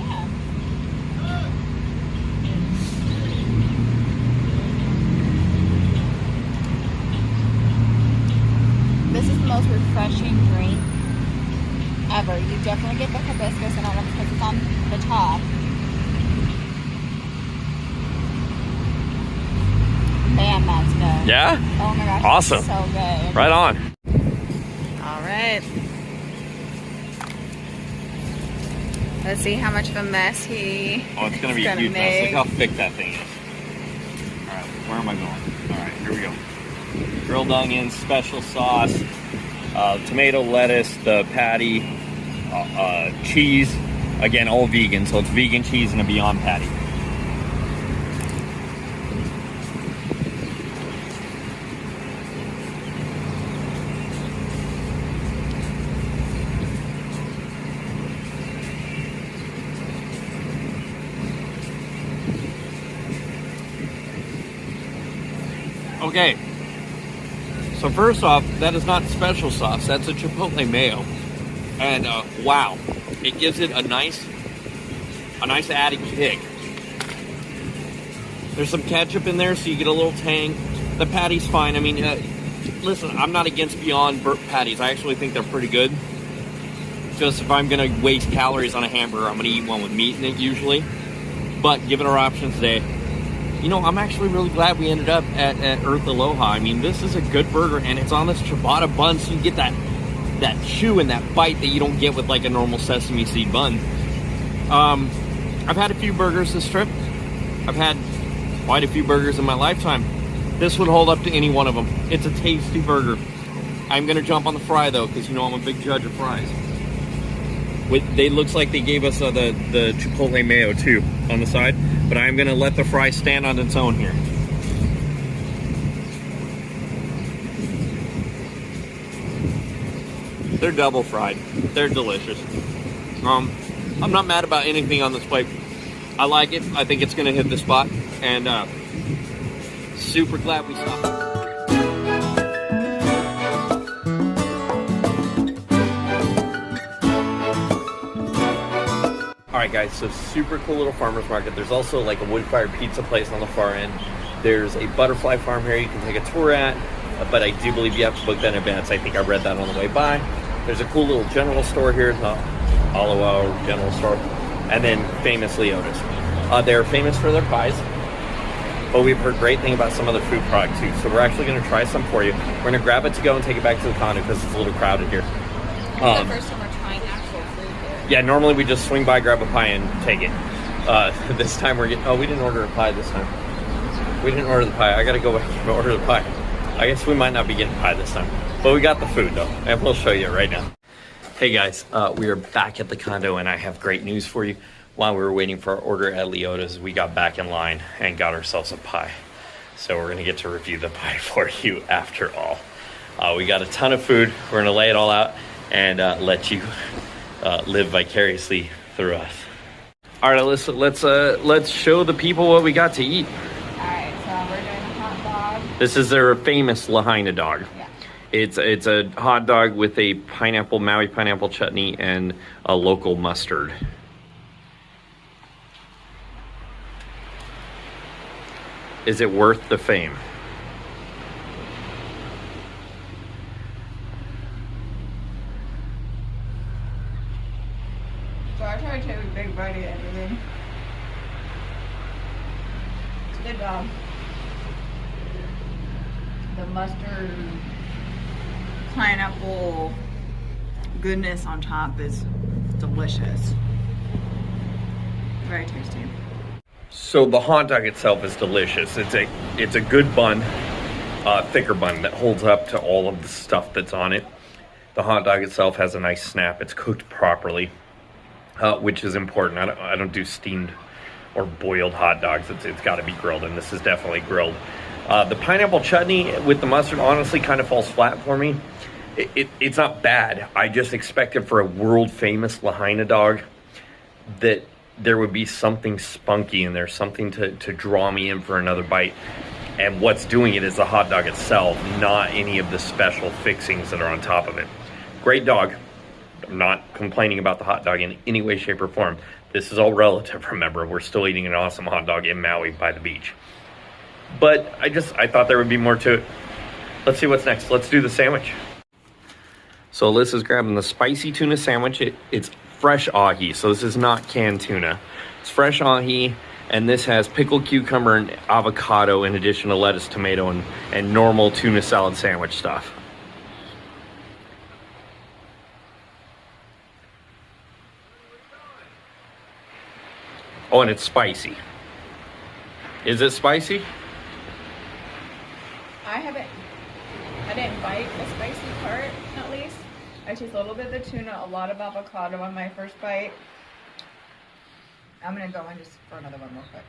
Speaker 2: This is the most refreshing drink ever. You definitely get the hibiscus and all of it because it's on the top. Man, that's good.
Speaker 4: Yeah?
Speaker 2: Oh my gosh.
Speaker 4: Awesome.
Speaker 2: So good.
Speaker 4: Right on.
Speaker 2: All right. Let's see how much of a mess he
Speaker 1: Oh, it's going to be a huge mess. Look how thick that thing is. All right, where am I going? All right, here we go. Grilled onions, special sauce, tomato, lettuce, the patty, cheese. Again, all vegan, so it's vegan cheese and a Beyond patty. Okay, so first off, that is not special sauce. That's a chipotle mayo, and wow, it gives it a nice added kick. There's some ketchup in there, so you get a little tang. The patty's fine. I mean, listen, I'm not against Beyond patties. I actually think they're pretty good. Just if I'm gonna waste calories on a hamburger, I'm gonna eat one with meat in it usually. But given our options today, you know, I'm actually really glad we ended up at Earth Aloha. I mean, this is a good burger, and it's on this ciabatta bun, so you get that chew and that bite that you don't get with like a normal sesame seed bun. I've had a few burgers this trip. I've had quite a few burgers in my lifetime. This would hold up to any one of them. It's a tasty burger. I'm gonna jump on the fry though, because you know I'm a big judge of fries. They looks like they gave us the chipotle mayo too on the side, but I'm gonna let the fry stand on its own here. They're double fried. They're delicious. I'm not mad about anything on this plate. I like it. I think it's gonna hit the spot, and super glad we stopped. Alright guys, so super cool little farmer's market. There's also like a wood-fired pizza place on the far end. There's a butterfly farm here you can take a tour at.
Speaker 4: but I do believe you have to book that in advance. I think I read that on the way by. There's a cool little general store here, the Aloha General Store, and then famous Leota's. They're famous for their pies, but we've heard great thing about some other food products too. So we're actually going to try some for you. We're going to grab it to go and take it back to the condo because it's a little crowded here.
Speaker 2: The first time we're trying actual food here.
Speaker 4: Yeah, normally we just swing by, grab a pie, and take it. This time we're getting... Oh, we didn't order a pie this time. We didn't order the pie. I got to go back and order the pie. I guess we might not be getting pie this time. But we got the food, though, and we'll show you right now. Hey, guys. We are back at the condo, and I have great news for you. While we were waiting for our order at Leota's, we got back in line and got ourselves a pie. So we're going to get to review the pie for you after all. We got a ton of food. We're going to lay it all out and let you live vicariously through us. All right, Alyssa, let's show the people what we got to eat.
Speaker 2: All right, so we're doing a hot dog.
Speaker 4: This is their famous Lahaina dog.
Speaker 2: Yeah.
Speaker 4: It's a hot dog with a Maui pineapple chutney and a local mustard. Is it worth the fame?
Speaker 2: So I tried to take a big bite of everything. It's a good dog. The mustard, pineapple goodness on top is delicious. Very tasty.
Speaker 4: So the hot dog itself is delicious. It's a good bun, thicker bun that holds up to all of the stuff that's on it. The hot dog itself has a nice snap. It's cooked properly, which is important. I don't do steamed or boiled hot dogs. It's got to be grilled, and this is definitely grilled. The pineapple chutney with the mustard honestly kind of falls flat for me. It's not bad. I just expected for a world famous Lahaina dog that there would be something spunky in there, something to draw me in for another bite. And what's doing it is the hot dog itself, not any of the special fixings that are on top of it. Great dog. I'm not complaining about the hot dog in any way, shape, or form. This is all relative, remember. We're still eating an awesome hot dog in Maui by the beach. But I thought there would be more to it. Let's see what's next. Let's do the sandwich. So Alyssa's grabbing the spicy tuna sandwich. It's fresh ahi, so this is not canned tuna. It's fresh ahi, and this has pickled cucumber and avocado in addition to lettuce, tomato, and normal tuna salad sandwich stuff. Oh, and it's spicy. Is it spicy?
Speaker 2: I didn't bite the spicy part, at least. I taste a little bit of the tuna, a lot of avocado on my first bite. I'm gonna go in just for another one real quick.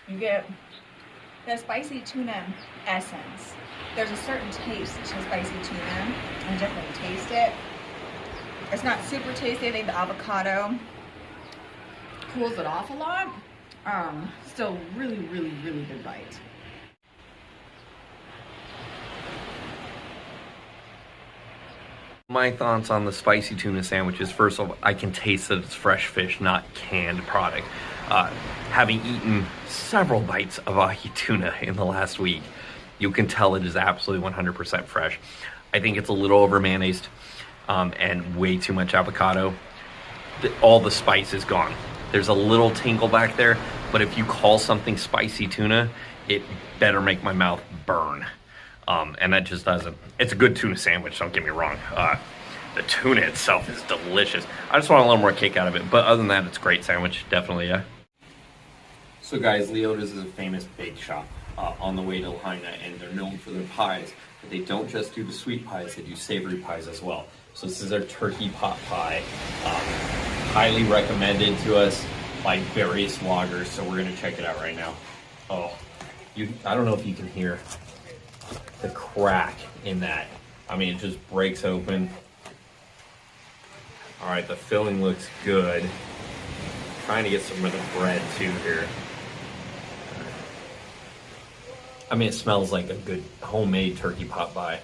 Speaker 2: You get the spicy tuna essence. There's a certain taste to spicy tuna. I definitely taste it. It's not super tasty. I think the avocado cools it off a lot. Still really, really, really good bite.
Speaker 4: My thoughts on the spicy tuna sandwiches. First of all, I can taste that it's fresh fish, not canned product. Having eaten several bites of ahi tuna in the last week, you can tell it is absolutely 100% fresh. I think it's a little over mayonnaised and way too much avocado. All the spice is gone. There's a little tinkle back there, but if you call something spicy tuna, it better make my mouth burn. And that just doesn't. It's a good tuna sandwich, don't get me wrong. The tuna itself is delicious. I just want a little more kick out of it, but other than that, it's a great sandwich, definitely, yeah.
Speaker 3: So guys, Leota's is a famous bake shop on the way to Lahaina, and they're known for their pies. But they don't just do the sweet pies, they do savory pies as well. So this is their turkey pot pie. Highly recommended to us by various vloggers, so we're gonna check it out right now. Oh, I don't know if you can hear the crack in that. I mean, it just breaks open. All right, the filling looks good. Trying to get some of the bread too here. I mean, it smells like a good homemade turkey pot pie.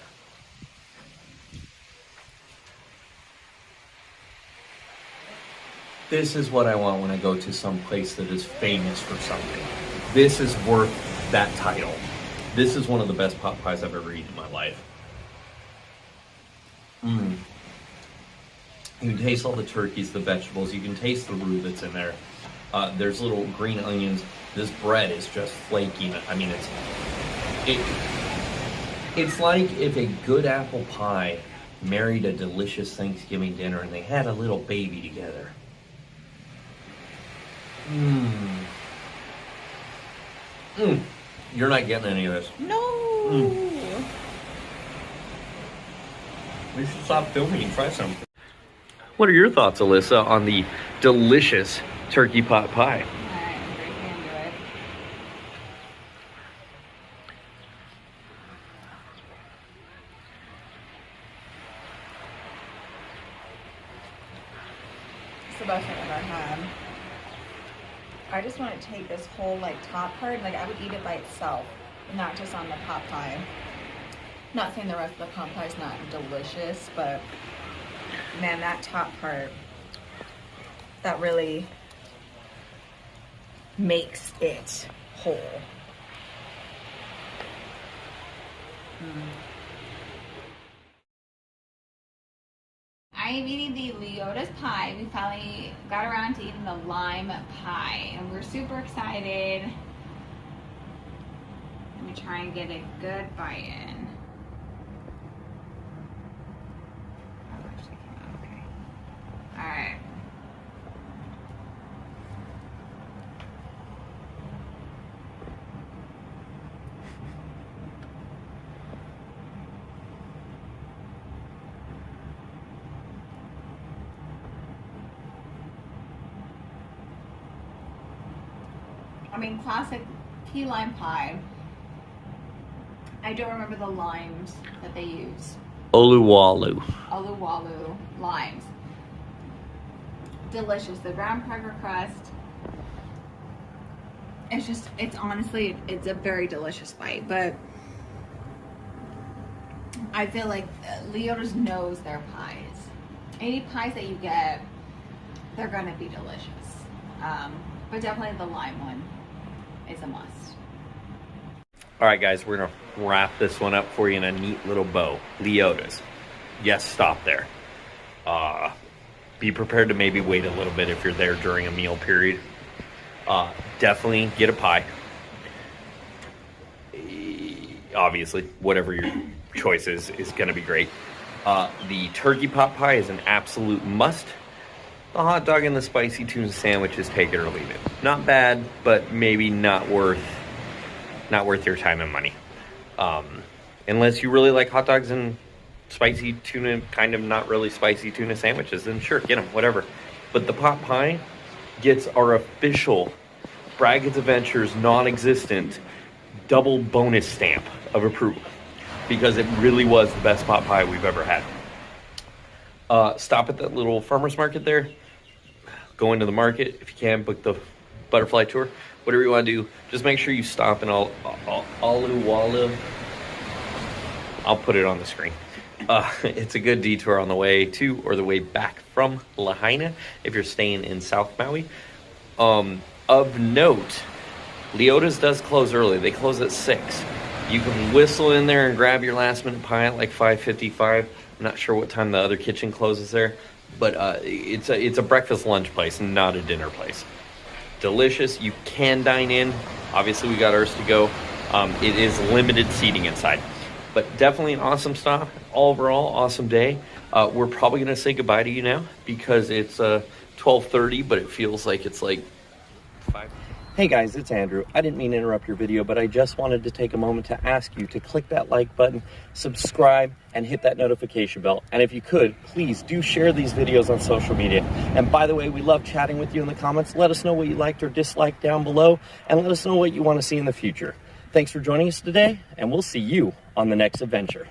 Speaker 3: This is what I want when I go to some place that is famous for something. This is worth that title. This is one of the best pot pies I've ever eaten in my life. You can taste all the turkeys, the vegetables. You can taste the roux that's in there. There's little green onions. This bread is just flaky. I mean, it's like if a good apple pie married a delicious Thanksgiving dinner and they had a little baby together. You're not getting any of this.
Speaker 2: No.
Speaker 3: We should stop filming and try something.
Speaker 4: What are your thoughts, Alyssa, on the delicious turkey pot pie?
Speaker 2: All right, I'm breaking into it. It's the best thing I've ever had. I just want to take this whole like top part, like I would eat it by itself, not just on the pot pie. Not saying the rest of the pot pie is not delicious, but man, that top part, that really makes it whole. I am eating the Leota's pie. We finally got around to eating the lime pie, and we're super excited. Let me try and get a good bite in. Oh, actually came out okay. All right. I mean, classic key lime pie. I don't remember the limes that they use.
Speaker 4: Oluwalu.
Speaker 2: Oluwalu limes. Delicious. The brown cracker crust. It's honestly, it's a very delicious bite. But I feel like Leota's knows their pies. Any pies that you get, they're gonna be delicious. But definitely the lime one is a must.
Speaker 4: All right, guys, we're going to wrap this one up for you in a neat little bow. Leota's. Yes, stop there. Be prepared to maybe wait a little bit if you're there during a meal period. Definitely get a pie. Obviously, whatever your choice is going to be great. The turkey pot pie is an absolute must. The hot dog and the spicy tuna sandwich is take it or leave it. Not bad, but maybe not worth your time and money. Unless you really like hot dogs and spicy tuna, kind of not really spicy tuna sandwiches, then sure, get them, whatever. But the pot pie gets our official Braggin's Adventures non-existent double bonus stamp of approval because it really was the best pot pie we've ever had. Stop at that little farmer's market there. Go into the market if you can. Book the butterfly tour. Whatever you want to do, just make sure you stop in Oluwalu. I'll put it on the screen. It's a good detour on the way to or the way back from Lahaina if you're staying in South Maui. Of note, Leota's does close early. They close at 6. You can whistle in there and grab your last minute pie at like 5:55. I'm not sure what time the other kitchen closes there, but it's a breakfast lunch place, not a dinner place. Delicious. You can dine in. Obviously, we got ours to go. It is limited seating inside, but definitely an awesome stop. Overall, awesome day. We're probably going to say goodbye to you now because it's 12:30, but it feels like it's like 5. Hey guys, it's Andrew. I didn't mean to interrupt your video, but I just wanted to take a moment to ask you to click that like button, subscribe, and hit that notification bell. And if you could, please do share these videos on social media. And by the way, we love chatting with you in the comments. Let us know what you liked or disliked down below, and let us know what you want to see in the future. Thanks for joining us today, and we'll see you on the next adventure.